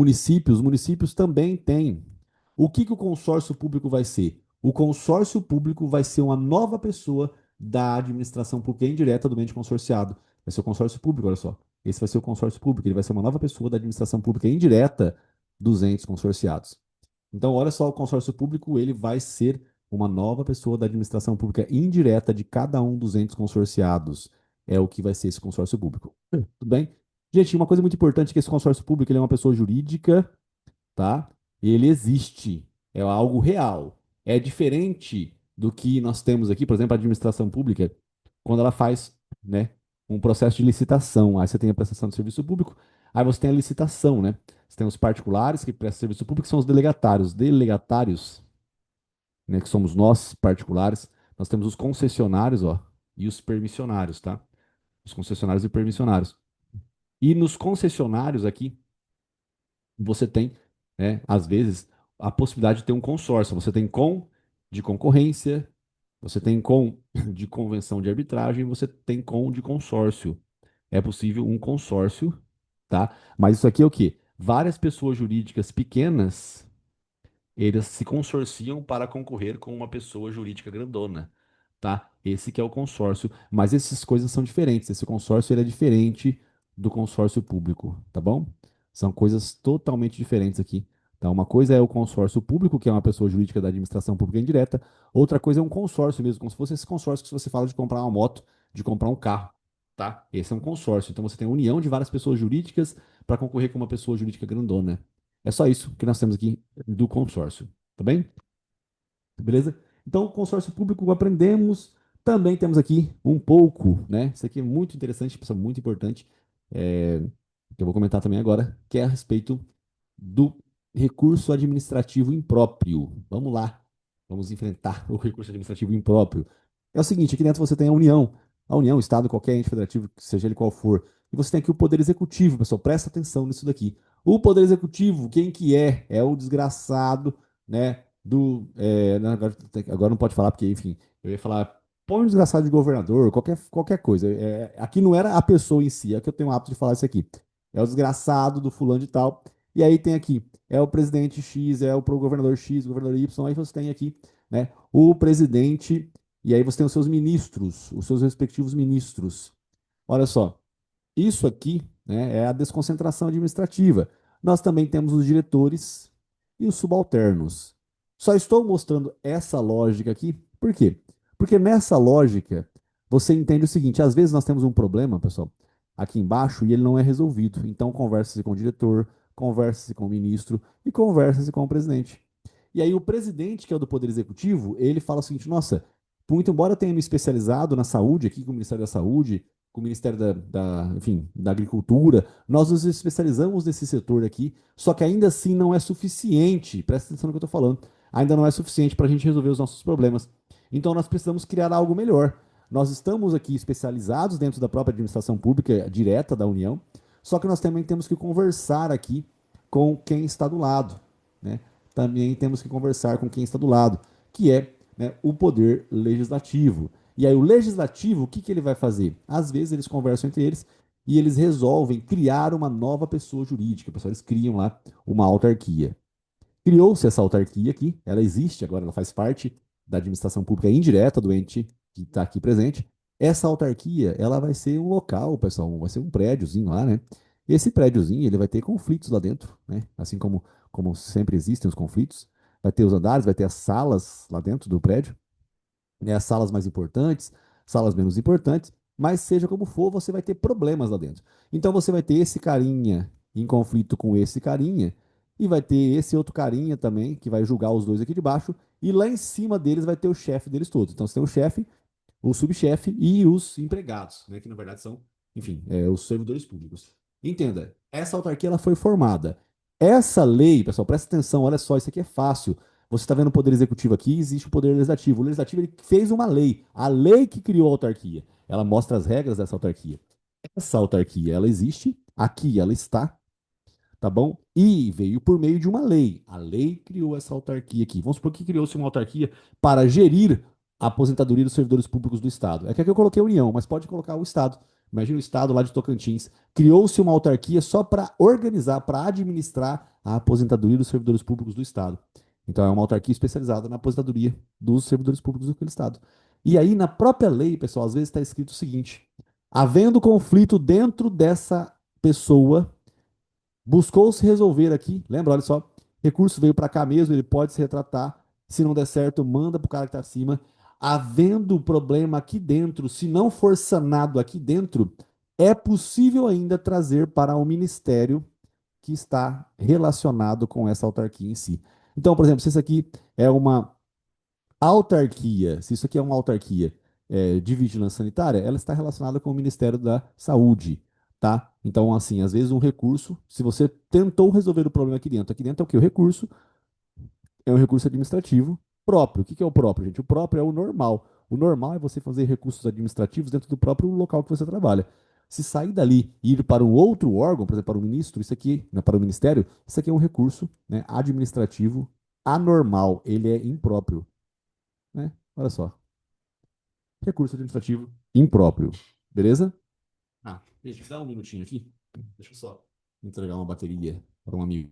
municípios também têm. O que que o consórcio público vai ser? O consórcio público vai ser uma nova pessoa da administração pública indireta do ente consorciado. Vai ser o consórcio público, olha só. Esse vai ser o consórcio público, ele vai ser uma nova pessoa da administração pública indireta dos entes consorciados. Então, olha só, o consórcio público, ele vai ser uma nova pessoa da administração pública indireta de cada um dos entes consorciados. É o que vai ser esse consórcio público. Tudo bem? Gente, uma coisa muito importante é que esse consórcio público, ele é uma pessoa jurídica, tá? Ele existe, é algo real. É diferente do que nós temos aqui, por exemplo, a administração pública, quando ela faz, né, um processo de licitação. Aí você tem a prestação de serviço público, aí você tem a licitação, né? Você tem os particulares que prestam serviço público, que são os delegatários. Delegatários, né, que somos nós, particulares. Nós temos os concessionários, ó, e os permissionários, tá? Os concessionários e permissionários. E nos concessionários aqui, você tem, né, às vezes, a possibilidade de ter um consórcio. Você tem com de concorrência, você tem com de convenção de arbitragem, você tem com de consórcio. É possível um consórcio, tá? Mas isso aqui é o quê? Várias pessoas jurídicas pequenas, eles se consorciam para concorrer com uma pessoa jurídica grandona, tá? Esse que é o consórcio, mas essas coisas são diferentes. Esse consórcio ele é diferente do consórcio público, tá bom? São coisas totalmente diferentes aqui. Então, uma coisa é o consórcio público, que é uma pessoa jurídica da administração pública indireta. Outra coisa é um consórcio mesmo, como se fosse esse consórcio que você fala de comprar uma moto, de comprar um carro, tá? Esse é um consórcio. Então, você tem a união de várias pessoas jurídicas para concorrer com uma pessoa jurídica grandona. É só isso que nós temos aqui do consórcio, tá bem? Beleza? Então, consórcio público aprendemos. Também temos aqui um pouco, né? Isso aqui é muito interessante, pessoal, muito importante, é, que eu vou comentar também agora, que é a respeito do recurso administrativo impróprio. Vamos lá, vamos enfrentar o recurso administrativo impróprio. É o seguinte, aqui dentro você tem a União, o Estado, qualquer ente federativo, seja ele qual for, e você tem aqui o Poder Executivo, pessoal, presta atenção nisso daqui. O Poder Executivo, quem que é? É o desgraçado, né, agora não pode falar, porque, enfim, eu ia falar, põe um desgraçado de governador, qualquer coisa. Aqui não era a pessoa em si, é que eu tenho o hábito de falar isso aqui. é o desgraçado do fulano de tal. E aí tem aqui, é o presidente X, é o governador X, o governador Y, aí você tem aqui, né, o presidente, e aí você tem os seus ministros, os seus respectivos ministros. Olha só, isso aqui, né, é a desconcentração administrativa. Nós também temos os diretores e os subalternos. Só estou mostrando essa lógica aqui, por quê? Porque nessa lógica, você entende o seguinte: às vezes nós temos um problema, pessoal, aqui embaixo e ele não é resolvido. Então, converse-se com o diretor, converse-se com o ministro e converse-se com o presidente. E aí, o presidente, que é o do Poder Executivo, ele fala o seguinte: nossa, muito embora eu tenha me especializado na saúde, aqui com o Ministério da Saúde, com o Ministério enfim, da Agricultura, nós nos especializamos nesse setor aqui, só que ainda assim não é suficiente, presta atenção no que eu estou falando, ainda não é suficiente para a gente resolver os nossos problemas. Então nós precisamos criar algo melhor. Nós estamos aqui especializados dentro da própria administração pública direta da União, só que nós também temos que conversar aqui com quem está do lado, né? Também temos que conversar com quem está do lado, que é, né, o poder legislativo. E aí o legislativo, o que, que ele vai fazer? Às vezes eles conversam entre eles e eles resolvem criar uma nova pessoa jurídica. Pessoal, eles criam lá uma autarquia. Criou-se essa autarquia aqui, ela existe agora, ela faz parte da administração pública indireta do ente que está aqui presente. Essa autarquia, ela vai ser um local, pessoal, vai ser um prédiozinho lá, né? Esse prédiozinho, ele vai ter conflitos lá dentro, né? Assim como sempre existem os conflitos. Vai ter os andares, vai ter as salas lá dentro do prédio, né, as salas mais importantes, salas menos importantes, mas seja como for, você vai ter problemas lá dentro. Então você vai ter esse carinha em conflito com esse carinha, e vai ter esse outro carinha também, que vai julgar os dois aqui de baixo, e lá em cima deles vai ter o chefe deles todos. Então você tem o chefe, o subchefe e os empregados, né, que na verdade são, enfim, os servidores públicos. Entenda, essa autarquia ela foi formada. Essa lei, pessoal, presta atenção, olha só, isso aqui é fácil. Você está vendo o poder executivo aqui, existe o poder legislativo. O legislativo ele fez uma lei, a lei que criou a autarquia. Ela mostra as regras dessa autarquia. Essa autarquia, ela existe, aqui ela está, tá bom? E veio por meio de uma lei. A lei criou essa autarquia aqui. Vamos supor que criou-se uma autarquia para gerir a aposentadoria dos servidores públicos do Estado. É que aqui eu coloquei a União, mas pode colocar o Estado. Imagina o Estado lá de Tocantins. Criou-se uma autarquia só para organizar, para administrar a aposentadoria dos servidores públicos do Estado. Então é uma autarquia especializada na aposentadoria dos servidores públicos daquele Estado. E aí, na própria lei, pessoal, às vezes está escrito o seguinte: havendo conflito dentro dessa pessoa, buscou-se resolver aqui, lembra, olha só, recurso veio para cá mesmo, ele pode se retratar, se não der certo, manda para o cara que está acima. Havendo problema aqui dentro, se não for sanado aqui dentro, é possível ainda trazer para o ministério que está relacionado com essa autarquia em si. Então, por exemplo, se isso aqui é uma autarquia, se isso aqui é uma autarquia de vigilância sanitária, ela está relacionada com o Ministério da Saúde, tá? Então, assim, às vezes um recurso, se você tentou resolver o problema aqui dentro é o que? O recurso é um recurso administrativo próprio. O que que é o próprio, gente? O próprio é o normal. O normal é você fazer recursos administrativos dentro do próprio local que você trabalha. Se sair dali e ir para um outro órgão, por exemplo, para o ministro, isso aqui, né, para o ministério, isso aqui é um recurso, né, administrativo anormal. Ele é impróprio, né? Olha só. Recurso administrativo impróprio. Beleza? Gente, dá um minutinho aqui. Deixa eu só entregar uma bateria para um amigo.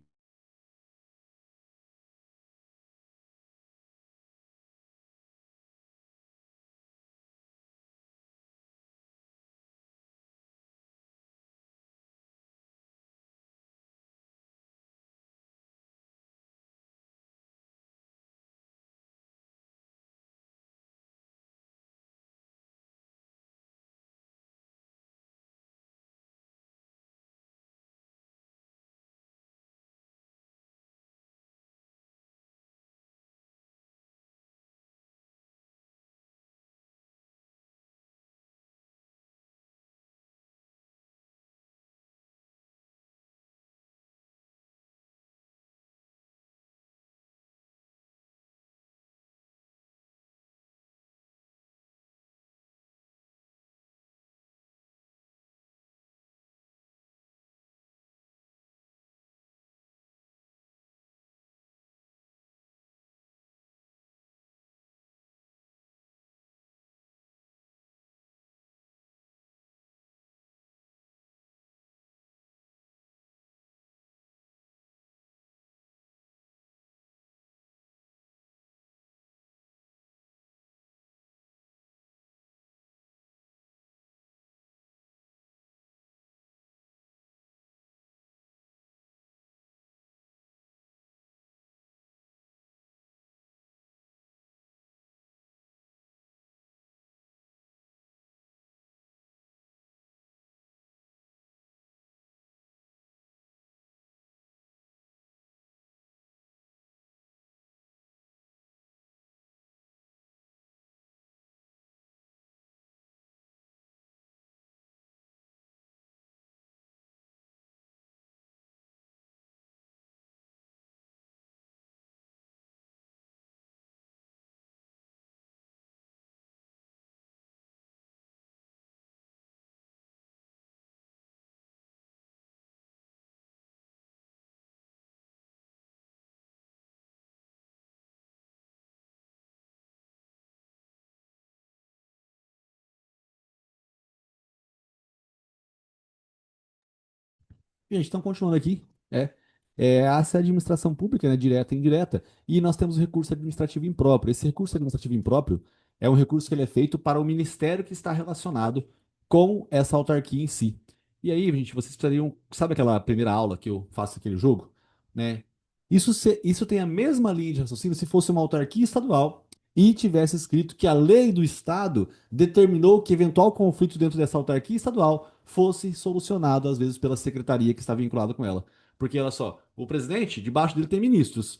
Gente, então continuando aqui, é, essa é a administração pública, né, direta e indireta, e nós temos o recurso administrativo impróprio. Esse recurso administrativo impróprio é um recurso que ele é feito para o ministério que está relacionado com essa autarquia em si. E aí, gente, vocês precisariam, sabe aquela primeira aula que eu faço aquele jogo, né? Isso tem a mesma linha de raciocínio se fosse uma autarquia estadual e tivesse escrito que a lei do estado determinou que eventual conflito dentro dessa autarquia estadual fosse solucionado, às vezes, pela secretaria que está vinculada com ela. Porque, olha só, o presidente, debaixo dele tem ministros.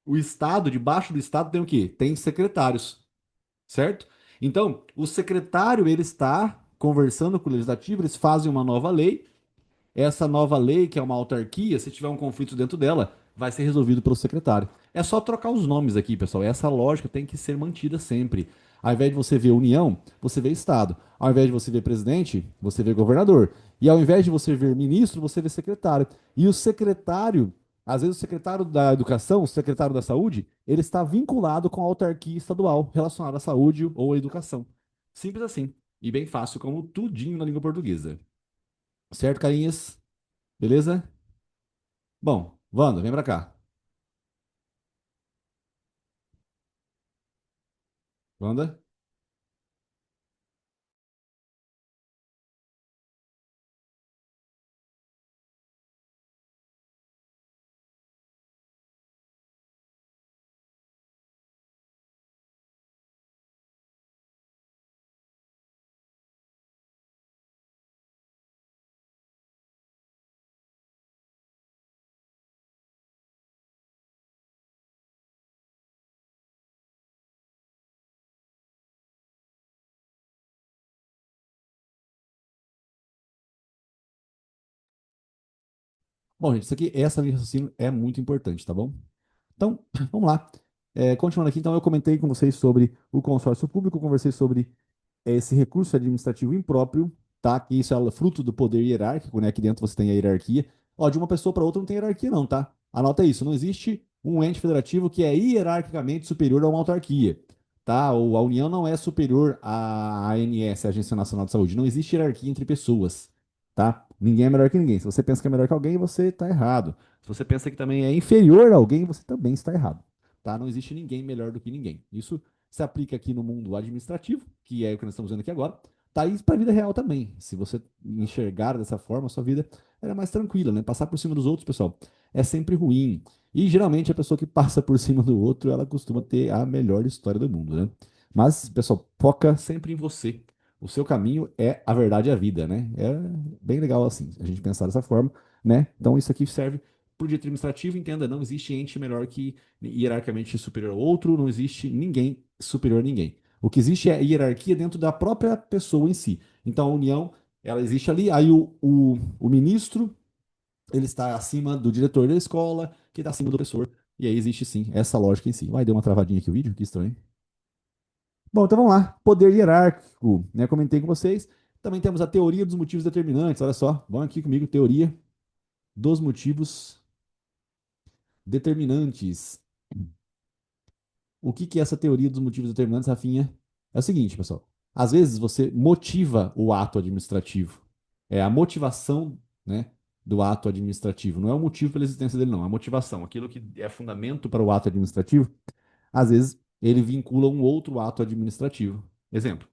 O Estado, debaixo do Estado, tem o quê? Tem secretários, certo? Então, o secretário, ele está conversando com o legislativo, eles fazem uma nova lei, essa nova lei, que é uma autarquia, se tiver um conflito dentro dela, vai ser resolvido pelo secretário. É só trocar os nomes aqui, pessoal. Essa lógica tem que ser mantida sempre. Ao invés de você ver União, você vê Estado. Ao invés de você ver presidente, você vê governador. E ao invés de você ver ministro, você vê secretário. E o secretário, às vezes o secretário da Educação, o secretário da Saúde, ele está vinculado com a autarquia estadual relacionada à saúde ou à educação. Simples assim. E bem fácil, como tudinho na língua portuguesa. Certo, carinhas? Beleza? Bom, Wanda, vem pra cá. Wanda? Bom, gente, isso aqui, essa linha de raciocínio é muito importante, tá bom? Então, vamos lá. Continuando aqui, então, eu comentei com vocês sobre o consórcio público, conversei sobre esse recurso administrativo impróprio, tá? Que isso é fruto do poder hierárquico, né? Aqui dentro você tem a hierarquia. Ó, de uma pessoa para outra não tem hierarquia, não, tá? Anota isso, não existe um ente federativo que é hierarquicamente superior a uma autarquia, tá? Ou a União não é superior à ANS, a Agência Nacional de Saúde. Não existe hierarquia entre pessoas, tá? Ninguém é melhor que ninguém. Se você pensa que é melhor que alguém, você está errado. Se você pensa que também é inferior a alguém, você também está errado, tá? Não existe ninguém melhor do que ninguém. Isso se aplica aqui no mundo administrativo, que é o que nós estamos vendo aqui agora, tá isso para a vida real também. Se você enxergar dessa forma, a sua vida é mais tranquila, né? Passar por cima dos outros, pessoal, é sempre ruim. E geralmente a pessoa que passa por cima do outro, ela costuma ter a melhor história do mundo, né? Mas, pessoal, foca sempre em você. O seu caminho é a verdade e a vida, né? É bem legal assim, a gente pensar dessa forma, né? Então isso aqui serve para o direito administrativo, entenda, não existe ente melhor que hierarquicamente superior ao outro, não existe ninguém superior a ninguém. O que existe é hierarquia dentro da própria pessoa em si. Então a união, ela existe ali, aí o ministro, ele está acima do diretor da escola, que está acima do professor, e aí existe sim essa lógica em si. Vai, deu uma travadinha aqui o vídeo, que estranho. Bom, então vamos lá. Poder hierárquico, né? Comentei com vocês. Também temos a teoria dos motivos determinantes. Olha só, vão aqui comigo, teoria dos motivos determinantes. O que que é essa teoria dos motivos determinantes, Rafinha? É o seguinte, pessoal. Às vezes você motiva o ato administrativo. É a motivação, né, do ato administrativo. Não é o motivo pela existência dele, não. É a motivação. Aquilo que é fundamento para o ato administrativo, às vezes ele vincula um outro ato administrativo. Exemplo.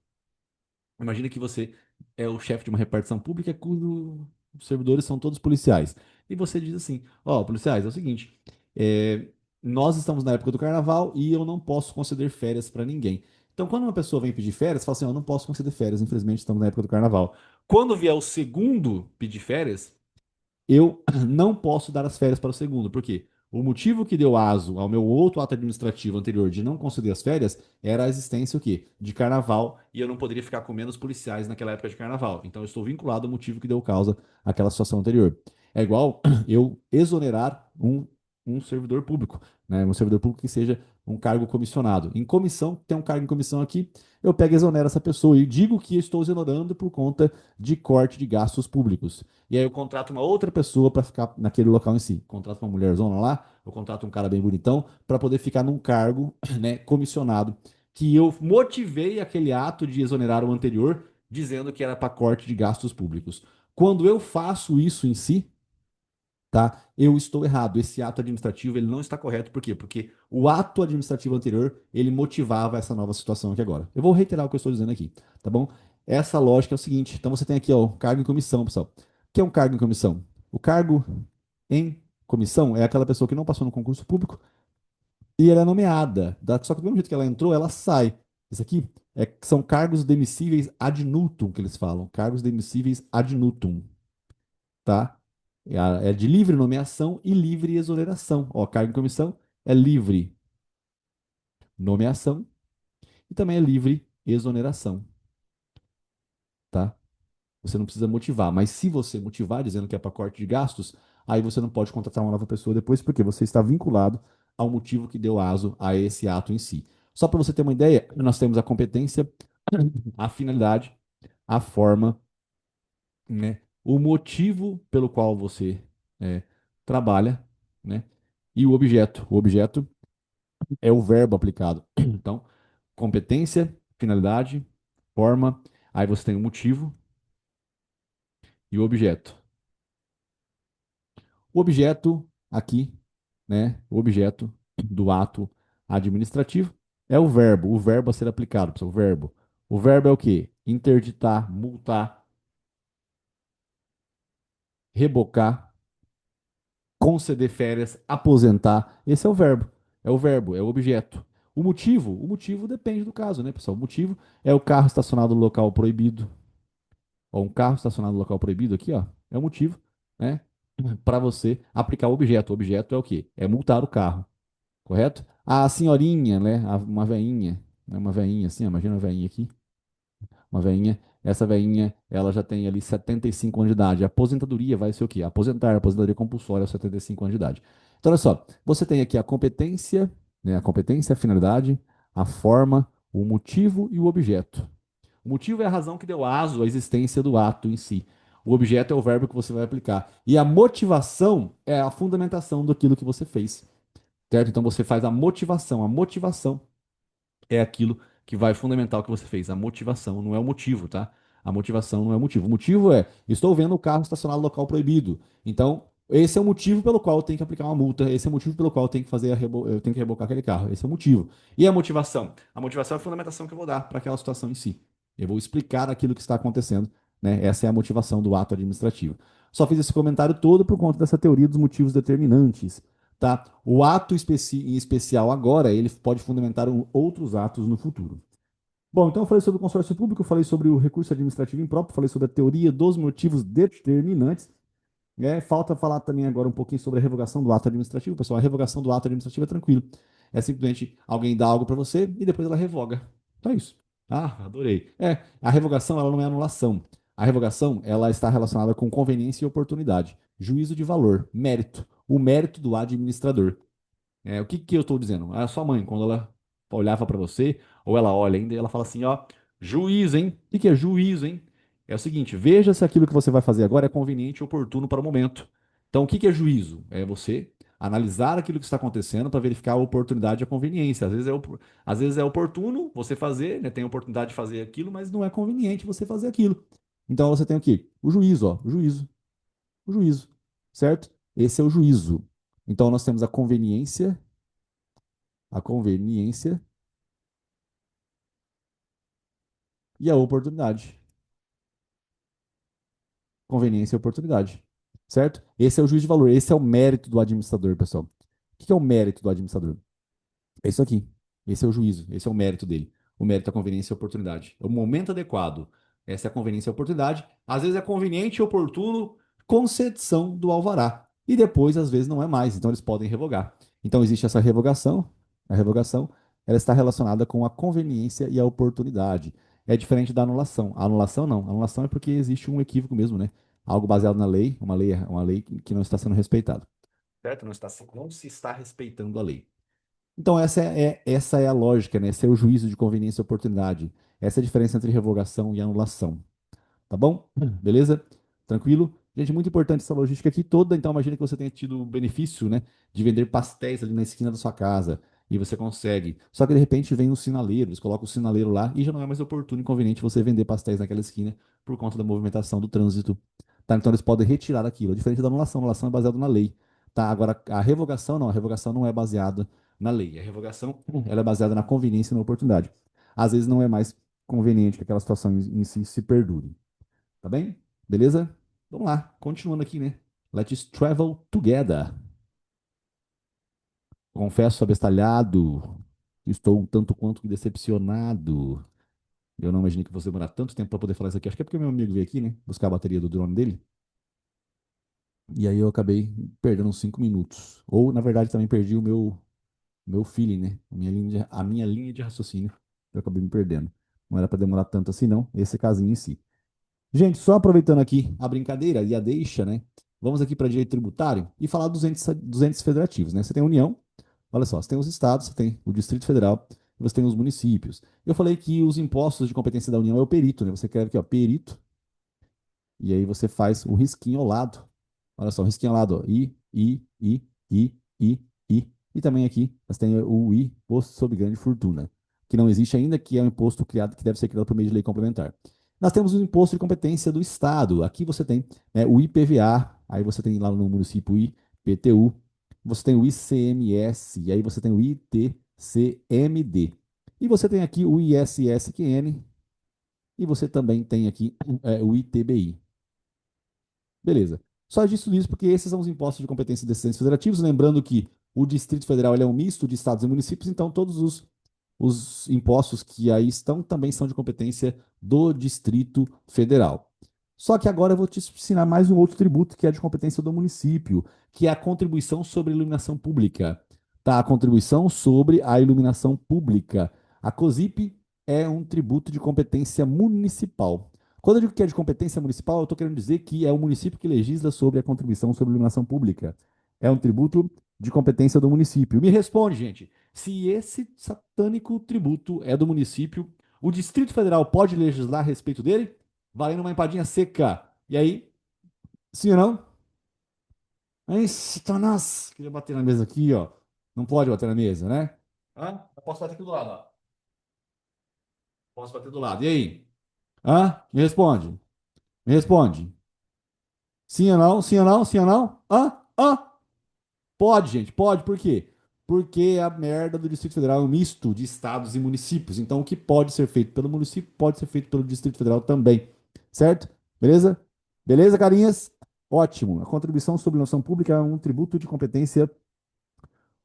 Imagina que você é o chefe de uma repartição pública cujos servidores são todos policiais. E você diz assim: ó, policiais, é o seguinte, é, nós estamos na época do carnaval e eu não posso conceder férias para ninguém. Então, quando uma pessoa vem pedir férias, fala assim: eu não posso conceder férias, infelizmente estamos na época do carnaval. Quando vier o segundo pedir férias, eu não posso dar as férias para o segundo. Por quê? O motivo que deu aso ao meu outro ato administrativo anterior de não conceder as férias era a existência o quê? De carnaval e eu não poderia ficar com menos policiais naquela época de carnaval. Então eu estou vinculado ao motivo que deu causa àquela situação anterior. É igual eu exonerar um servidor público, né? Um servidor público que seja um cargo comissionado. Em comissão, tem um cargo em comissão aqui, eu pego e exonero essa pessoa e digo que estou exonerando por conta de corte de gastos públicos. E aí eu contrato uma outra pessoa para ficar naquele local em si. Contrato uma mulherzona lá, eu contrato um cara bem bonitão para poder ficar num cargo, né, comissionado, que eu motivei aquele ato de exonerar o anterior, dizendo que era para corte de gastos públicos. Quando eu faço isso em si, tá? Eu estou errado. Esse ato administrativo ele não está correto. Por quê? Porque o ato administrativo anterior ele motivava essa nova situação aqui agora. Eu vou reiterar o que eu estou dizendo aqui, tá bom? Essa lógica é o seguinte. Então você tem aqui ó, o cargo em comissão, pessoal. O que é um cargo em comissão? O cargo em comissão é aquela pessoa que não passou no concurso público e ela é nomeada. Só que do mesmo jeito que ela entrou, ela sai. Isso aqui são cargos demissíveis ad nutum, que eles falam. Cargos demissíveis ad nutum, tá? É de livre nomeação e livre exoneração. Ó, cargo em comissão é livre nomeação e também é livre exoneração, tá? Você não precisa motivar, mas se você motivar dizendo que é para corte de gastos, aí você não pode contratar uma nova pessoa depois, porque você está vinculado ao motivo que deu aso a esse ato em si. Só para você ter uma ideia, nós temos a competência, a finalidade, a forma, né, o motivo pelo qual você é, trabalha, né, e o objeto. O objeto é o verbo aplicado. Então, competência, finalidade, forma, aí você tem o motivo e o objeto. O objeto aqui, né, o objeto do ato administrativo é o verbo a ser aplicado, pessoal, o verbo. O verbo é o quê? Interditar, multar, rebocar, conceder férias, aposentar. Esse é o verbo. É o verbo, é o objeto. O motivo depende do caso, né, pessoal? O motivo é o carro estacionado no local proibido. Ó, um carro estacionado no local proibido aqui, ó, é o motivo, né, para você aplicar o objeto. O objeto é o quê? É multar o carro, correto? A senhorinha, né, uma veinha, né, uma veinha assim, ó, imagina uma veinha aqui, uma veinha, essa veinha, ela já tem ali 75 anos de idade. A aposentadoria vai ser o quê? Aposentar, aposentadoria compulsória aos 75 anos de idade. Então, olha só, você tem aqui a competência, né, a competência, a finalidade, a forma, o motivo e o objeto. O motivo é a razão que deu aso à existência do ato em si. O objeto é o verbo que você vai aplicar. E a motivação é a fundamentação daquilo que você fez. Certo? Então você faz a motivação. A motivação é aquilo que vai fundamentar o que você fez. A motivação não é o motivo, tá? A motivação não é o motivo. O motivo é: estou vendo o carro estacionado no local proibido. Então, esse é o motivo pelo qual eu tenho que aplicar uma multa. Esse é o motivo pelo qual eu tenho que eu tenho que rebocar aquele carro. Esse é o motivo. E a motivação? A motivação é a fundamentação que eu vou dar para aquela situação em si. Eu vou explicar aquilo que está acontecendo, né? Essa é a motivação do ato administrativo. Só fiz esse comentário todo por conta dessa teoria dos motivos determinantes, tá? O ato em especial agora, ele pode fundamentar outros atos no futuro. Bom, então eu falei sobre o consórcio público, eu falei sobre o recurso administrativo impróprio, falei sobre a teoria dos motivos determinantes. Falta falar também agora um pouquinho sobre a revogação do ato administrativo. Pessoal, a revogação do ato administrativo é tranquilo. É simplesmente alguém dá algo para você e depois ela revoga. Só isso. Ah, adorei. A revogação ela não é anulação. A revogação ela está relacionada com conveniência e oportunidade. Juízo de valor, mérito. O mérito do administrador. O que que eu estou dizendo? A sua mãe, quando ela olhava para você, ou ela olha ainda, ela fala assim, ó, juízo, hein? O que que é juízo, hein? É o seguinte, veja se aquilo que você vai fazer agora é conveniente e oportuno para o momento. Então, o que que é juízo? É você analisar aquilo que está acontecendo para verificar a oportunidade e a conveniência. Às vezes é oportuno você fazer, né? Tem a oportunidade de fazer aquilo, mas não é conveniente você fazer aquilo. Então, você tem o quê? O juízo, ó, o juízo, certo? Esse é o juízo. Então, nós temos a conveniência e a oportunidade. Conveniência e oportunidade. Certo? Esse é o juiz de valor, esse é o mérito do administrador, pessoal. O que é o mérito do administrador? É isso aqui. Esse é o juízo, esse é o mérito dele. O mérito da conveniência e oportunidade. É o momento adequado. Essa é a conveniência e oportunidade. Às vezes é conveniente e oportuno concessão do alvará. E depois, às vezes, não é mais. Então, eles podem revogar. Então, existe essa revogação. A revogação ela está relacionada com a conveniência e a oportunidade. É diferente da anulação. A anulação não. A anulação é porque existe um equívoco mesmo, né? Algo baseado na lei, uma lei que não está sendo respeitada. Certo? Não se está respeitando a lei. Então, essa é a lógica, né? Esse é o juízo de conveniência e oportunidade. Essa é a diferença entre revogação e anulação. Tá bom? Beleza? Tranquilo? Gente, muito importante essa logística aqui toda. Então, imagina que você tenha tido o benefício, né, de vender pastéis ali na esquina da sua casa. E você consegue. Só que de repente vem um sinaleiro, eles colocam o sinaleiro lá e já não é mais oportuno e conveniente você vender pastéis naquela esquina por conta da movimentação do trânsito, Tá? Então eles podem retirar aquilo, diferente da anulação. A anulação é baseada na lei. Tá? Agora, a revogação não. A revogação não é baseada na lei. A revogação ela é baseada na conveniência e na oportunidade. Às vezes não é mais conveniente que aquela situação em si se perdure. Tá bem? Beleza? Vamos lá, continuando aqui, né? Let's travel together. Confesso abestalhado. Estou um tanto quanto decepcionado. Eu não imaginei que fosse demorar tanto tempo para poder falar isso aqui. Acho que é porque meu amigo veio aqui, né? Buscar a bateria do drone dele. E aí eu acabei perdendo uns 5 minutos. Ou, na verdade, também perdi o meu feeling, né? A minha linha de raciocínio. Eu acabei me perdendo. Não era para demorar tanto assim, não. Esse casinho em si. Gente, só aproveitando aqui a brincadeira e a deixa, né? Vamos aqui para direito tributário e falar dos entes federativos, né? Você tem a União, olha só, você tem os estados, você tem o Distrito Federal e você tem os municípios. Eu falei que os impostos de competência da União é o perito, né? Você quer aqui, ó, perito, e aí você faz o risquinho ao lado. Olha só, o risquinho ao lado, ó. I. E também aqui você tem o I, Imposto sobre Grande Fortuna, que não existe ainda, que é um imposto criado, que deve ser criado por meio de lei complementar. Nós temos o imposto de competência do Estado. Aqui você tem, né, o IPVA, aí você tem lá no município o IPTU, você tem o ICMS, e aí você tem o ITCMD. E você tem aqui o ISSQN, e você também tem aqui o ITBI. Beleza. Só disso isso porque esses são os impostos de competência desses entes federativos. Lembrando que o Distrito Federal ele é um misto de estados e municípios, então todos os impostos que aí estão também são de competência do Distrito Federal. Só que agora eu vou te ensinar mais um outro tributo que é de competência do município, que é a contribuição sobre a iluminação pública. Tá? A contribuição sobre a iluminação pública. A COSIP é um tributo de competência municipal. Quando eu digo que é de competência municipal, eu estou querendo dizer que é o município que legisla sobre a contribuição sobre a iluminação pública. É um tributo de competência do município. Me responde, gente. Se esse satânico tributo é do município, o Distrito Federal pode legislar a respeito dele? Valendo uma empadinha seca. E aí, sim ou não? Aí, Satanás! Queria bater na mesa aqui, ó. Não pode bater na mesa, né? Hã? Eu posso bater aqui do lado, ó. Posso bater do lado. E aí? Hã? Me responde. Me responde. Sim ou não? Sim ou não? Sim ou não? Hã? Hã? Pode, gente, pode. Por quê? Porque a merda do Distrito Federal é um misto de estados e municípios. Então, o que pode ser feito pelo município pode ser feito pelo Distrito Federal também. Certo? Beleza? Beleza, carinhas? Ótimo. A contribuição sobre noção pública é um tributo de competência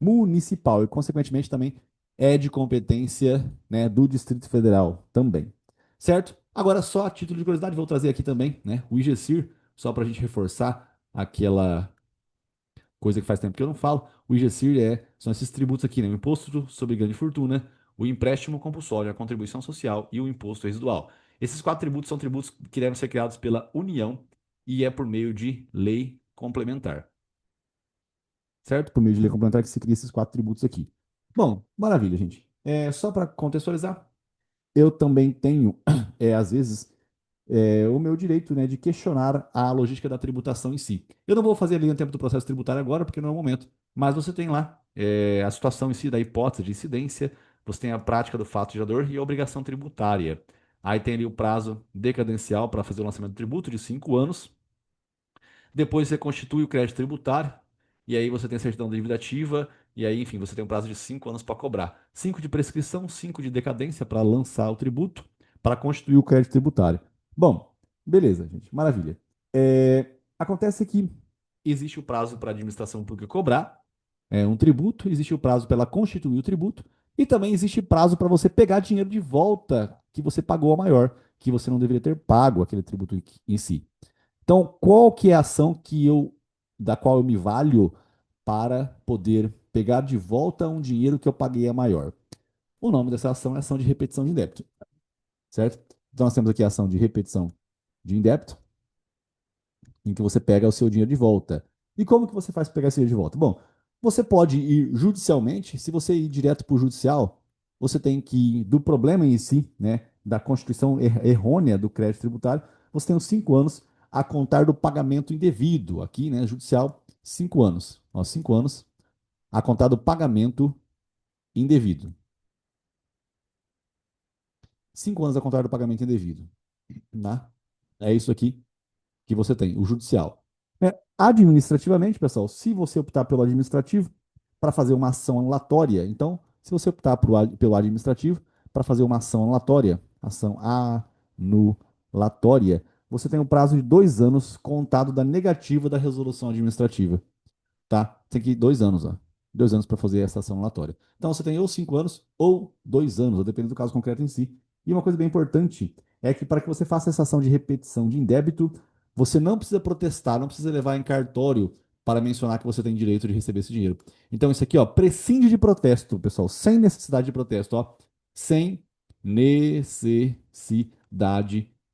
municipal e, consequentemente, também é de competência, né, do Distrito Federal também. Certo? Agora, só a título de curiosidade, vou trazer aqui também, né, o IGCIR, só para a gente reforçar aquela coisa que faz tempo que eu não falo. O IGCIR são esses tributos aqui, né? O Imposto sobre Grande Fortuna, o empréstimo compulsório, a contribuição social e o imposto residual. Esses quatro tributos são tributos que devem ser criados pela União e é por meio de lei complementar. Certo? Por meio de lei complementar que se cria esses quatro tributos aqui. Bom, maravilha, gente. Só para contextualizar, eu também tenho, às vezes, o meu direito, né, de questionar a logística da tributação em si. Eu não vou fazer ali no tempo do processo tributário agora, porque não é o momento, mas você tem lá a situação em si da hipótese de incidência, você tem a prática do fato gerador e a obrigação tributária. Aí tem ali o prazo decadencial para fazer o lançamento do tributo de 5 anos. Depois você constitui o crédito tributário, e aí você tem a certidão de dívida ativa, e aí, enfim, você tem um prazo de 5 anos para cobrar. 5 de prescrição, 5 de decadência para lançar o tributo, para constituir o crédito tributário. Bom, beleza, gente, maravilha. Acontece que existe o prazo para a administração pública cobrar um tributo, existe o prazo para ela constituir o tributo, e também existe prazo para você pegar dinheiro de volta que você pagou a maior, que você não deveria ter pago aquele tributo em si. Então, qual que é a ação da qual eu me valho para poder pegar de volta um dinheiro que eu paguei a maior? O nome dessa ação é ação de repetição de débito, certo? Então, nós temos aqui a ação de repetição de débito, em que você pega o seu dinheiro de volta. E como que você faz para pegar esse dinheiro de volta? Bom, você pode ir judicialmente. Se você ir direto para o judicial, você tem que ir do problema em si, né, da constituição errônea do crédito tributário, você tem os 5 anos a contar do pagamento indevido. Aqui, né, judicial, 5 anos. Ó, 5 anos a contar do pagamento indevido. 5 anos a contar do pagamento indevido. Tá? É isso aqui que você tem, o judicial. Administrativamente, pessoal, se você optar pelo administrativo para fazer uma ação anulatória, então, se você optar pelo administrativo para fazer uma ação anulatória, ação anulatória, você tem um prazo de 2 anos contado da negativa da resolução administrativa, tá? Tem que ir 2 anos, ó. 2 anos para fazer essa ação anulatória. Então você tem ou 5 anos ou 2 anos, dependendo do caso concreto em si. E uma coisa bem importante é que para que você faça essa ação de repetição de indébito, você não precisa protestar, não precisa levar em cartório para mencionar que você tem direito de receber esse dinheiro. Então isso aqui, ó, prescinde de protesto, pessoal, sem necessidade de protesto, ó, sem necessidade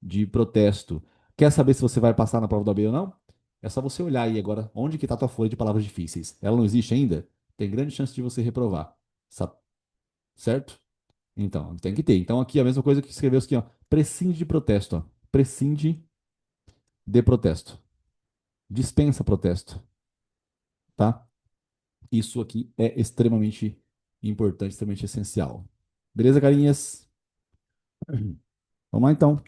de protesto. Quer saber se você vai passar na prova da OAB ou não? É só você olhar aí agora onde que está a tua folha de palavras difíceis. Ela não existe ainda? Tem grande chance de você reprovar. Certo? Então, tem que ter. Então, aqui é a mesma coisa que escreveu aqui, ó. Prescinde de protesto, ó. Prescinde de protesto. Dispensa protesto, tá? Isso aqui é extremamente importante, extremamente essencial. Beleza, carinhas? Vamos lá, então.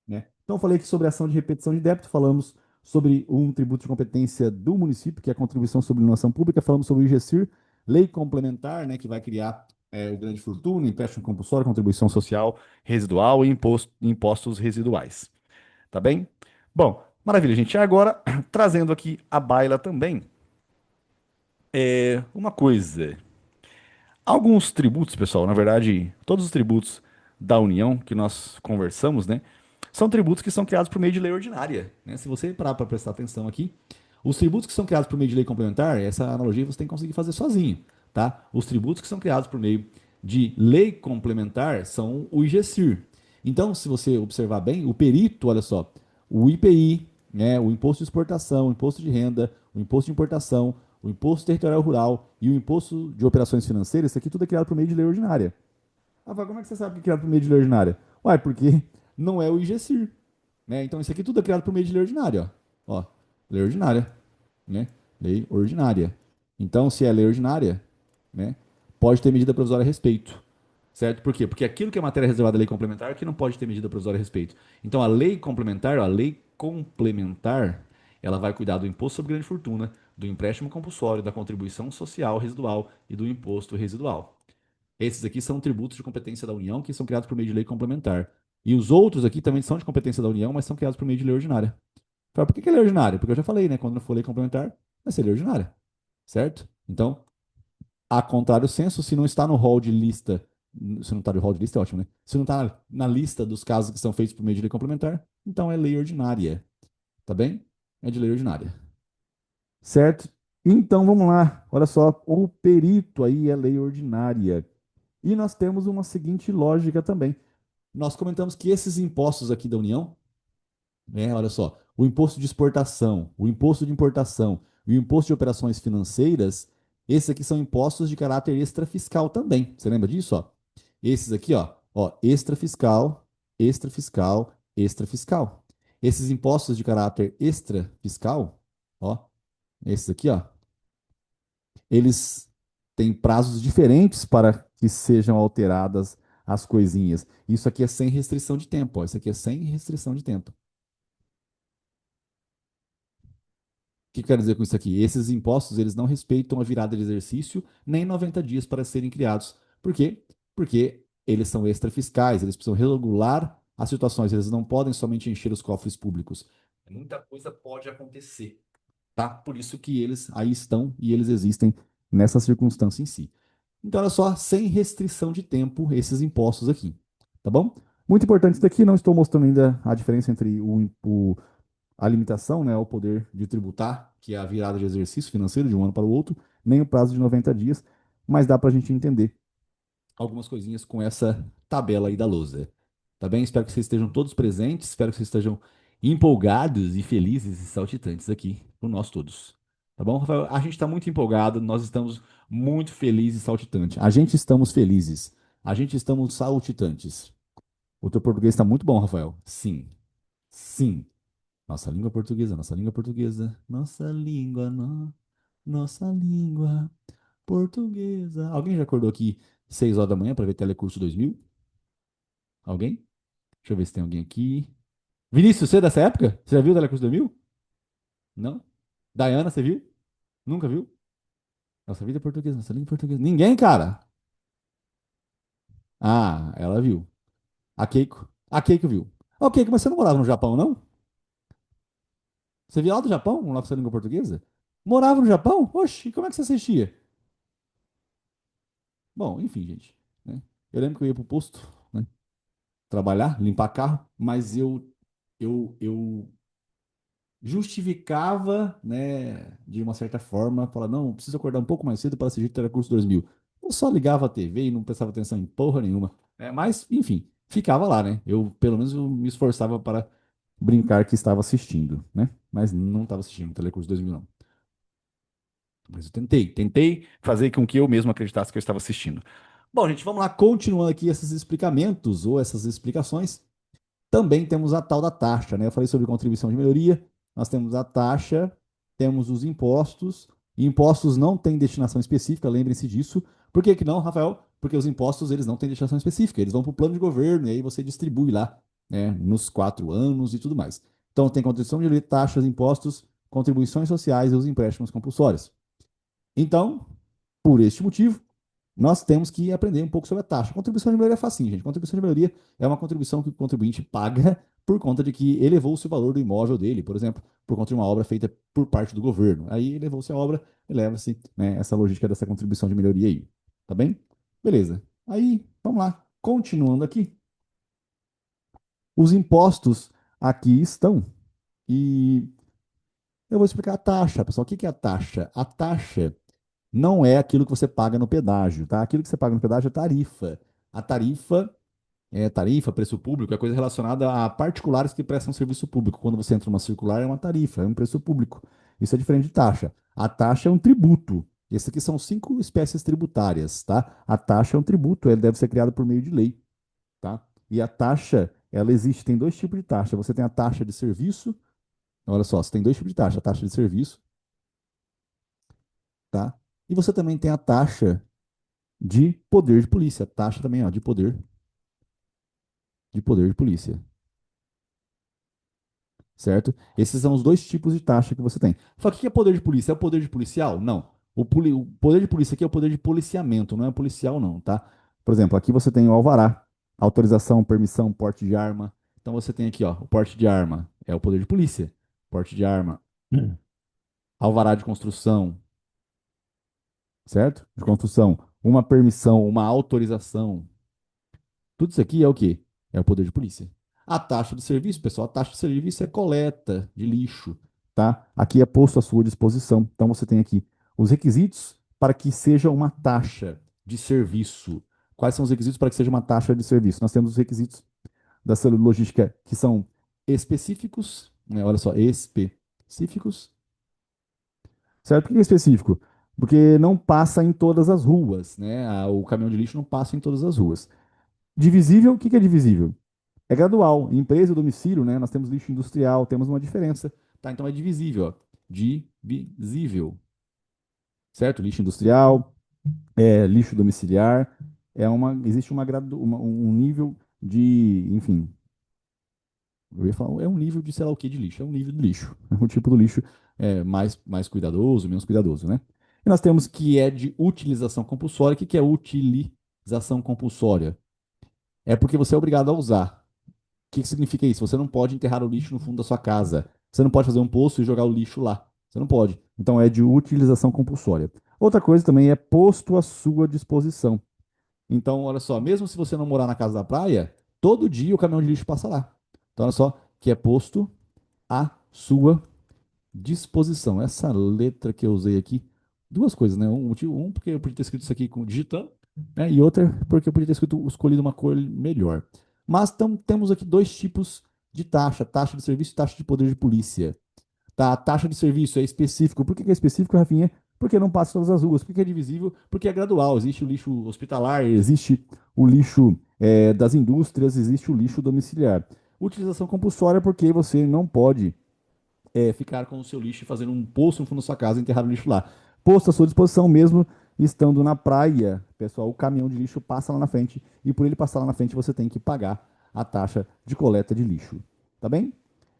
Né? Então, eu falei aqui sobre a ação de repetição de débito, falamos sobre um tributo de competência do município, que é a contribuição sobre iluminação pública, falamos sobre o IGCIR, lei complementar, né, que vai criar o grande fortuna, empréstimo compulsório, contribuição social residual e impostos residuais. Tá bem? Bom, maravilha, gente. E agora, trazendo aqui a baila também, uma coisa. Alguns tributos, pessoal, na verdade, todos os tributos da União que nós conversamos, né, são tributos que são criados por meio de lei ordinária, né? Se você parar para prestar atenção aqui, os tributos que são criados por meio de lei complementar, essa analogia você tem que conseguir fazer sozinho, tá? Os tributos que são criados por meio de lei complementar são o IGCIR. Então, se você observar bem, o perito, olha só, o IPI, né, o imposto de exportação, o imposto de renda, o imposto de importação, o imposto territorial rural e o imposto de operações financeiras, isso aqui tudo é criado por meio de lei ordinária. Ah, como é que você sabe que é criado por meio de lei ordinária? Uai, porque não é o IGCIR, né? Então isso aqui tudo é criado por meio de lei ordinária, ó. Ó, lei ordinária, né? Lei ordinária. Então, se é lei ordinária, né, pode ter medida provisória a respeito. Certo? Por quê? Porque aquilo que é matéria reservada à lei complementar é que não pode ter medida provisória a respeito. Então, a lei complementar, ó, a lei complementar, ela vai cuidar do imposto sobre grande fortuna, do empréstimo compulsório, da contribuição social residual e do imposto residual. Esses aqui são tributos de competência da União que são criados por meio de lei complementar. E os outros aqui também são de competência da União, mas são criados por meio de lei ordinária. Fala, por que é lei ordinária? Porque eu já falei, né? Quando não for lei complementar, vai ser lei ordinária. Certo? Então, a contrário senso, se não está no hall de lista, se não está no hall de lista, é ótimo, né? Se não está na lista dos casos que são feitos por meio de lei complementar, então é lei ordinária. Tá bem? É de lei ordinária. Certo? Então vamos lá. Olha só, o perito aí é lei ordinária. E nós temos uma seguinte lógica também. Nós comentamos que esses impostos aqui da União, né, olha só, o imposto de exportação, o imposto de importação e o imposto de operações financeiras, esses aqui são impostos de caráter extrafiscal também. Você lembra disso? Ó? Esses aqui, ó, extrafiscal, extrafiscal, extrafiscal. Esses impostos de caráter extrafiscal, ó, esses aqui, ó, eles têm prazos diferentes para que sejam alteradas as coisinhas. Isso aqui é sem restrição de tempo, ó. Isso aqui é sem restrição de tempo. O que eu quero dizer com isso aqui? Esses impostos, eles não respeitam a virada de exercício nem 90 dias para serem criados. Por quê? Porque eles são extrafiscais, eles precisam regular as situações, eles não podem somente encher os cofres públicos. Muita coisa pode acontecer, tá? Por isso que eles aí estão e eles existem nessa circunstância em si. Então, olha só, sem restrição de tempo, esses impostos aqui, tá bom? Muito importante isso daqui, não estou mostrando ainda a diferença entre a limitação, né, ao poder de tributar, que é a virada de exercício financeiro de um ano para o outro, nem o prazo de 90 dias, mas dá para a gente entender algumas coisinhas com essa tabela aí da lousa. Tá bem? Espero que vocês estejam todos presentes, espero que vocês estejam empolgados e felizes e saltitantes aqui por nós todos. Tá bom, Rafael? A gente está muito empolgado, nós estamos muito felizes e saltitantes. A gente estamos felizes. A gente estamos saltitantes. O teu português está muito bom, Rafael. Sim. Sim. Nossa língua portuguesa, nossa língua portuguesa, nossa língua, nossa língua portuguesa. Alguém já acordou aqui 6 horas da manhã para ver Telecurso 2000? Alguém? Deixa eu ver se tem alguém aqui. Vinícius, você é dessa época? Você já viu o Telecurso 2000? Não? Dayana, você viu? Nunca viu? Nossa vida é portuguesa, nossa língua é portuguesa. Ninguém, cara. Ah, ela viu. A Keiko. A Keiko viu. Ó, Keiko, mas você não morava no Japão, não? Você viu lá do Japão, nossa língua portuguesa? Morava no Japão? Oxi, como é que você assistia? Bom, enfim, gente, né? Eu lembro que eu ia pro posto, né? Trabalhar, limpar carro, mas eu justificava, né, de uma certa forma, falar, não, preciso acordar um pouco mais cedo para assistir Telecurso 2000. Eu só ligava a TV e não prestava atenção em porra nenhuma. Mas, enfim, ficava lá, né? Eu, pelo menos, eu me esforçava para brincar que estava assistindo, né? Mas não estava assistindo Telecurso 2000, não. Mas eu tentei fazer com que eu mesmo acreditasse que eu estava assistindo. Bom, gente, vamos lá, continuando aqui esses explicamentos ou essas explicações. Também temos a tal da taxa, né? Eu falei sobre contribuição de melhoria, nós temos a taxa, temos os impostos. Impostos não têm destinação específica, lembrem-se disso. Por que que não, Rafael? Porque os impostos eles não têm destinação específica, eles vão para o plano de governo e aí você distribui lá, né, nos 4 anos e tudo mais. Então tem contribuição de melhoria, taxas, impostos, contribuições sociais e os empréstimos compulsórios. Então, por este motivo, nós temos que aprender um pouco sobre a taxa. A contribuição de melhoria é facinho, gente. Contribuição de melhoria é uma contribuição que o contribuinte paga por conta de que elevou-se o valor do imóvel dele, por exemplo, por conta de uma obra feita por parte do governo. Aí elevou-se a obra, eleva-se, né, essa logística dessa contribuição de melhoria aí. Tá bem? Beleza. Aí, vamos lá. Continuando aqui. Os impostos aqui estão. E eu vou explicar a taxa, pessoal. O que é a taxa? A taxa não é aquilo que você paga no pedágio, tá? Aquilo que você paga no pedágio é tarifa. A tarifa, preço público, é coisa relacionada a particulares que prestam serviço público. Quando você entra numa circular, é uma tarifa, é um preço público. Isso é diferente de taxa. A taxa é um tributo. Esse aqui são 5 espécies tributárias, tá? A taxa é um tributo, ele deve ser criado por meio de lei, tá? E a taxa, ela existe, tem dois tipos de taxa. Você tem a taxa de serviço, olha só, você tem dois tipos de taxa, a taxa de serviço, tá? E você também tem a taxa de poder de polícia. Taxa também, ó, de poder de polícia, certo? Esses são os dois tipos de taxa que você tem. Só que o que é poder de polícia? É o poder de policial? Não. O poder de polícia aqui é o poder de policiamento, não é policial, não, tá? Por exemplo, aqui você tem o alvará, autorização, permissão, porte de arma. Então você tem aqui, ó, o porte de arma é o poder de polícia. Porte de arma, alvará de construção, certo? De construção, uma permissão, uma autorização. Tudo isso aqui é o quê? É o poder de polícia. A taxa de serviço, pessoal, a taxa de serviço é coleta de lixo, tá? Aqui é posto à sua disposição. Então você tem aqui os requisitos para que seja uma taxa de serviço. Quais são os requisitos para que seja uma taxa de serviço? Nós temos os requisitos da saúde logística que são específicos, né? Olha só, específicos, certo? Por que é específico? Porque não passa em todas as ruas, né? O caminhão de lixo não passa em todas as ruas. Divisível, o que é divisível? É gradual. Em empresa e domicílio, né? Nós temos lixo industrial, temos uma diferença. Tá? Então é divisível, ó. Divisível, certo? Lixo industrial, lixo domiciliar, existe um nível de, enfim, eu ia falar, é um nível de sei lá o que de lixo, é um nível de lixo, é um tipo do lixo mais cuidadoso, menos cuidadoso, né? E nós temos que é de utilização compulsória. O que é utilização compulsória? É porque você é obrigado a usar. Que significa isso? Você não pode enterrar o lixo no fundo da sua casa. Você não pode fazer um poço e jogar o lixo lá. Você não pode. Então é de utilização compulsória. Outra coisa também é posto à sua disposição. Então, olha só, mesmo se você não morar na casa da praia, todo dia o caminhão de lixo passa lá. Então, olha só, que é posto à sua disposição. Essa letra que eu usei aqui, duas coisas, né? Um porque eu podia ter escrito isso aqui digitando, né? E outra porque eu podia ter escolhido uma cor melhor. Mas temos aqui dois tipos de taxa: taxa de serviço e taxa de poder de polícia. Tá? A taxa de serviço é específico. Por que é específico, Rafinha? Porque não passa em todas as ruas. Por que é divisível? Porque é gradual. Existe o lixo hospitalar, existe o lixo das indústrias, existe o lixo domiciliar. Utilização compulsória porque você não pode ficar com o seu lixo e fazer um poço no fundo da sua casa e enterrar o lixo lá. Posto à sua disposição mesmo, estando na praia, pessoal, o caminhão de lixo passa lá na frente e por ele passar lá na frente você tem que pagar a taxa de coleta de lixo. Tá bem?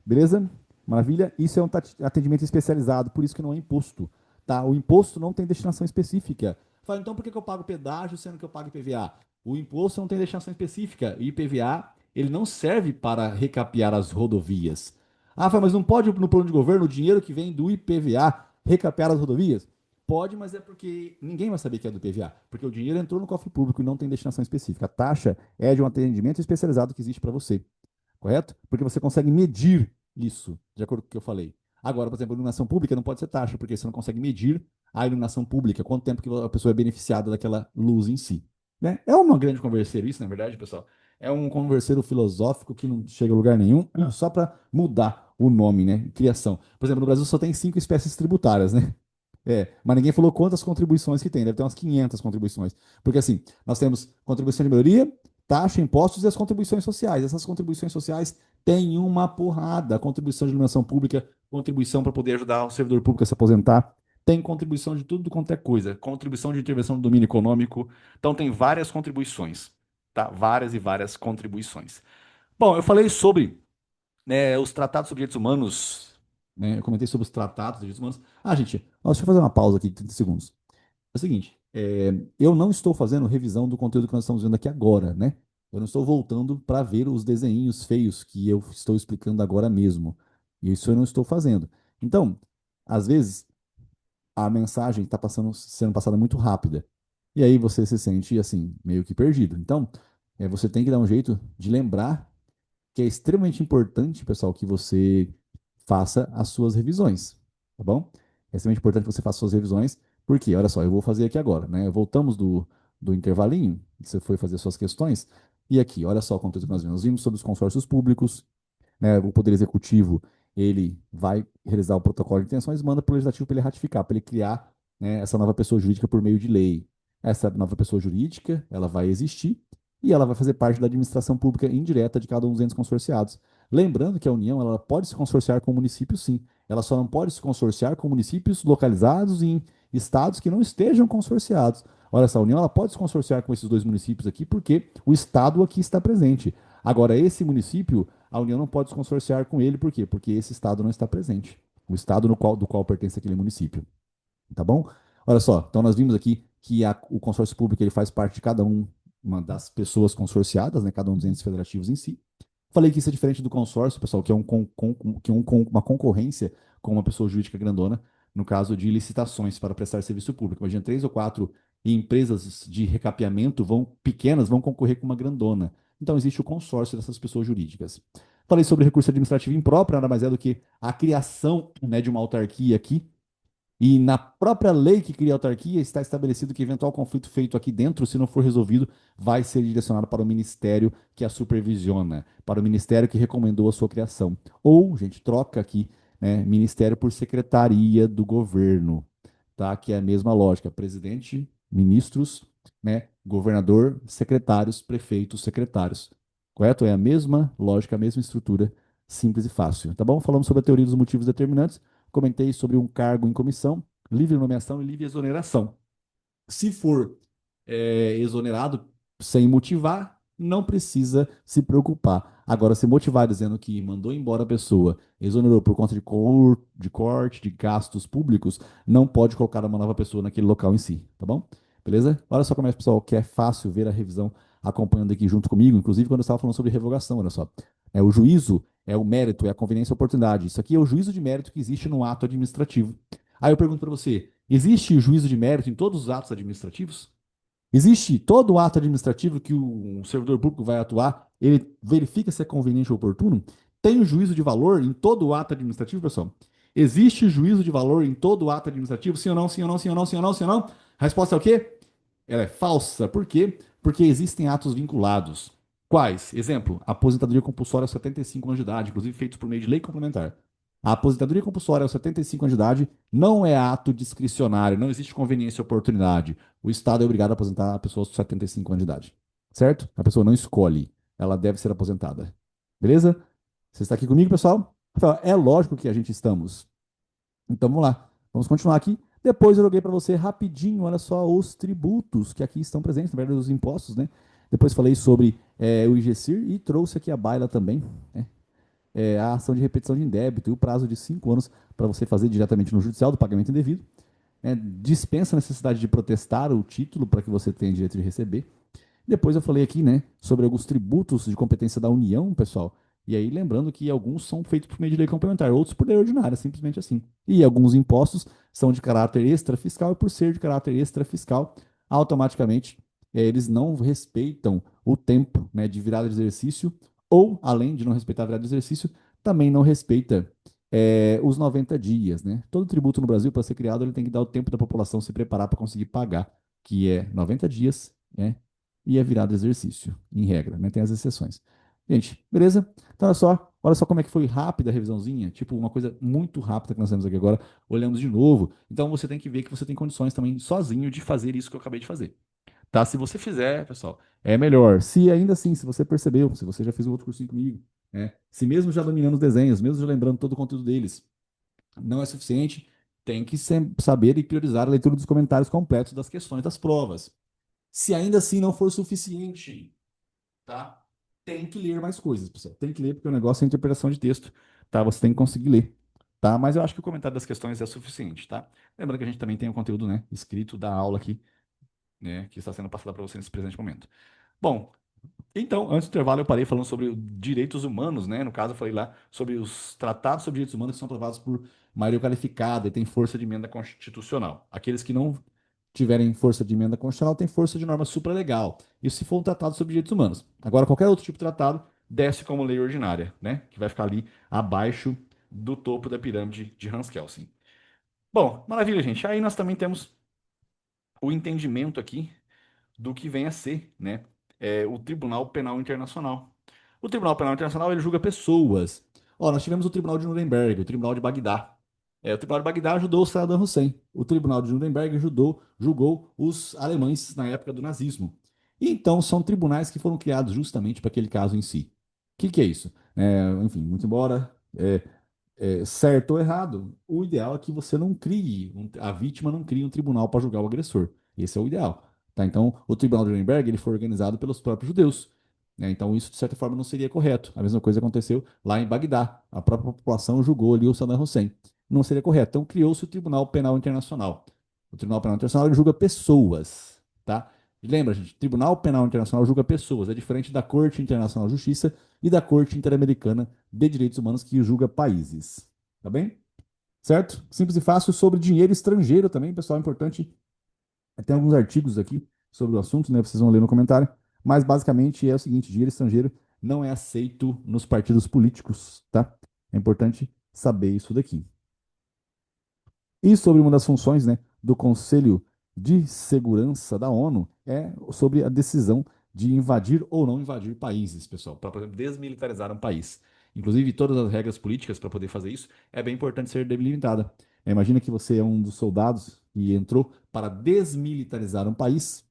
Beleza? Maravilha? Isso é um atendimento especializado, por isso que não é imposto. Tá? O imposto não tem destinação específica. Fala, então por que que eu pago pedágio sendo que eu pago IPVA? O imposto não tem destinação específica. O IPVA, ele não serve para recapear as rodovias. Ah, mas não pode no plano de governo o dinheiro que vem do IPVA recapear as rodovias? Pode, mas é porque ninguém vai saber que é do IPVA, porque o dinheiro entrou no cofre público e não tem destinação específica. A taxa é de um atendimento especializado que existe para você, correto? Porque você consegue medir isso, de acordo com o que eu falei. Agora, por exemplo, a iluminação pública não pode ser taxa, porque você não consegue medir a iluminação pública, quanto tempo que a pessoa é beneficiada daquela luz em si. Né? É uma grande converseira isso, na verdade, pessoal. É um converseiro filosófico que não chega a lugar nenhum, só para mudar o nome, né? Criação. Por exemplo, no Brasil só tem 5 espécies tributárias, né? Mas ninguém falou quantas contribuições que tem. Deve ter umas 500 contribuições. Porque assim, nós temos contribuição de melhoria, taxa, impostos e as contribuições sociais. Essas contribuições sociais têm uma porrada. Contribuição de iluminação pública, contribuição para poder ajudar o servidor público a se aposentar. Tem contribuição de tudo quanto é coisa. Contribuição de intervenção do domínio econômico. Então tem várias contribuições. Tá? Várias e várias contribuições. Bom, eu falei sobre, né, os tratados sobre direitos humanos, né, eu comentei sobre os tratados de direitos humanos. Ah, gente, deixa eu fazer uma pausa aqui de 30 segundos. É o seguinte, eu não estou fazendo revisão do conteúdo que nós estamos vendo aqui agora, né? Eu não estou voltando para ver os desenhinhos feios que eu estou explicando agora mesmo. Isso eu não estou fazendo. Então, às vezes, a mensagem está sendo passada muito rápida. E aí você se sente, assim, meio que perdido. Então, você tem que dar um jeito de lembrar que é extremamente importante, pessoal, que você faça as suas revisões, tá bom? É extremamente importante que você faça suas revisões, porque, olha só, eu vou fazer aqui agora, né? Voltamos do intervalinho, que você foi fazer suas questões, e aqui, olha só o conteúdo que nós vimos. Nós vimos sobre os consórcios públicos, né? O Poder Executivo, ele vai realizar o protocolo de intenções e manda para o Legislativo para ele ratificar, para ele criar, né, essa nova pessoa jurídica por meio de lei. Essa nova pessoa jurídica, ela vai existir e ela vai fazer parte da administração pública indireta de cada um dos entes consorciados. Lembrando que a União, ela pode se consorciar com municípios, sim. Ela só não pode se consorciar com municípios localizados em estados que não estejam consorciados. Olha só, a União, ela pode se consorciar com esses dois municípios aqui porque o estado aqui está presente. Agora, esse município, a União não pode se consorciar com ele, por quê? Porque esse estado não está presente. O estado do qual pertence aquele município. Tá bom? Olha só, então nós vimos aqui que o consórcio público ele faz parte de cada uma das pessoas consorciadas, né? Cada um dos entes federativos em si. Falei que isso é diferente do consórcio, pessoal, que é uma concorrência com uma pessoa jurídica grandona, no caso de licitações para prestar serviço público. Imagina, 3 ou 4 empresas de recapeamento pequenas vão concorrer com uma grandona. Então, existe o consórcio dessas pessoas jurídicas. Falei sobre recurso administrativo impróprio, nada mais é do que a criação, né, de uma autarquia aqui, e na própria lei que cria a autarquia está estabelecido que eventual conflito feito aqui dentro, se não for resolvido, vai ser direcionado para o ministério que a supervisiona, para o ministério que recomendou a sua criação. Ou, gente, troca aqui, né, ministério por secretaria do governo, tá? Que é a mesma lógica: presidente, ministros, né, governador, secretários, prefeitos, secretários. Correto? É a mesma lógica, a mesma estrutura, simples e fácil, tá bom? Falamos sobre a teoria dos motivos determinantes. Comentei sobre um cargo em comissão, livre nomeação e livre exoneração. Se for exonerado sem motivar, não precisa se preocupar. Agora, se motivar dizendo que mandou embora a pessoa, exonerou por conta de corte, de gastos públicos, não pode colocar uma nova pessoa naquele local em si, tá bom? Beleza? Olha só como é, pessoal, que é fácil ver a revisão acompanhando aqui junto comigo, inclusive quando eu estava falando sobre revogação, olha só. O juízo é o mérito, é a conveniência e a oportunidade. Isso aqui é o juízo de mérito que existe no ato administrativo. Aí eu pergunto para você, existe juízo de mérito em todos os atos administrativos? Existe todo o ato administrativo que um servidor público vai atuar, ele verifica se é conveniente ou oportuno? Tem o juízo de valor em todo o ato administrativo, pessoal? Existe juízo de valor em todo o ato administrativo? Sim ou não, sim ou não, sim ou não, sim ou não, sim ou não? A resposta é o quê? Ela é falsa. Por quê? Porque existem atos vinculados. Quais? Exemplo, aposentadoria compulsória aos 75 anos de idade, inclusive feitos por meio de lei complementar. A aposentadoria compulsória aos 75 anos de idade não é ato discricionário, não existe conveniência e oportunidade. O Estado é obrigado a aposentar a pessoa aos 75 anos de idade. Certo? A pessoa não escolhe. Ela deve ser aposentada. Beleza? Você está aqui comigo, pessoal? Rafael, é lógico que a gente estamos. Então vamos lá. Vamos continuar aqui. Depois eu joguei para você rapidinho, olha só, os tributos que aqui estão presentes, na verdade, os impostos, né? Depois falei sobre o IGCIR e trouxe aqui a baila também, né? a ação de repetição de indébito e o prazo de 5 anos para você fazer diretamente no judicial do pagamento indevido. Dispensa a necessidade de protestar o título para que você tenha direito de receber. Depois eu falei aqui, né, sobre alguns tributos de competência da União, pessoal. E aí, lembrando que alguns são feitos por meio de lei complementar, outros por lei ordinária, simplesmente assim. E alguns impostos são de caráter extrafiscal, e por ser de caráter extrafiscal, automaticamente eles não respeitam o tempo, né, de virada de exercício, ou, além de não respeitar a virada de exercício, também não respeita os 90 dias, né? Todo tributo no Brasil, para ser criado, ele tem que dar o tempo da população se preparar para conseguir pagar, que é 90 dias, né? E é virado exercício, em regra, né? Tem as exceções. Gente, beleza? Então, olha só como é que foi rápida a revisãozinha, tipo uma coisa muito rápida que nós temos aqui agora, olhamos de novo. Então, você tem que ver que você tem condições também sozinho de fazer isso que eu acabei de fazer. Tá? Se você fizer, pessoal, é melhor. Se ainda assim, se você percebeu, se você já fez um outro cursinho comigo, né? Se mesmo já dominando os desenhos, mesmo já lembrando todo o conteúdo deles, não é suficiente, tem que saber e priorizar a leitura dos comentários completos das questões das provas. Se ainda assim não for suficiente, tá? Tem que ler mais coisas, pessoal. Tem que ler porque o negócio é interpretação de texto, tá? Você tem que conseguir ler, tá? Mas eu acho que o comentário das questões é suficiente, tá? Lembrando que a gente também tem o conteúdo, né, escrito da aula aqui, né, que está sendo passado para você nesse presente momento. Bom, então, antes do intervalo, eu parei falando sobre direitos humanos, né? No caso, eu falei lá sobre os tratados sobre direitos humanos que são aprovados por maioria qualificada e têm força de emenda constitucional. Aqueles que não tiverem força de emenda constitucional têm força de norma supralegal. Isso se for um tratado sobre direitos humanos. Agora, qualquer outro tipo de tratado desce como lei ordinária, né? Que vai ficar ali abaixo do topo da pirâmide de Hans Kelsen. Bom, maravilha, gente. Aí nós também temos o entendimento aqui do que vem a ser, né, o Tribunal Penal Internacional. O Tribunal Penal Internacional ele julga pessoas. Ó, nós tivemos o Tribunal de Nuremberg, o Tribunal de Bagdá. O Tribunal de Bagdá ajudou o Saddam Hussein. O Tribunal de Nuremberg julgou os alemães na época do nazismo. E então são tribunais que foram criados justamente para aquele caso em si. O que é isso? Enfim, muito embora certo ou errado, o ideal é que você não crie, a vítima não crie um tribunal para julgar o agressor. Esse é o ideal. Tá? Então, o Tribunal de Nuremberg ele foi organizado pelos próprios judeus. Né? Então, isso, de certa forma, não seria correto. A mesma coisa aconteceu lá em Bagdá. A própria população julgou ali o Saddam Hussein. Não seria correto. Então, criou-se o Tribunal Penal Internacional. O Tribunal Penal Internacional ele julga pessoas. Tá? E lembra, gente, Tribunal Penal Internacional julga pessoas. É diferente da Corte Internacional de Justiça e da Corte Interamericana de Direitos Humanos, que julga países. Tá bem? Certo? Simples e fácil. Sobre dinheiro estrangeiro também, pessoal, é importante. Tem alguns artigos aqui sobre o assunto, né? Vocês vão ler no comentário. Mas basicamente é o seguinte: dinheiro estrangeiro não é aceito nos partidos políticos, tá? É importante saber isso daqui. E sobre uma das funções, né, do Conselho de Segurança da ONU é sobre a decisão de invadir ou não invadir países, pessoal, para poder desmilitarizar um país. Inclusive, todas as regras políticas para poder fazer isso é bem importante ser delimitada. Imagina que você é um dos soldados e entrou para desmilitarizar um país,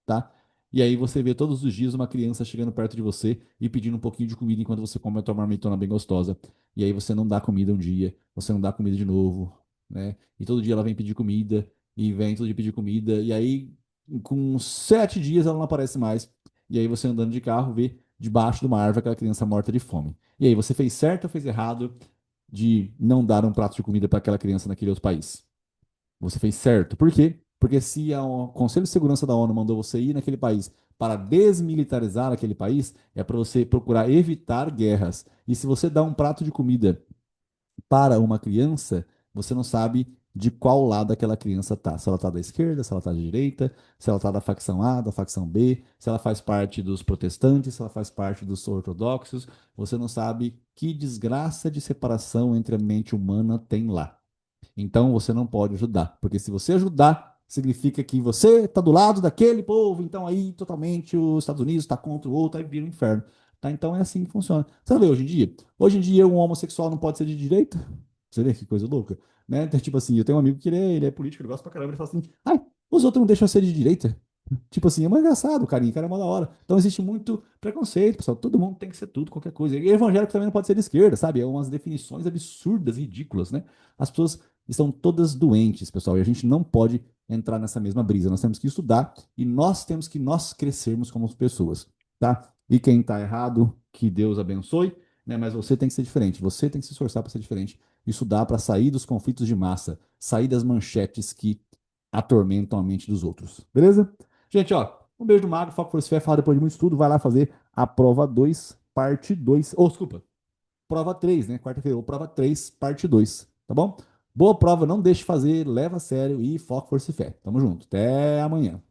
tá? E aí você vê todos os dias uma criança chegando perto de você e pedindo um pouquinho de comida enquanto você come a tua marmitona bem gostosa. E aí você não dá comida um dia, você não dá comida de novo, né? E todo dia ela vem pedir comida, e vem todo dia pedir comida, e aí com 7 dias ela não aparece mais. E aí você andando de carro vê debaixo de uma árvore aquela criança morta de fome. E aí você fez certo ou fez errado de não dar um prato de comida para aquela criança naquele outro país? Você fez certo. Por quê? Porque se o Conselho de Segurança da ONU mandou você ir naquele país para desmilitarizar aquele país, é para você procurar evitar guerras. E se você dá um prato de comida para uma criança, você não sabe de qual lado aquela criança está. Se ela está da esquerda, se ela está da direita, se ela está da facção A, da facção B, se ela faz parte dos protestantes, se ela faz parte dos ortodoxos. Você não sabe que desgraça de separação entre a mente humana tem lá. Então você não pode ajudar, porque se você ajudar, significa que você está do lado daquele povo, então aí totalmente os Estados Unidos está contra o outro, aí vira um inferno. Tá? Então é assim que funciona. Você vê hoje em dia? Hoje em dia um homossexual não pode ser de direita? Você vê que coisa louca? Né? Então, tipo assim, eu tenho um amigo que ele é político, ele gosta pra caramba, ele fala assim, ai, os outros não deixam eu ser de direita. Tipo assim, é mais engraçado, carinho, o cara é mó da hora. Então existe muito preconceito, pessoal. Todo mundo tem que ser tudo, qualquer coisa. E evangélico também não pode ser de esquerda, sabe? É umas definições absurdas, ridículas, né? As pessoas estão todas doentes, pessoal, e a gente não pode entrar nessa mesma brisa. Nós temos que estudar e nós temos que nós crescermos como pessoas, tá? E quem tá errado, que Deus abençoe. né? Mas você tem que ser diferente, você tem que se esforçar para ser diferente. Isso dá para sair dos conflitos de massa, sair das manchetes que atormentam a mente dos outros. Beleza? Gente, ó, um beijo do Mago, foco, força e fé, fala depois de muito estudo, vai lá fazer a prova 2 parte 2. Ou, desculpa, prova 3, né? Quarta-feira, ou prova 3 parte 2, tá bom? Boa prova, não deixe de fazer, leva a sério e foco, força e fé. Tamo junto. Até amanhã.